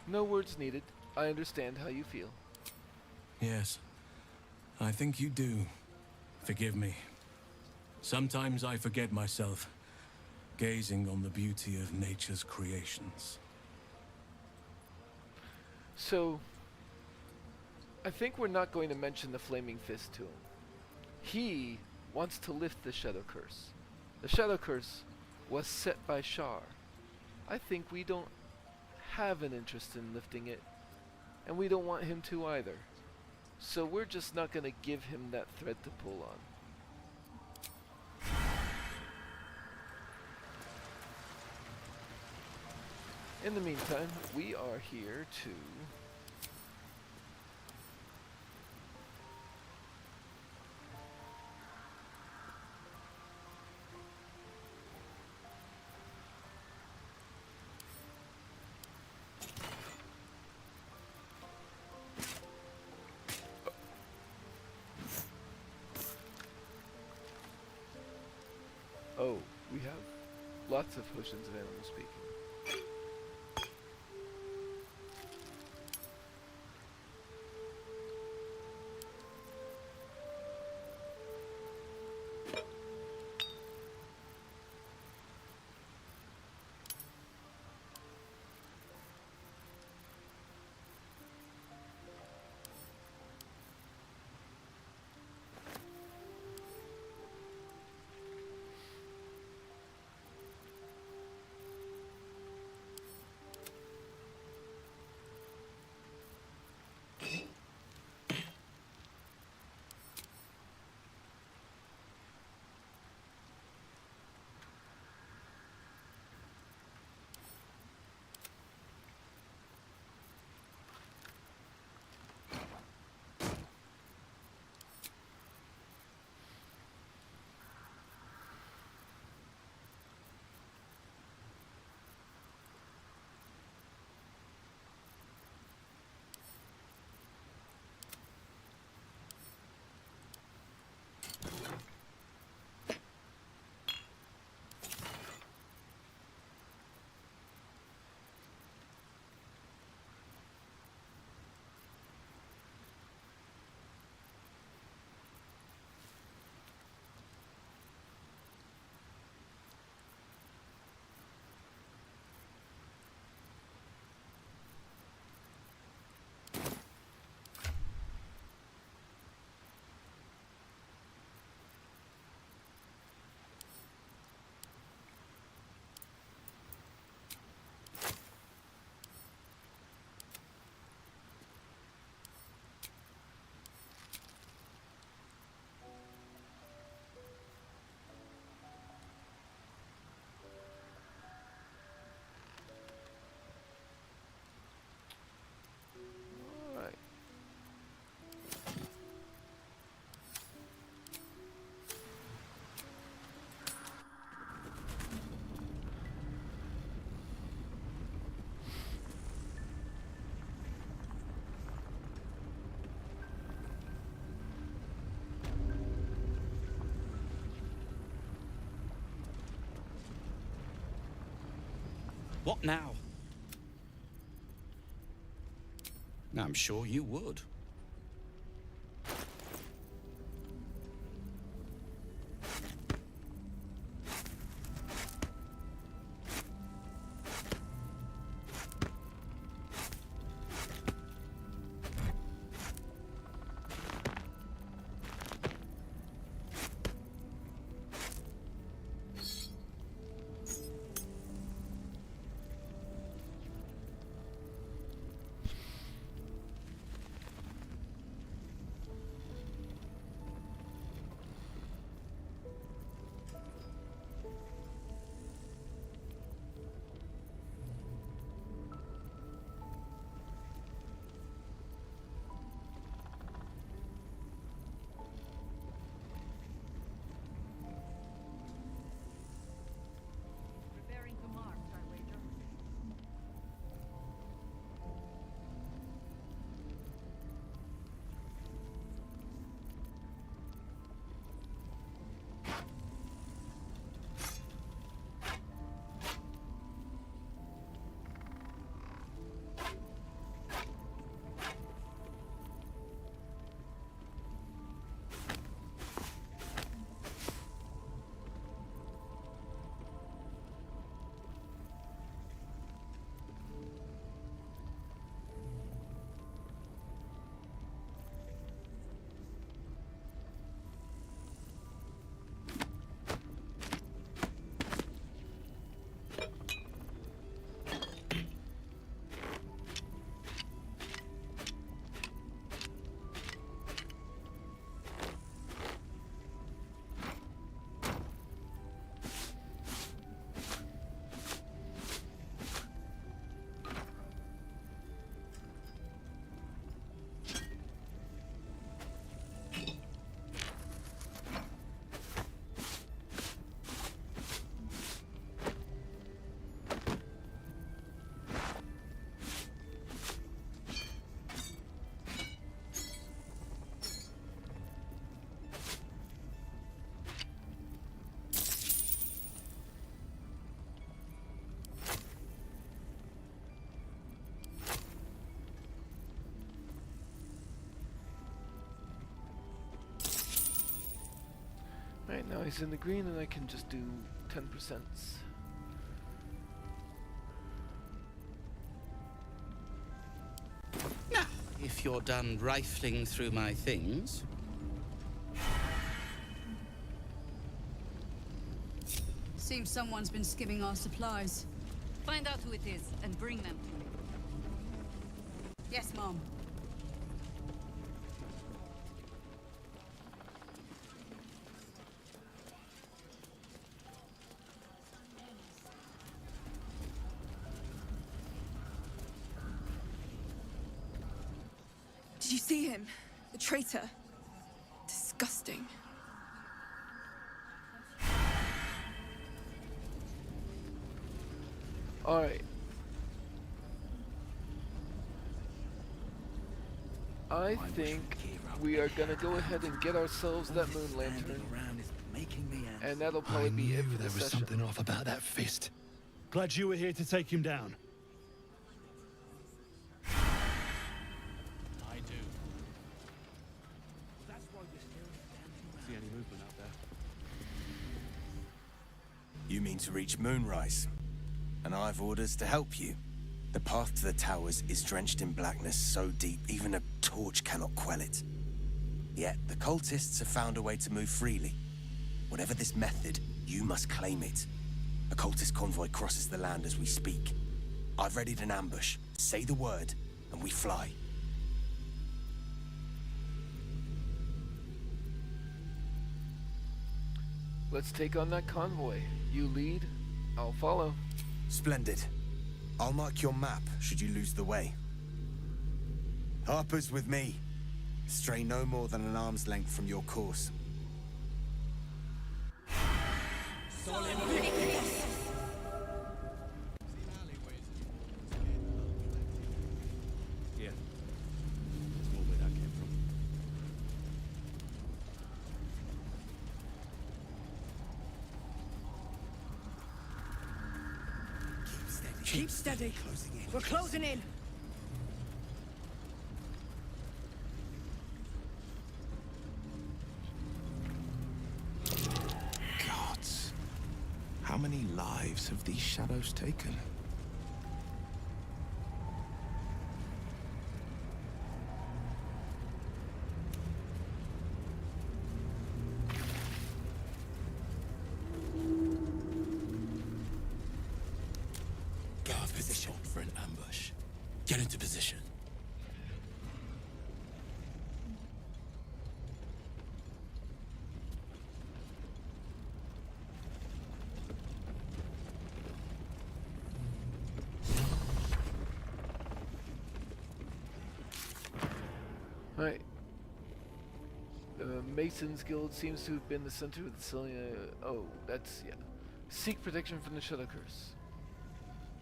S1: No words needed. I understand how you feel.
S17: Yes, I think you do. Forgive me. Sometimes I forget myself, gazing on the beauty of nature's creations.
S1: So, I think we're not going to mention the Flaming Fist to him. He wants to lift the Shadow Curse. The Shadow Curse was set by Shar. I think we don't have an interest in lifting it, and we don't want him to either. So we're just not going to give him that thread to pull on. In the meantime, we are here to oh, we have lots of potions of animal speaking.
S2: What now? I'm sure you would.
S1: Right, now he's in the green and I can just do 10%.
S2: Now, if you're done rifling through my things.
S8: Seems someone's been skimming our supplies. Find out who it is and bring them to me. Yes, Mom.
S9: Did you see him? The traitor? Disgusting.
S1: Alright. I think we are gonna go ahead and get ourselves that moon lantern. And that'll probably be it for
S6: There
S1: the
S6: was
S1: session.
S6: something off about that fist. Glad you were here to take him down.
S17: I do.
S4: See any movement out there?
S20: You mean to reach Moonrise? And I've orders to help you. The path to the towers is drenched in blackness so deep, even a torch cannot quell it. Yet, the cultists have found a way to move freely. Whatever this method, you must claim it. A cultist convoy crosses the land as we speak. I've readied an ambush. Say the word, and we fly.
S1: Let's take on that convoy. You lead, I'll follow.
S20: Splendid. I'll mark your map should you lose the way. Harper's with me. Stray no more than an arm's length from your course.
S4: Yeah. That's more where that came from.
S20: Keep steady,
S15: Keep steady. We're closing in.
S4: Gods. How many lives have these shadows taken?
S21: Guard position for an ambush. Get into position.
S1: Right. Mason's Guild seems to have been the center of the Selenia. Oh, that's, yeah. Seek protection from the Shadow Curse.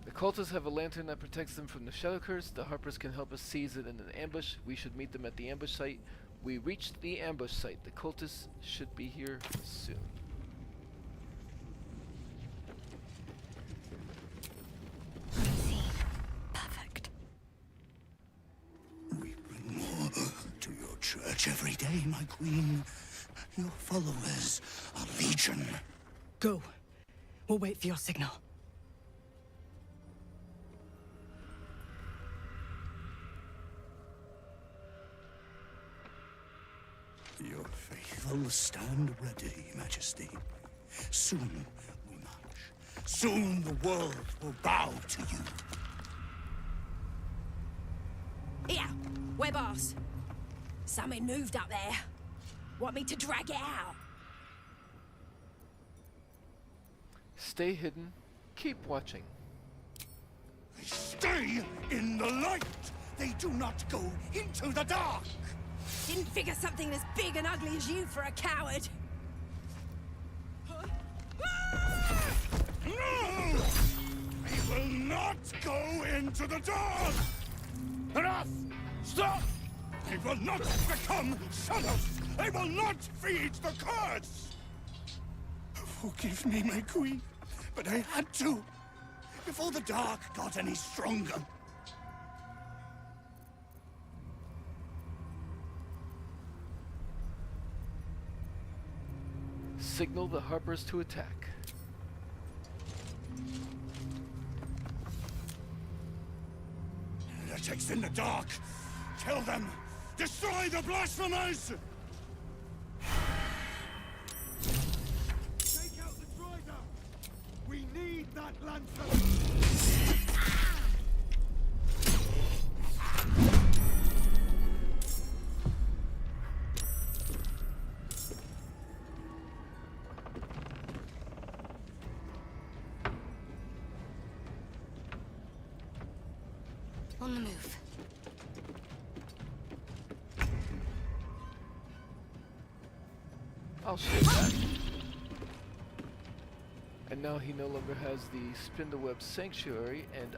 S1: The cultists have a lantern that protects them from the Shadow Curse. The Harpers can help us seize it in an ambush. We should meet them at the ambush site. We reached the ambush site. The cultists should be here soon.
S23: Perfect.
S18: To your church every day, my queen. Your followers are legion.
S15: Go. We'll wait for your signal.
S18: Your faithful stand ready, Majesty. Soon we march. Soon the world will bow to you.
S23: Here, we're boss. Something moved up there. Want me to drag it out?
S1: Stay hidden. Keep watching.
S18: Stay in the light! They do not go into the dark!
S23: Didn't figure something as big and ugly as you for a coward.
S18: No! We will not go into the dark! Enough! Stop! They will not become shadows! They will not feed the curse! Forgive me, my queen, but I had to. Before the dark got any stronger.
S1: Signal the Harpers to attack.
S18: Heretics in the dark! Kill them! Destroy the blasphemers!
S22: Take out the droider! We need that lantern!
S19: On the move.
S1: I'll shoot that. And now he no longer has the Spindleweb Sanctuary, and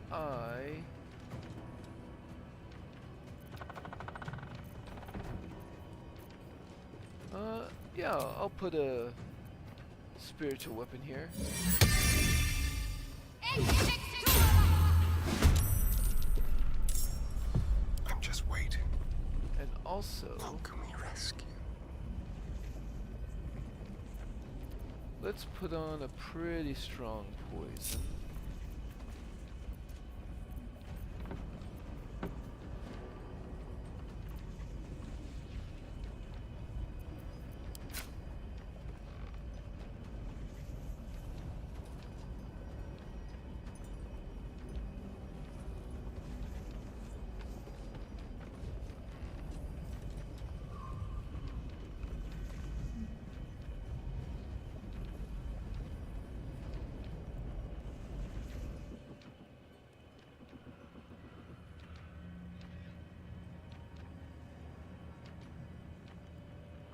S1: yeah, I'll put a spiritual weapon here.
S7: I'm just waiting.
S1: And also,
S7: how can we rescue?
S1: Let's put on a pretty strong poison.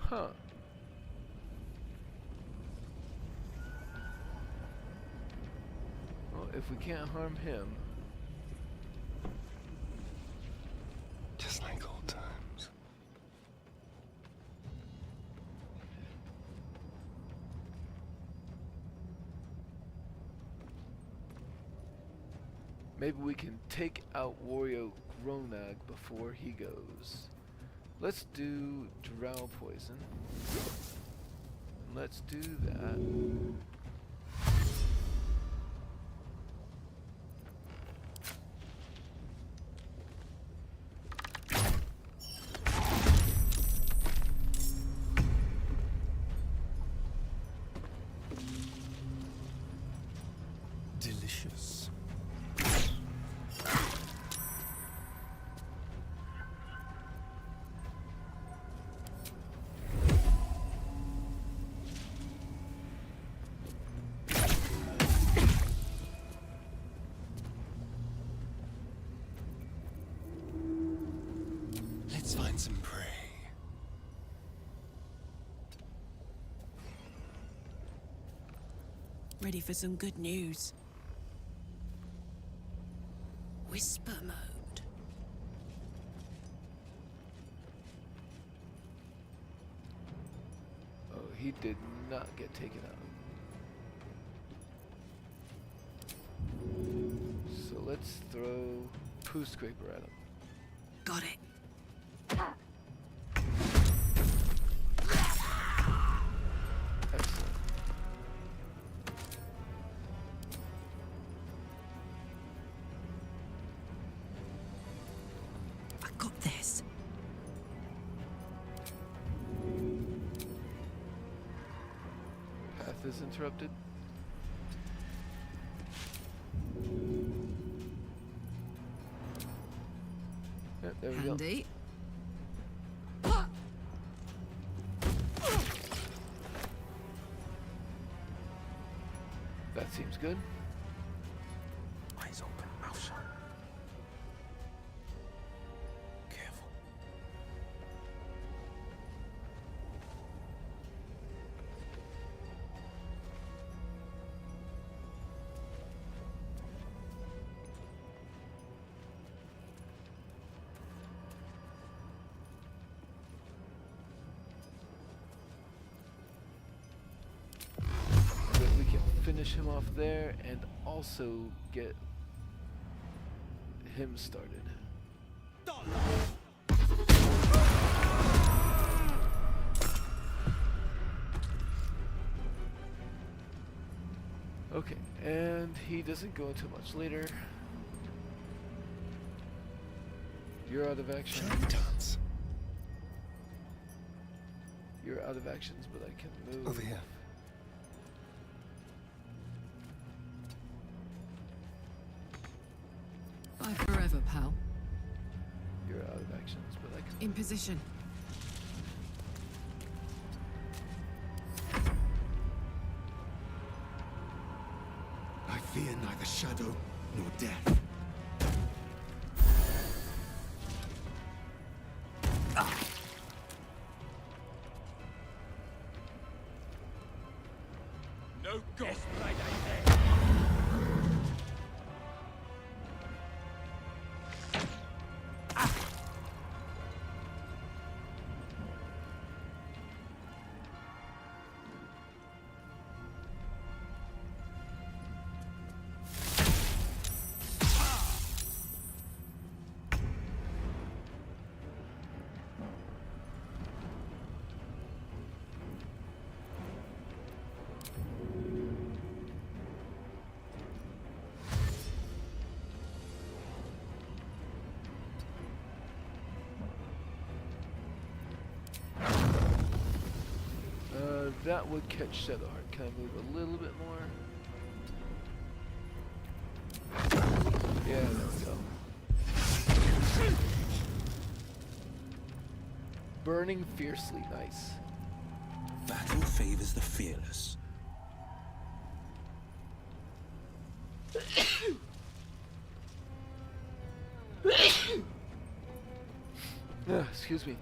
S1: Huh. Well, if we can't harm him...
S7: Just like old times.
S1: Maybe we can take out Wario Gronag before he goes. Let's do Drow Poison. Let's do that.
S5: Delicious. Let's find some prey.
S9: Ready for some good news. Whisper mode.
S1: Oh, he did not get taken out. So let's throw Poo Scraper at him.
S9: Got it.
S1: Excellent.
S9: I got this.
S1: Path is interrupted. Yep, there we go.
S11: Handy.
S1: That seems good.
S20: Eyes open, mouth shut. Careful.
S1: That we can finish him off there and also get him started. Okay, and he doesn't go into much later. You're out of action.
S5: Dance.
S1: You're out of actions, but I can move.
S5: Over here.
S11: Bye forever, pal.
S1: You're out of actions, but I can.
S11: In position.
S22: I fear neither shadow nor death.
S18: No god.
S1: That would catch Shadowheart. Can I move a little bit more? Yeah, there we go. Burning fiercely, nice.
S20: Battle favors the fearless.
S1: Excuse me.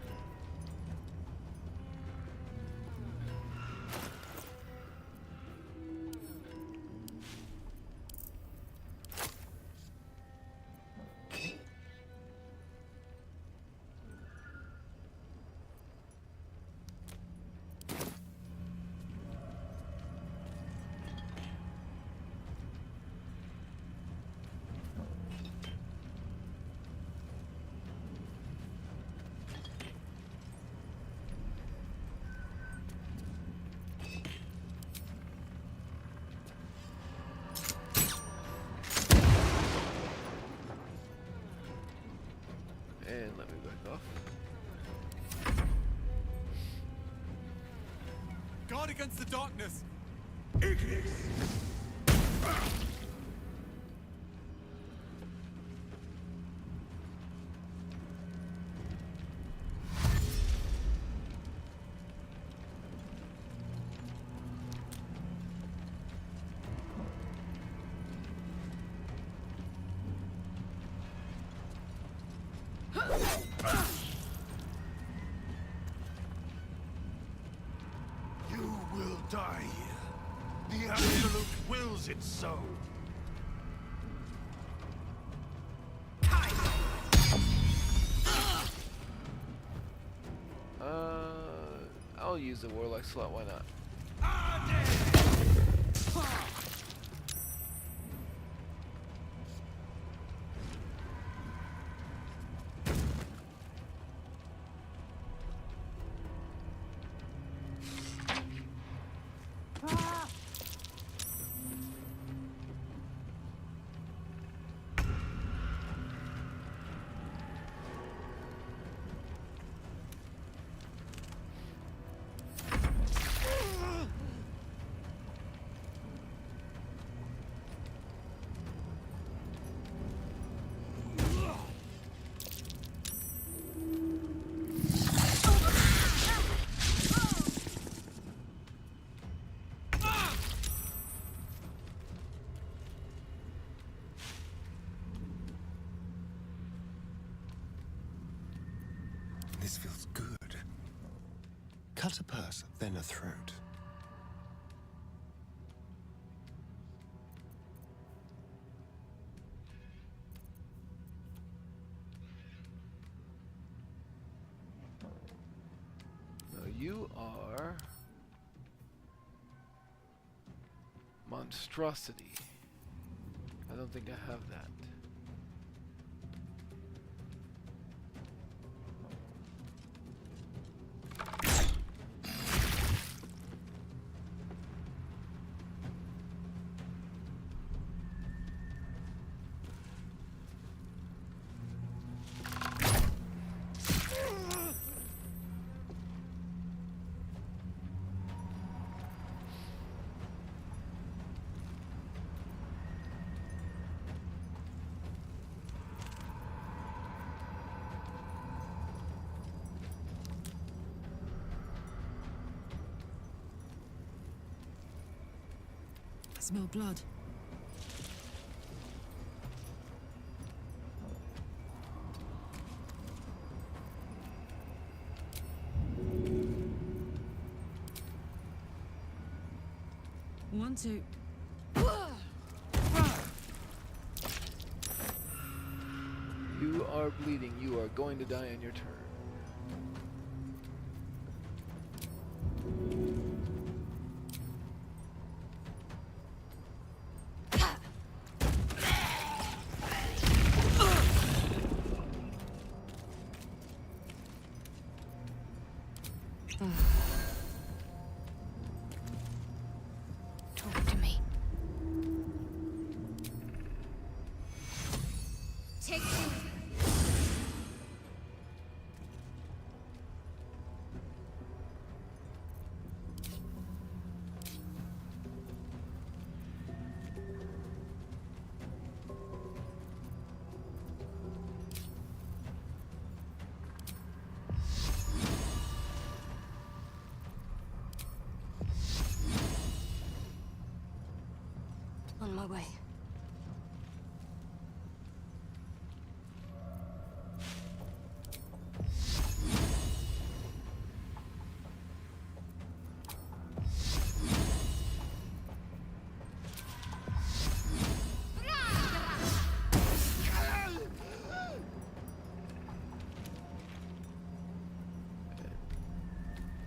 S3: Guard against the darkness!
S18: Ignis! You will die here. The Absolute wills it so.
S1: I'll use the Warlock slot, why not?
S12: This feels good. Cut a purse, then a throat.
S1: Now you are monstrosity. I don't think I have that.
S11: I smell blood. One, two.
S1: You are bleeding. You are going to die on your turn.
S10: Talk to me. Take me. On my way.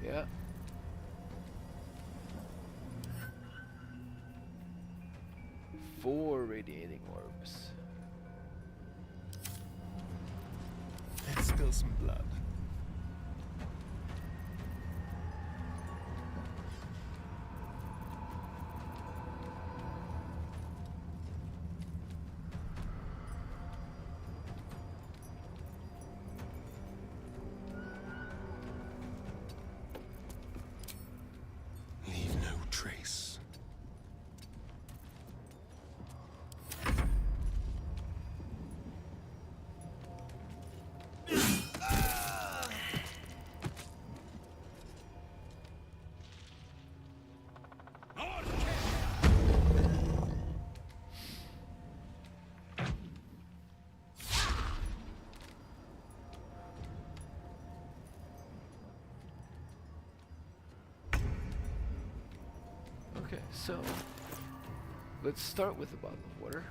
S1: Yeah. Four radiating orbs.
S12: Let's spill some blood.
S1: Okay, so let's start with a bottle of water.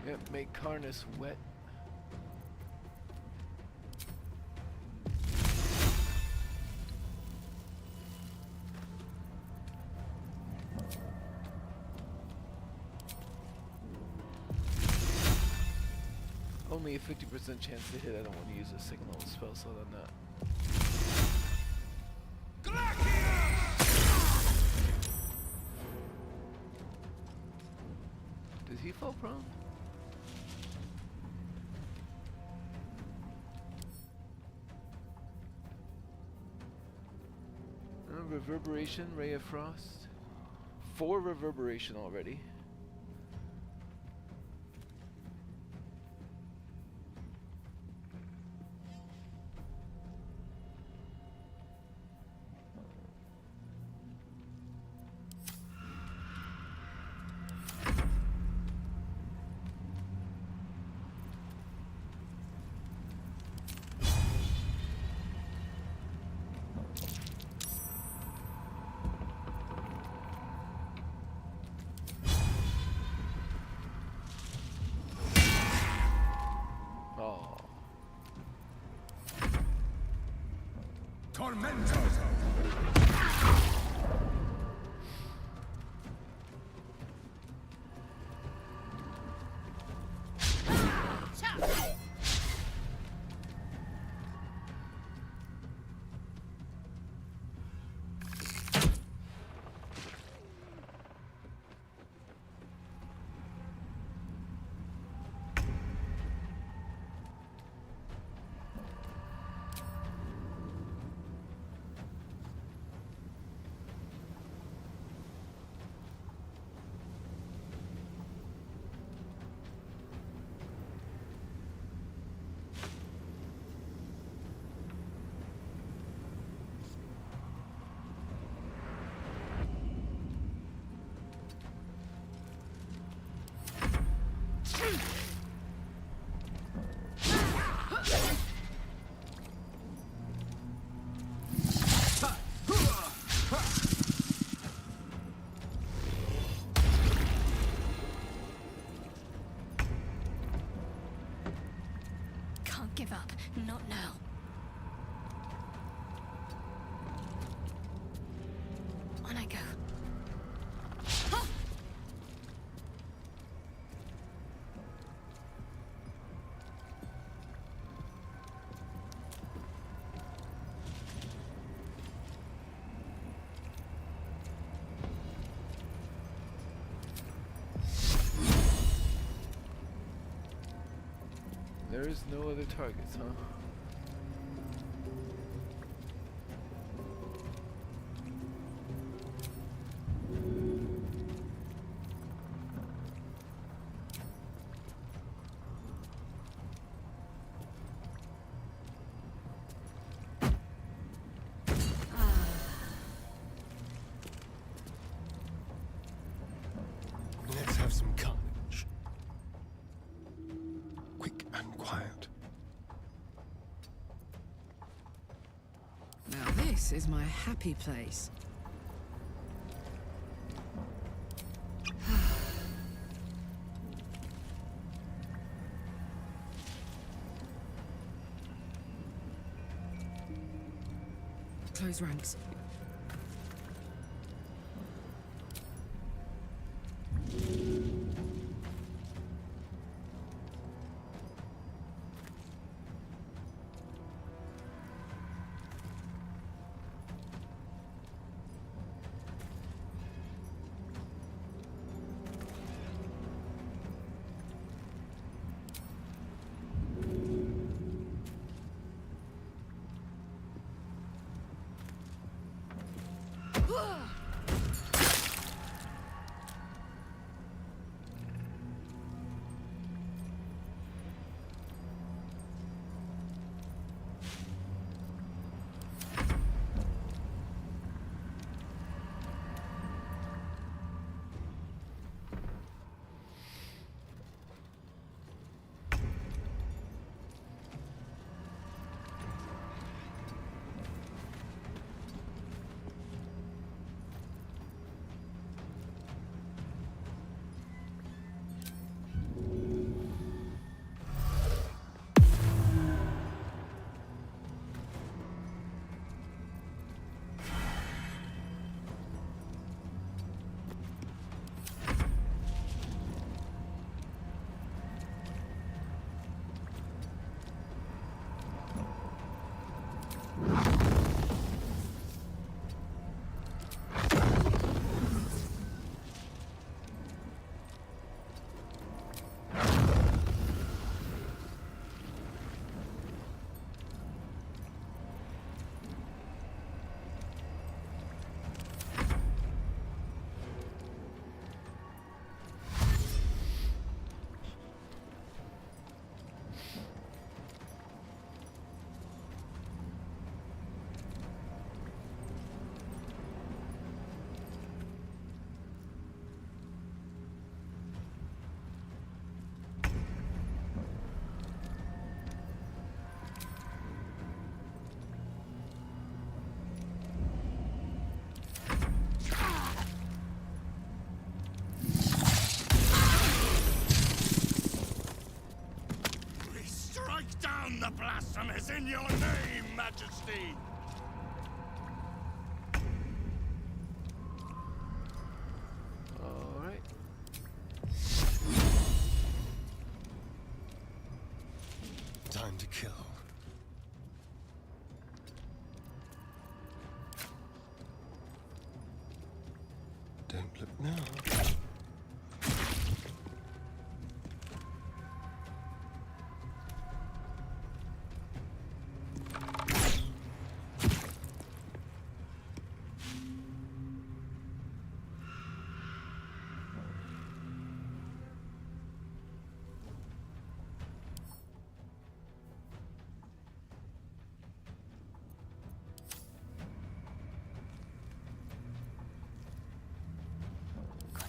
S1: Yep, make Karnas wet. Only a 50% chance to hit. I don't want to use a second level spell slot on that. Did he fall prone? Reverberation, Ray of Frost. 4 reverberation already.
S18: Tormentoso!
S19: Can't give up. Not now. On I go.
S1: There is no other targets, huh?
S7: Let's have some carnage. Quick and quiet.
S11: Now this is my happy place. Close ranks.
S18: What's in your name, Majesty?
S1: All right.
S7: Time to kill. Don't look now.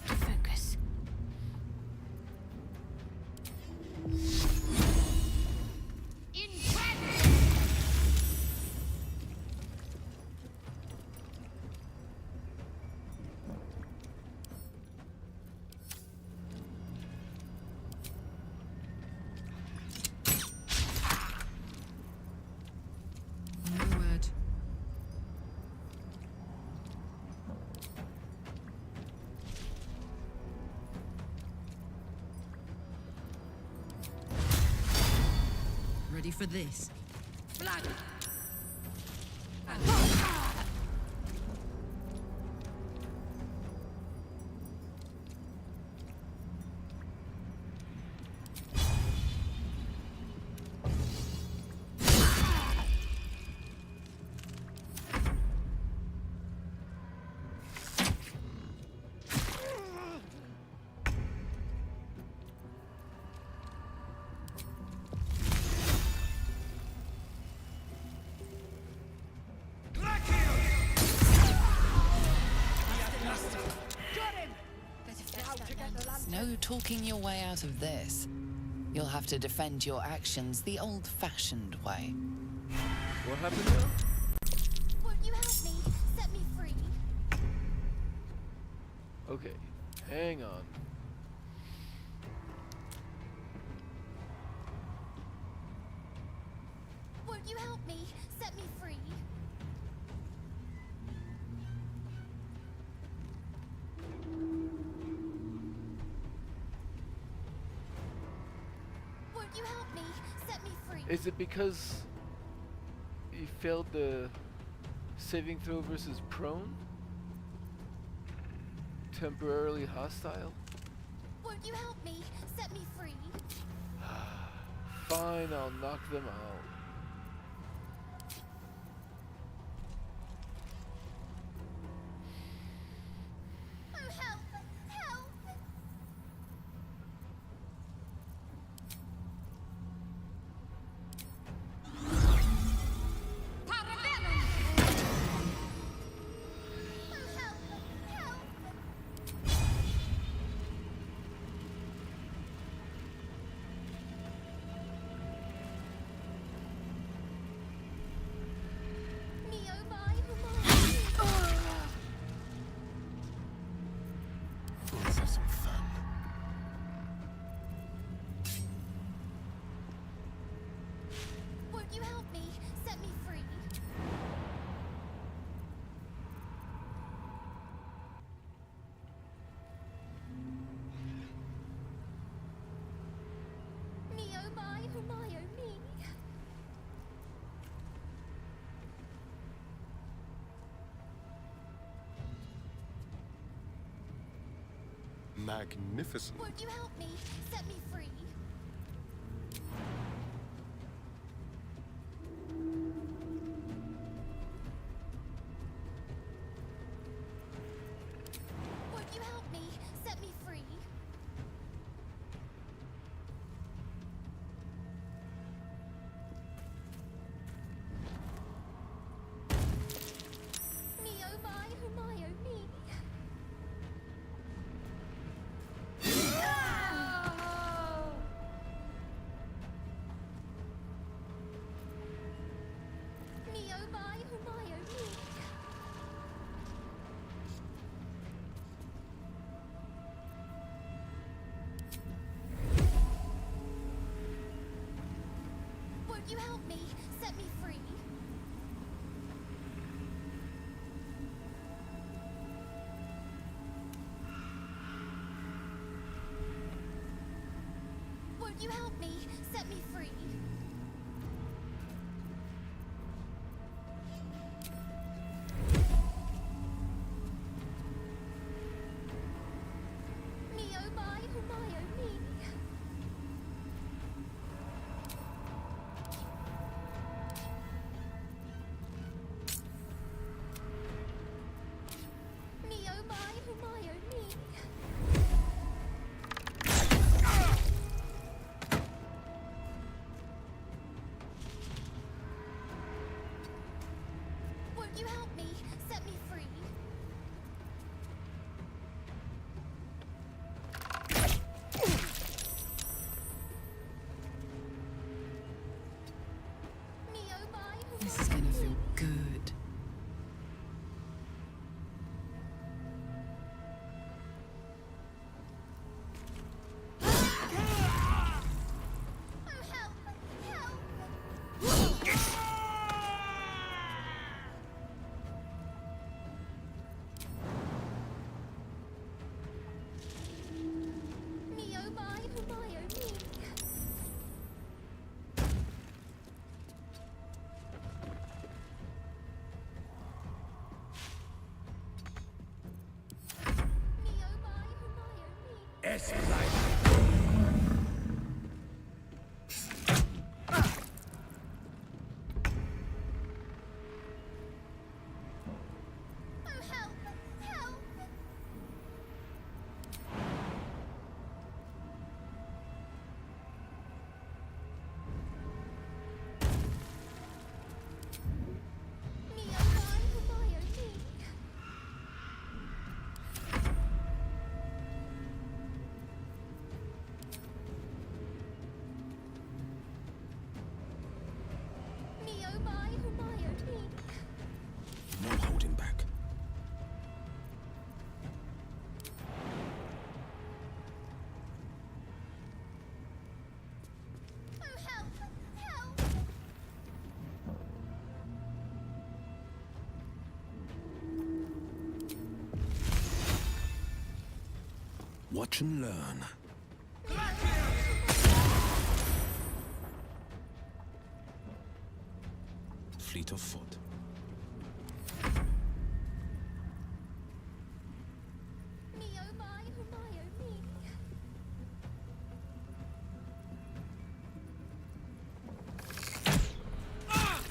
S10: Focus.
S11: No word. Ready for this? Blood!
S3: No talking your way out of this. You'll have to defend your actions the old-fashioned way.
S1: What happened now?
S19: Won't you help me? Set me free.
S1: Okay, hang on.
S19: Won't you help me? Set me free. Won't you help me? Set me free.
S1: Is it because you failed the saving throw versus prone? Temporarily hostile?
S19: Won't you help me? Set me free.
S1: Fine, I'll knock them out.
S19: Oh, help! Help! Me, oh my, oh my.
S7: Let's have some fun.
S19: Won't you help me? Set me free. Me, oh my, oh my, oh me.
S7: Magnificent.
S19: Won't you help me? Set me free. Won't you help me? Set me free. Me, oh my, oh my, oh me. Me, oh my, oh my, oh me. Won't you help me? Set set me free. Won't you help me? Set me free. Me oh my, oh my oh me. Me oh my, oh my oh me. Won't you help me? Set me free. Me oh my, oh
S3: This
S19: my,
S3: is gonna
S19: oh
S3: feel
S19: me.
S3: good.
S19: Oh help! Help! Me oh my, oh my oh me. Me oh my, oh my oh me. Oh help! Help! Me oh my, oh my oh me. Me oh my, oh my oh me.
S4: No holding back.
S19: Oh help! Help!
S4: Watch and learn. Fleet of foot.
S19: Me oh my, oh my oh me. Help!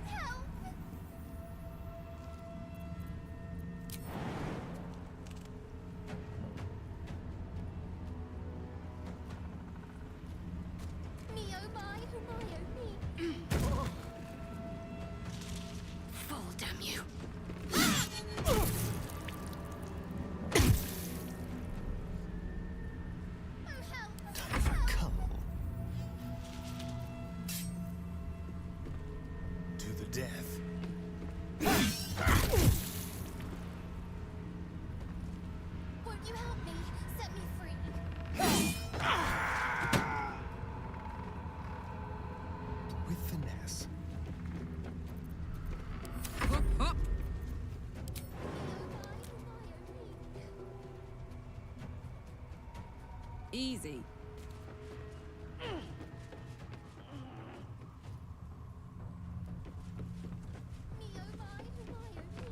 S19: Help! Me oh my, oh my oh me. Fall, damn you. Oh help! Help!
S20: To the death.
S19: Won't you help me? Set me free.
S20: With finesse.
S11: Hop, hop. Easy.
S19: Me oh my, oh my oh me.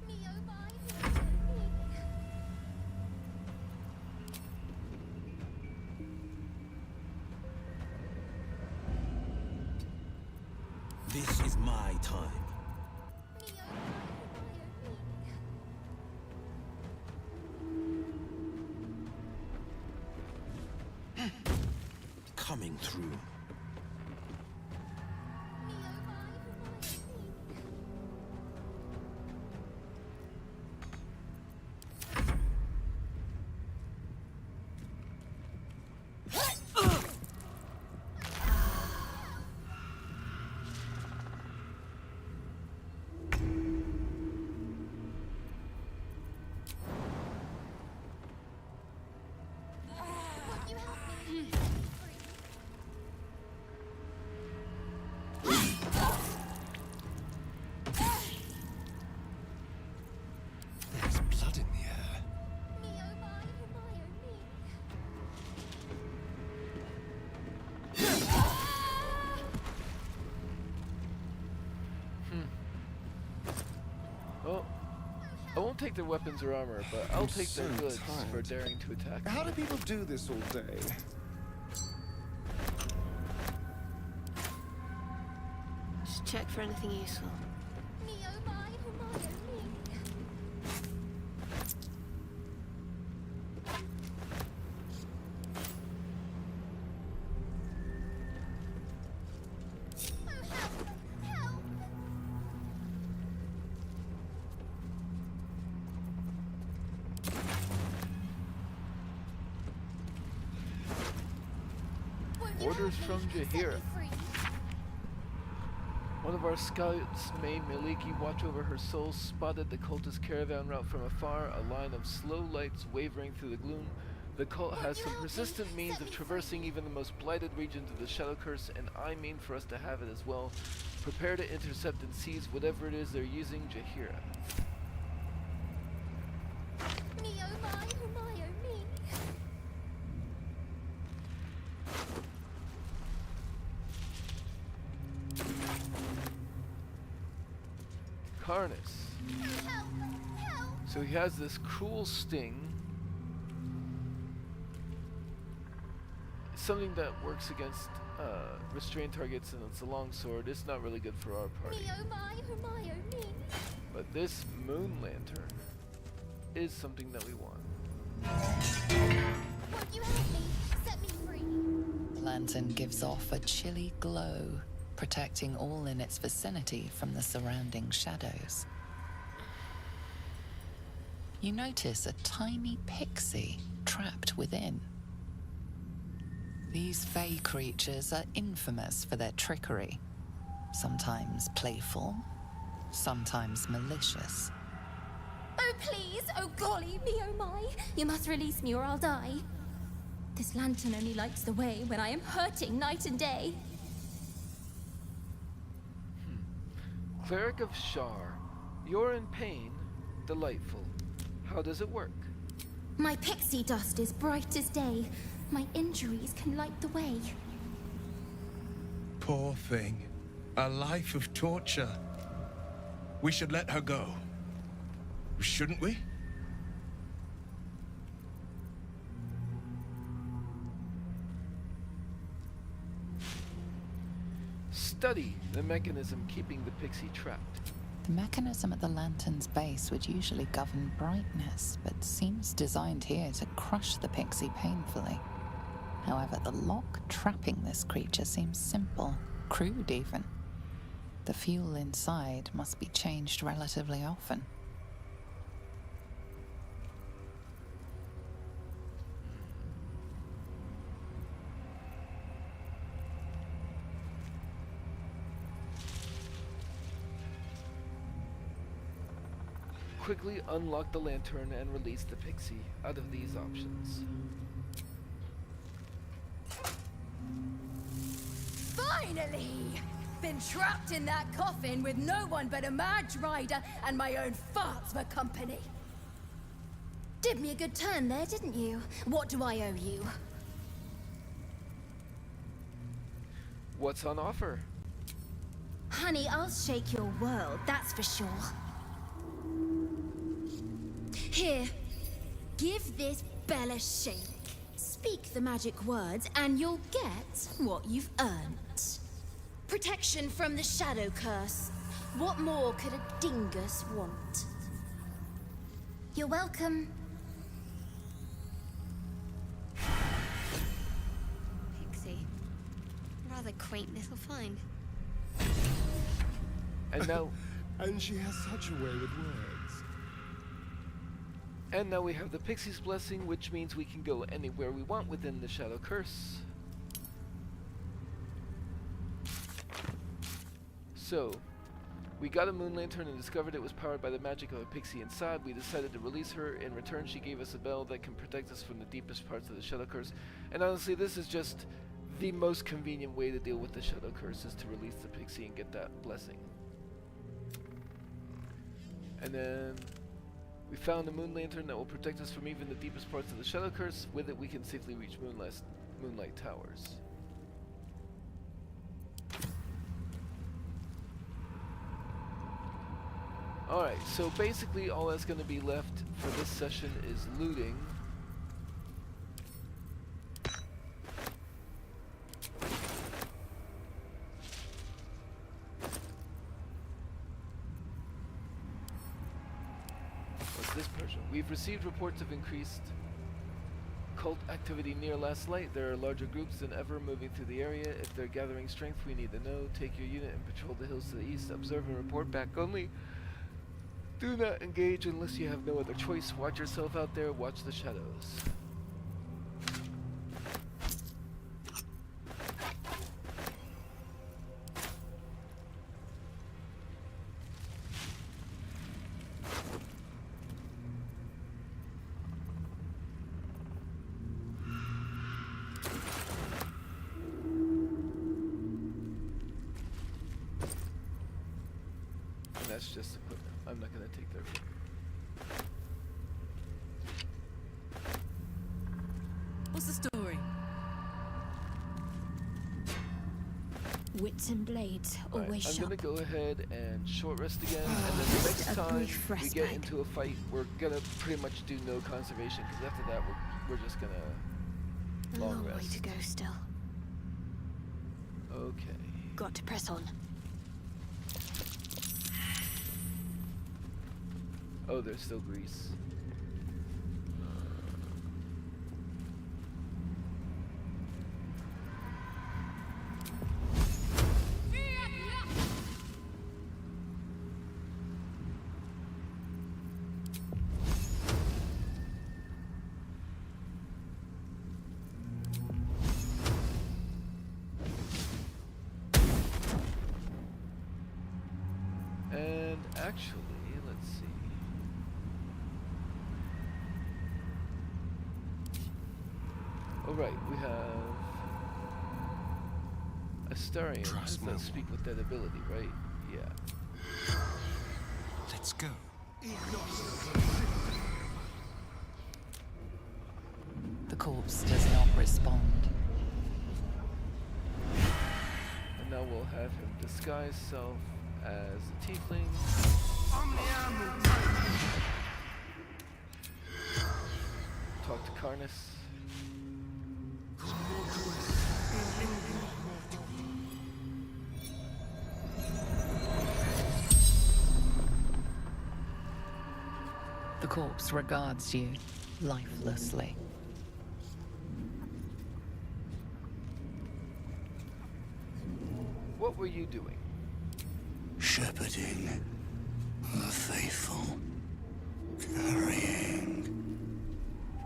S19: Me oh my, oh my oh me.
S4: This is my time.
S19: Me oh my, oh my oh me.
S4: Coming through.
S19: Me oh my, oh my oh me.
S1: take their weapons or armor, but I'll take their
S22: so
S1: goods
S22: tired.
S1: for daring to attack.
S22: How do people do this all day?
S10: Just check for anything useful.
S19: Me oh my, oh my, oh me. Oh, help! Help! Won't you
S1: Orders
S19: help
S1: from
S19: me? Set
S1: Jaheira.
S19: me free.
S1: One of our scouts, May Miliki, watch over her soul, spotted the cultist caravan route from afar, a line of slow lights wavering through the gloom. The cult has some persistent means of traversing even the most blighted regions of the Shadow Curse, and I mean for us to have it as well. Prepare to intercept and seize whatever it is they're using, Jaheira.
S19: Me oh my, oh my, oh me.
S1: Karnas.
S19: Help! Help!
S1: So he has this cruel sting. Something that works against restrained targets, and it's a long sword. It's not really good for our party.
S19: Me oh my, oh my, oh me.
S1: But this moon lantern is something that we want.
S19: Won't you help me? Set me free.
S3: The lantern gives off a chilly glow, protecting all in its vicinity from the surrounding shadows. You notice a tiny pixie trapped within. These fey creatures are infamous for their trickery, sometimes playful, sometimes malicious.
S19: Oh please, oh golly, me oh my. You must release me or I'll die. This lantern only lights the way when I am hurting night and day.
S1: Cleric of Shar, you're in pain. Delightful. How does it work?
S19: My pixie dust is bright as day. My injuries can light the way.
S12: Poor thing. A life of torture. We should let her go. Shouldn't we?
S1: Study the mechanism keeping the pixie trapped.
S3: The mechanism at the lantern's base would usually govern brightness, but seems designed here to crush the pixie painfully. However, the lock trapping this creature seems simple, crude even. The fuel inside must be changed relatively often.
S1: Quickly unlock the lantern and release the pixie out of these options.
S15: Finally! Been trapped in that coffin with no one but a Mad Rider and my own farts for company.
S19: Did me a good turn there, didn't you? What do I owe you?
S1: What's on offer?
S19: Honey, I'll shake your world, that's for sure. Here, give this bell a shake. Speak the magic words and you'll get what you've earned. Protection from the Shadow Curse. What more could a dingus want? You're welcome. Pixie. Rather quaint little find.
S1: And now...
S22: And she has such a way with words.
S1: And now we have the Pixie's Blessing, which means we can go anywhere we want within the Shadow Curse. So, we got a moon lantern and discovered it was powered by the magic of a pixie inside. We decided to release her. In return, she gave us a bell that can protect us from the deepest parts of the Shadow Curse. And honestly, this is just the most convenient way to deal with the Shadow Curse, is to release the pixie and get that blessing. And then we found a moon lantern that will protect us from even the deepest parts of the Shadow Curse. With it, we can safely reach Moonlight Towers. Alright, so basically all that's going to be left for this session is looting. What's this Persian? We've received reports of increased cult activity near Last Light. There are larger groups than ever moving through the area. If they're gathering strength, we need to know. Take your unit and patrol the hills to the east. Observe and report back only. Do not engage unless you have no other choice. Watch yourself out there. Watch the shadows. And that's just equipment. I'm not going to take their equipment.
S11: What's the story?
S10: Wits and blades
S1: Alright,
S10: always
S1: I'm
S10: sharp.
S1: going to go ahead and short rest again, and then the next
S10: A
S1: time
S10: brief
S1: we get
S10: respite.
S1: into a fight, we're going to pretty much do no conservation, because after that we're just going
S10: A
S1: to long
S10: long way
S1: rest.
S10: to go still.
S1: Okay.
S10: Got to press on.
S1: Oh, there's still grease. And actually, let's see. Oh right, we have Astarion. Does not speak with that ability, right? Yeah.
S20: Let's go.
S3: The corpse does not respond.
S1: And now we'll have him disguise self as a tiefling. Talk to Karnas.
S3: The corpse regards you lifelessly.
S1: What were you doing?
S22: Shepherding the faithful, carrying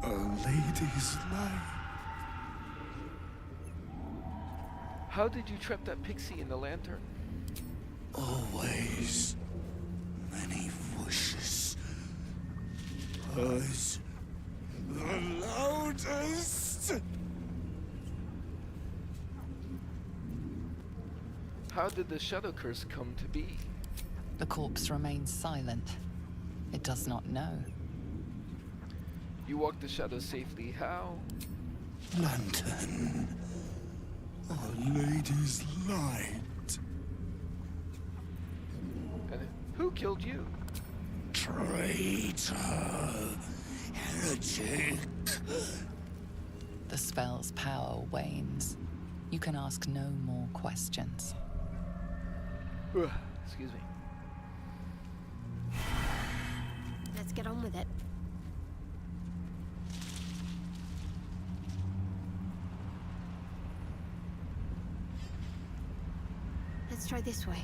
S22: a lady's life.
S1: How did you trap that pixie in the lantern?
S22: Always many wishes. Hers the loudest.
S1: How did the shadow curse come to be?
S3: The corpse remains silent. It does not know.
S1: You walked the shadow safely. How?
S22: Lantern. Our Lady's light.
S1: And who killed you?
S22: Traitor. Heretic.
S3: The spell's power wanes. You can ask no more questions.
S1: Excuse me.
S10: Let's get on with it. Let's try this way.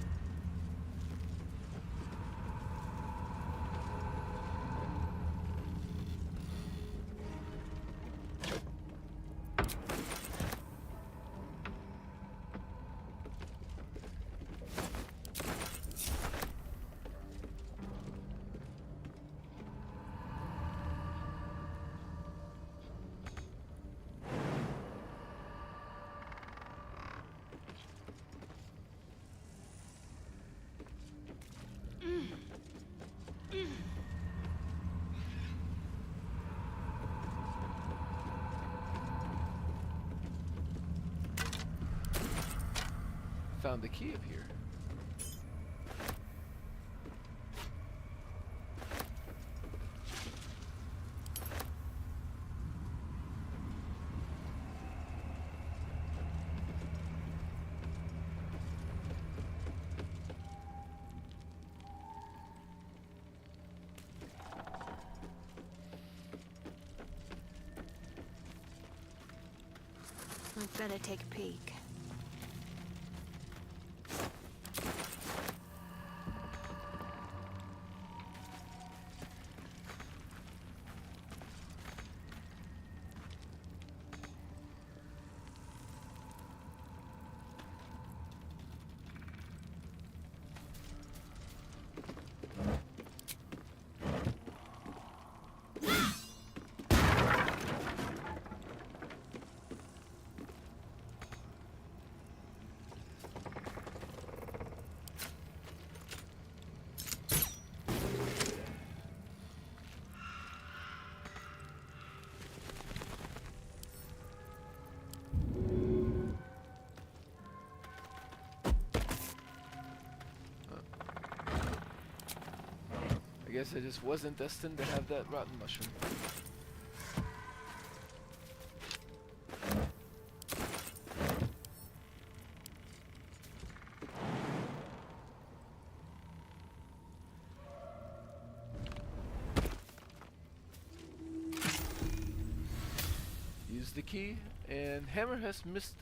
S1: Found the key up here.
S10: I'd better take a peek.
S1: I guess I just wasn't destined to have that rotten mushroom. Use the key, and Hammerhest mist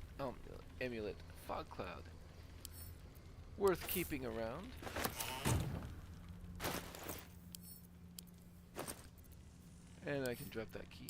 S1: amulet, fog cloud. Worth keeping around. And I can drop that key.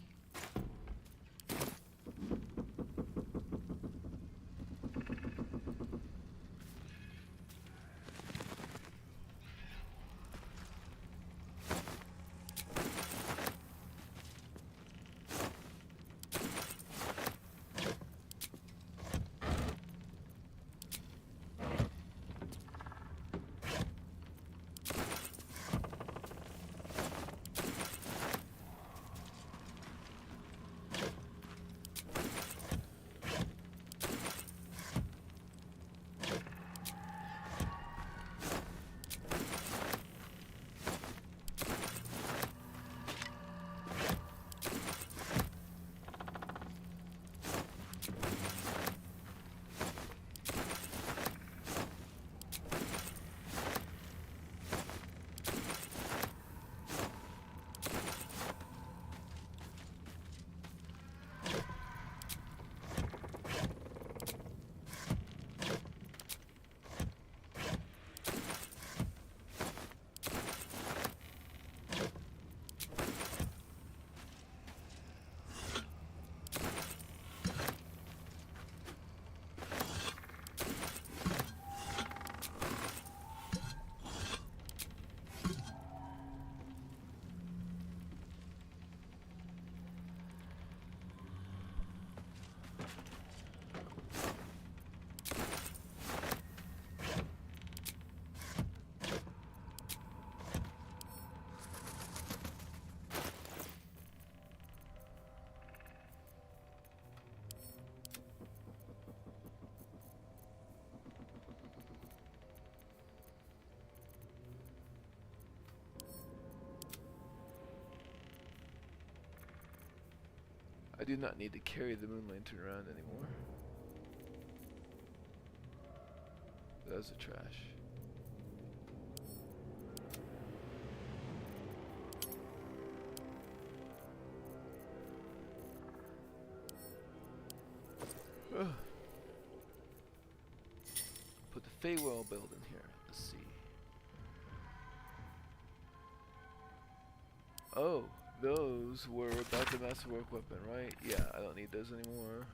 S1: I do not need to carry the moon lantern around anymore. Those are trash. Put the Feywild build in here. Let's see. Oh, those were about the masterwork weapon, right? Yeah, I don't need those anymore.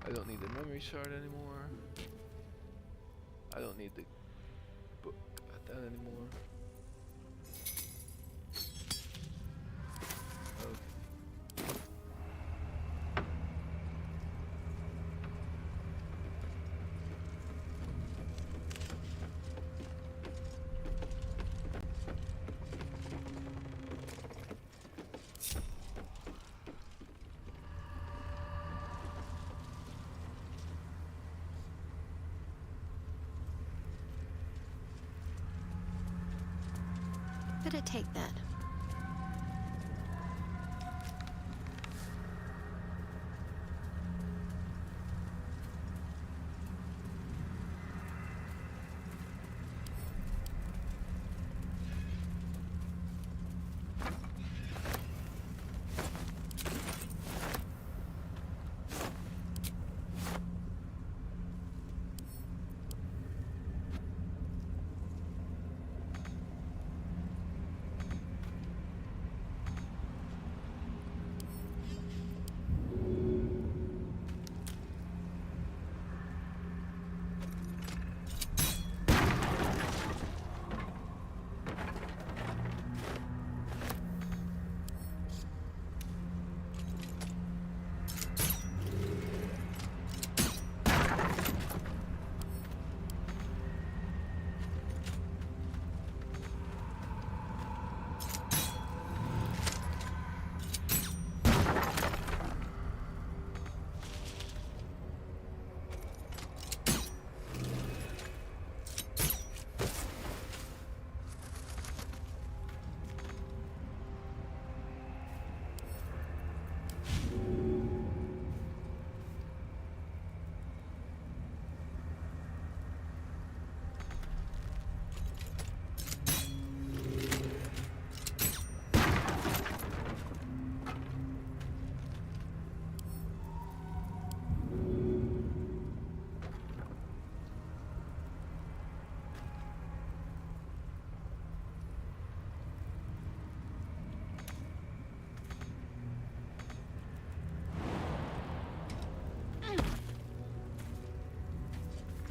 S1: I don't need the memory shard anymore. I don't need the book at that anymore. Okay.
S10: Better take that.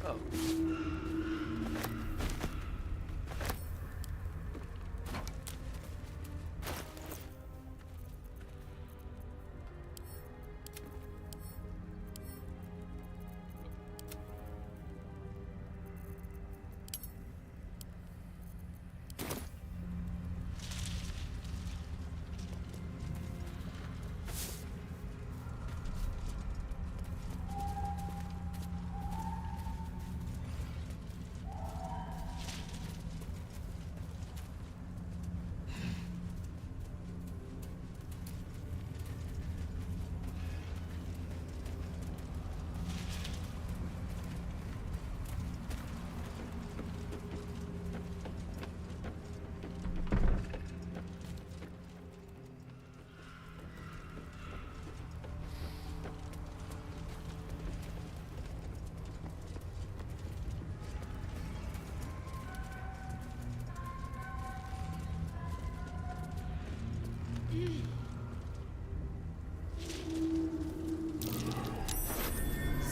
S1: Oh.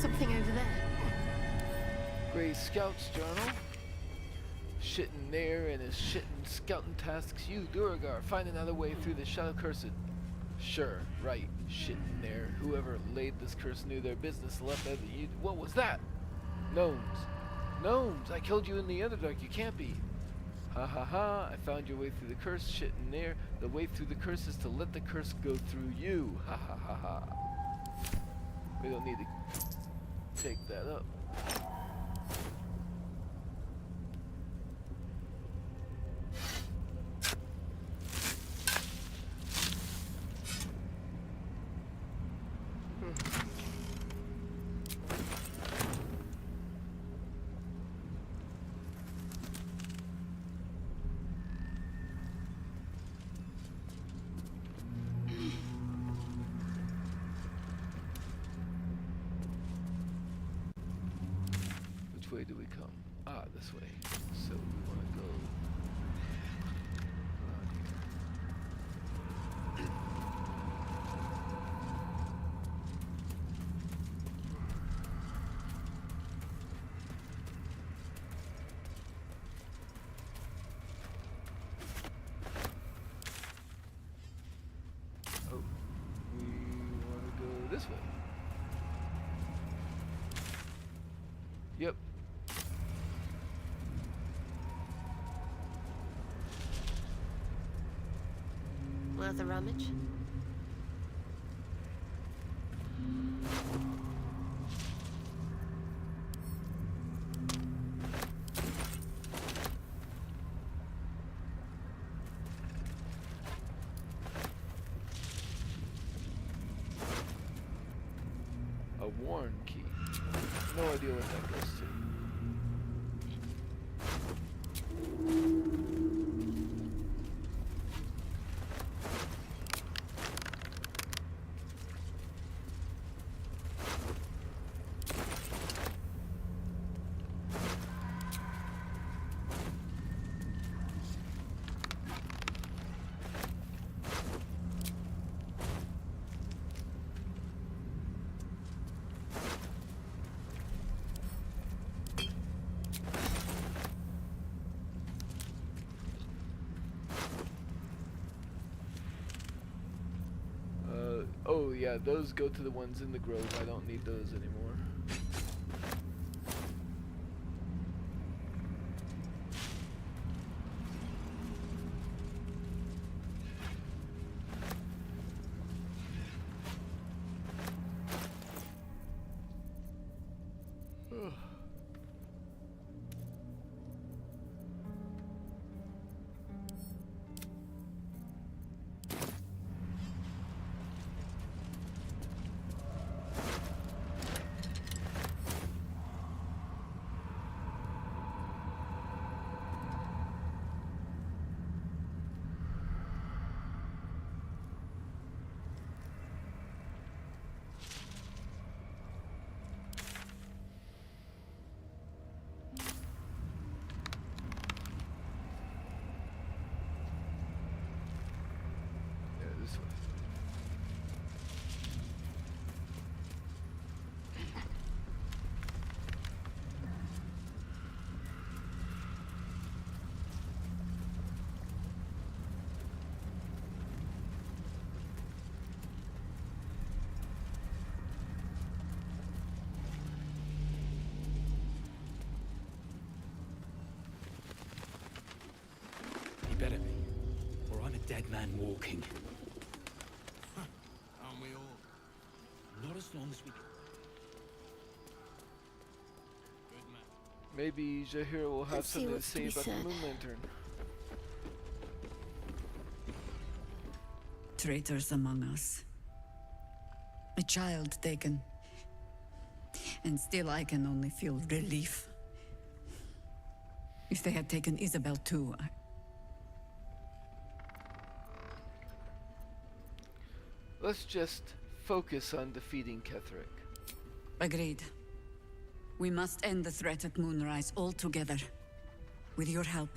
S10: Something over there.
S1: Grey Scout's journal. Shitting there and his shitting scouting tasks you, Duragar, find another way through the Shadow Cursed. Sure, right, shitting there. Whoever laid this curse knew their business and left everything you. What was that? Gnomes. Gnomes! I killed you in the Underdark, you can't be. Ha ha ha, I found your way through the curse, shitting there. The way through the curse is to let the curse go through you. Ha ha ha ha. We don't need to take that up. Which way do we come? Ah, this way. So we want to go around here. Oh, we want to go this way. Yep.
S10: Worth a rummage?
S1: idea what that goes to. Oh yeah, those go to the ones in the grove. I don't need those anymore. This way.
S2: He better be, or I'm a dead man walking.
S18: Aren't we all?
S2: Not as long as we...
S1: Maybe Jaheira will have
S10: Let's see
S1: something to
S10: what's to
S1: say
S10: be
S1: about the
S10: said.
S1: Moon Lantern.
S8: Traitors among us. A child taken. And still I can only feel relief. If they had taken Isabel too,
S1: Let's just focus on defeating Ketheric.
S8: Agreed. We must end the threat at Moonrise altogether. With your help,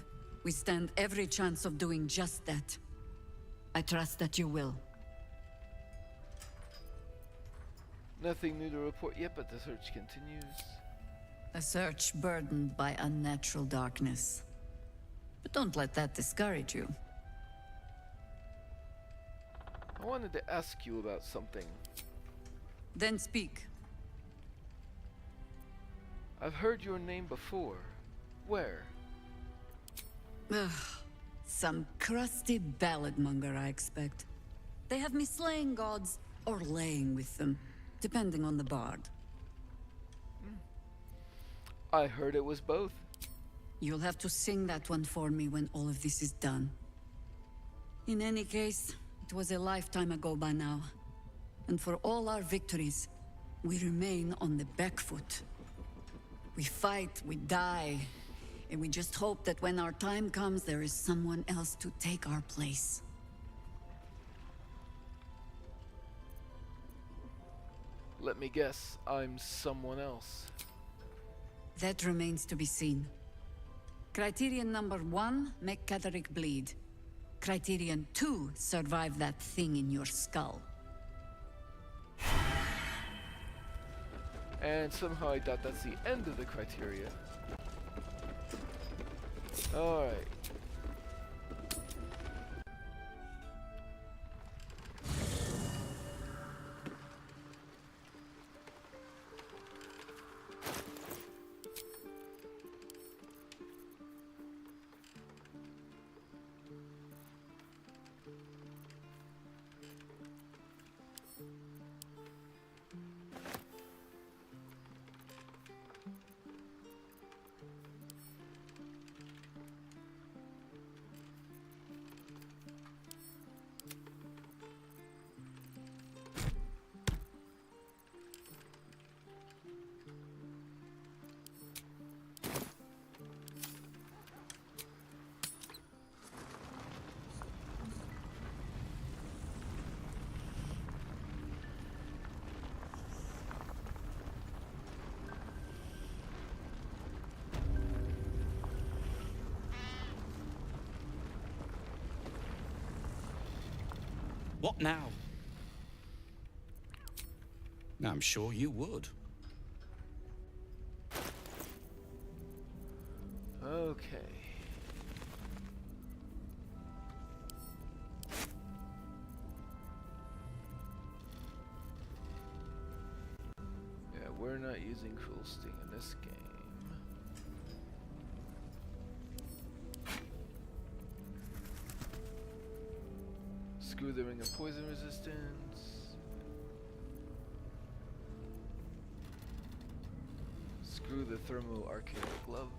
S8: we stand every chance of doing just that. I trust that you will.
S1: Nothing new to report yet, but the search continues.
S8: A search burdened by unnatural darkness. But don't let that discourage you.
S1: I wanted to ask you about something.
S8: Then speak.
S1: I've heard your name before. Where?
S8: Ugh, some crusty ballad monger, I expect. They have me slaying gods or laying with them, depending on the bard.
S1: I heard it was both.
S8: You'll have to sing that one for me when all of this is done. In any case, it was a lifetime ago by now. And for all our victories, we remain on the back foot. We fight, we die, and we just hope that when our time comes, there is someone else to take our place.
S1: Let me guess, I'm someone else.
S8: That remains to be seen. Criterion number 1, make Ketheric bleed. Criterion 2, survive that thing in your skull.
S1: And somehow I doubt that's the end of the criteria. Alright.
S2: What now? I'm sure you would.
S1: Okay. Yeah, we're not using Cruel Sting in this game. Screw the Ring of Poison Resistance. Screw the Thermo Arcane Gloves.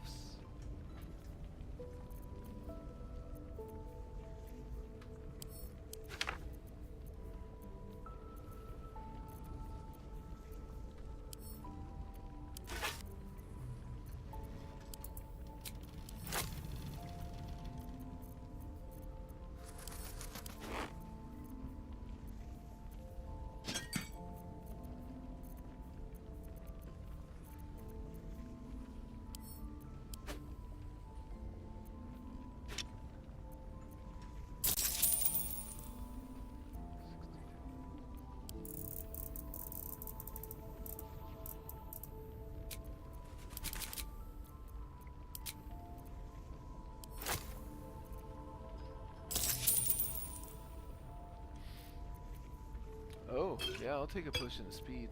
S1: Oh, yeah, I'll take a potion of speed.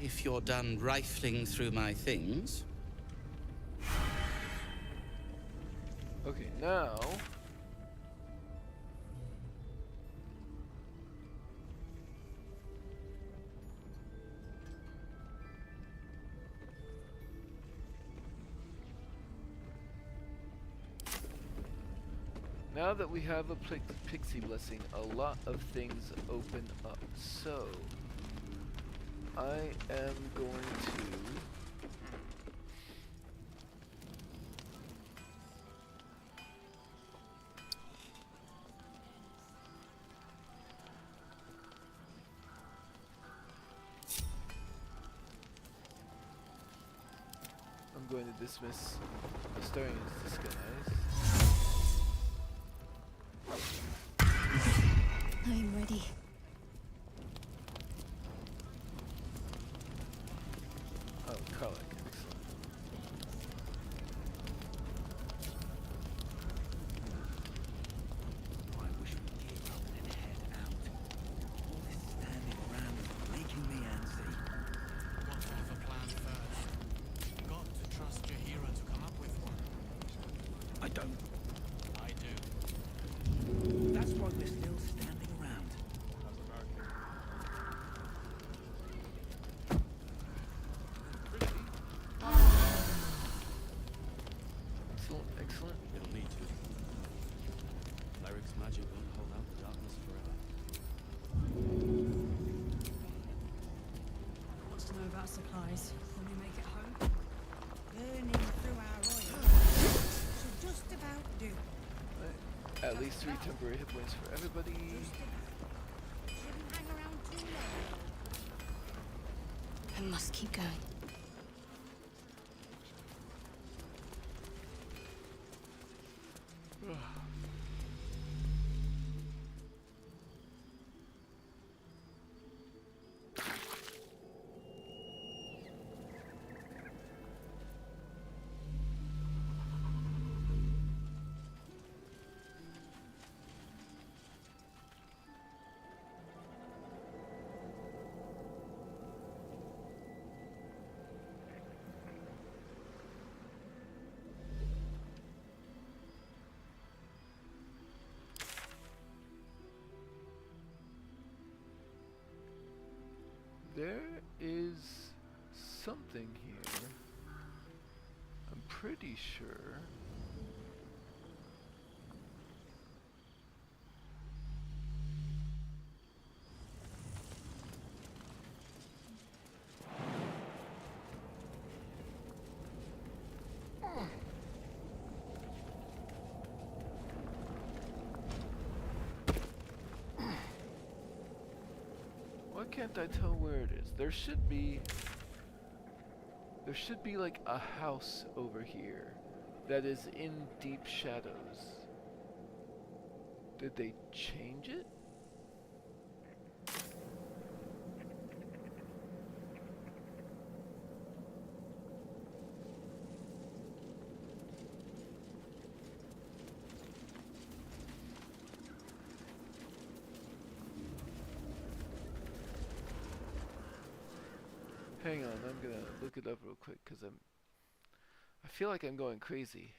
S2: If you're done rifling through my things.
S1: Okay, now... Now that we have a Pixie Blessing, a lot of things open up. So... I am going to... I'm going to dismiss Astarion's disguise.
S19: I'm ready.
S1: Oh, Karlach, excellent.
S13: I wish we gave up and head out. All this standing around is making me antsy.
S17: Got to have a plan first. Got to trust Jaheira to come up with one.
S13: I don't.
S17: I do.
S13: That's why we're still standing around.
S1: Excellent, excellent.
S14: It'll need to. Cleric's magic won't hold out the darkness forever.
S9: Wants to know about supplies when we make it home.
S11: Burning through our oil. Should just about do.
S1: At least 3 temporary hit points for everybody.
S11: Shouldn't hang around too long.
S10: I must keep going.
S1: There is something here. I'm pretty sure. Why can't I tell where it is? There should be like a house over here that is in deep shadows. Did they change it? Hang on, I'm gonna look it up real quick because I feel like I'm going crazy.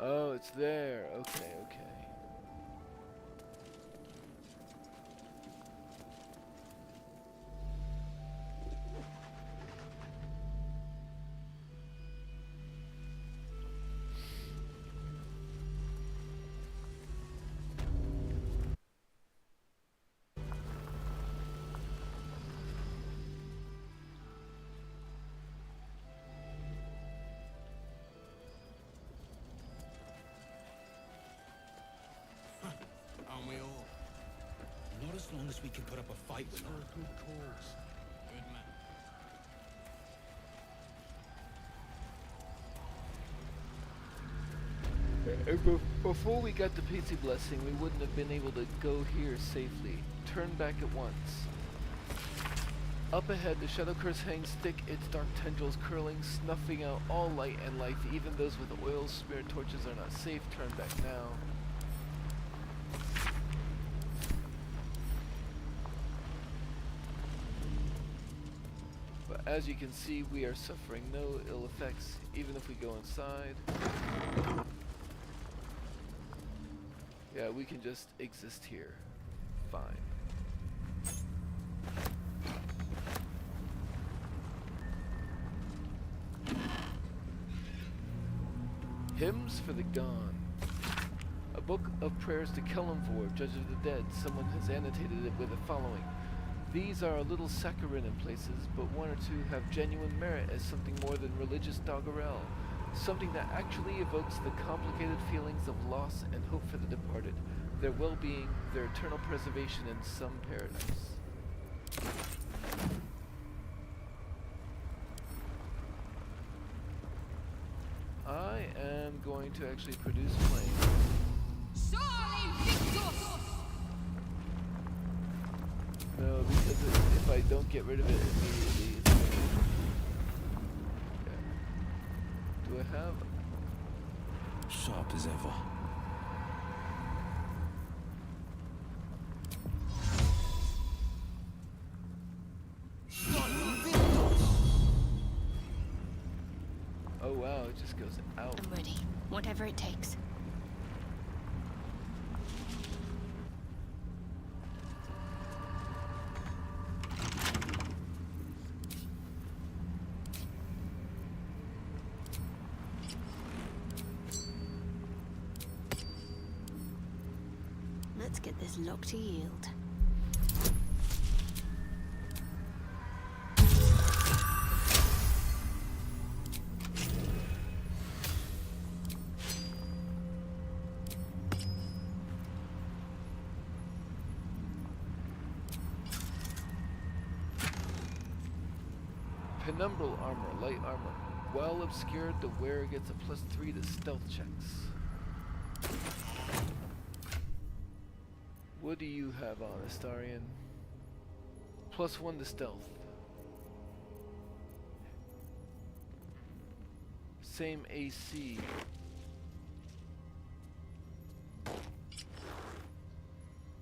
S1: Oh, it's there. Okay, okay.
S2: Aren't we all? Not as long as we can put up a fight with them. For a good cause. Good man.
S1: Before we got the Pixie Blessing, we wouldn't have been able to go here safely. Turn back at once. Up ahead, the Shadow Curse hangs thick, its dark tendrils curling, snuffing out all light and life. Even those with oil-smeared torches are not safe. Turn back now. But as you can see, we are suffering no ill effects, even if we go inside. Yeah, we can just exist here. Fine. Hymns for the Gone. A book of prayers to Kelemvor, Judge of the Dead. Someone has annotated it with the following. These are a little saccharine in places, but one or two have genuine merit as something more than religious doggerel. Something that actually evokes the complicated feelings of loss and hope for the departed, their well-being, their eternal preservation in some paradise. I am going to actually produce flame. No, because if I don't get rid of it immediately, it's gonna... Yeah. Do I have...
S2: Sharp as ever.
S1: Oh wow, it just goes out.
S10: I'm ready. Whatever it takes. Let's get this lock to yield.
S1: Penumbral armor, light armor. Well obscured, the wearer gets a +3 to stealth checks. What do you have on, Astarion? +1 to stealth. Same AC.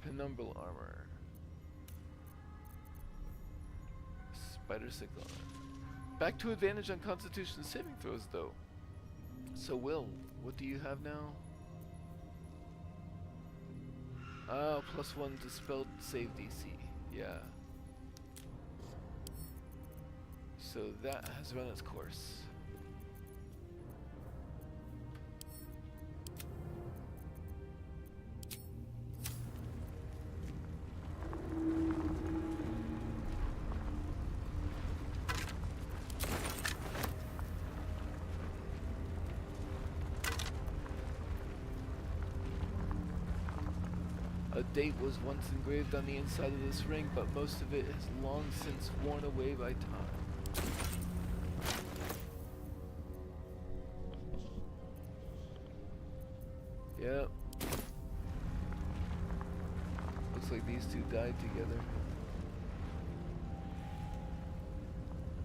S1: Penumbral armor. Spider cyclone. Back to advantage on Constitution saving throws, though. So, Will, what do you have now? Ah, +1 to spell save DC. Yeah. So that has run its course. A date was once engraved on the inside of this ring, but most of it has long since worn away by time. Yep. Looks like these two died together.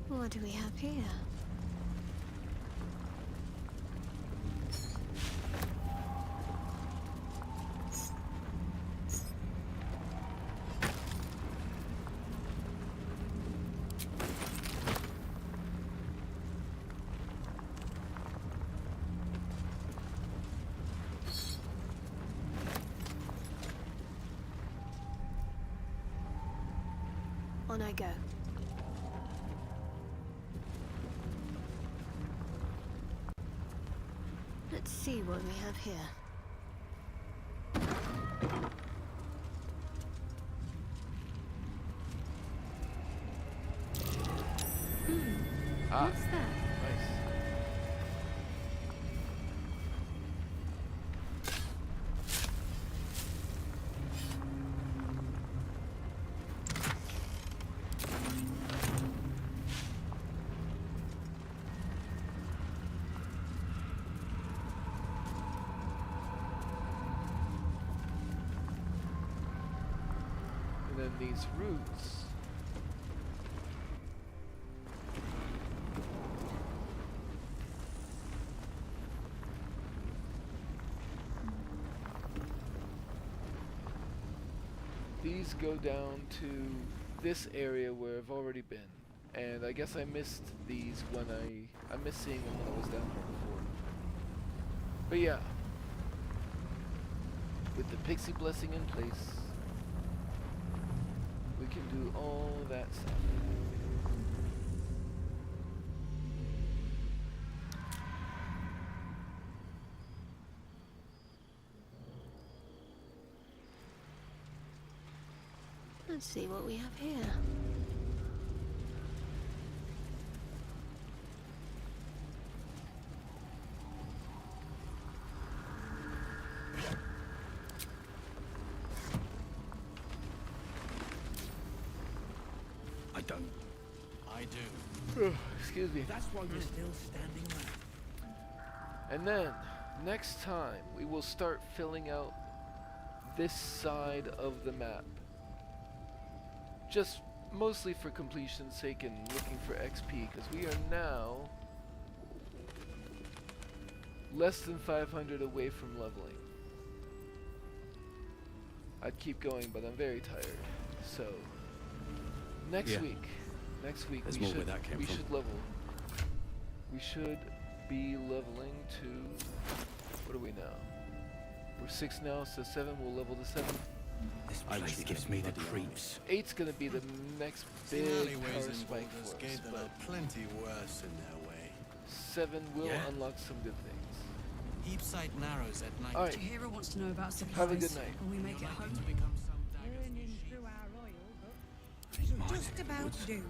S10: What do we have here? On I go. Let's see what we have here. What's that?
S1: Nice. And then these roots. These go down to this area where I've already been. And I guess I missed these when I missed seeing them when I was down here before. But yeah. With the pixie blessing in place, we can do all that stuff.
S10: Let's see what we have here.
S2: I don't. I do.
S1: Excuse me.
S13: That's why we're still standing around.
S1: And then, next time, we will start filling out this side of the map. Just mostly for completion's sake and looking for XP, because we are now less than 500 away from leveling. I'd keep going, but I'm very tired. So, next week
S14: There's
S1: we
S14: more where that came from.
S1: should level. We should be leveling to, what are we now? We're 6 now, so 7, we'll level to 7.
S2: This place gives me the creeps.
S1: 8's gonna be the next big
S20: alleyways
S1: power
S20: in
S1: spike
S20: Baldur's
S1: for us,
S20: Gate that
S1: but
S20: are plenty worse in their way.
S1: 7 will unlock some good things.
S2: Heap sight narrows at night.
S1: Alright,
S23: Tahira wants to know about supplies.
S1: have a good night.
S23: When we make it home.
S11: Burning through our oil, but it'll just about do.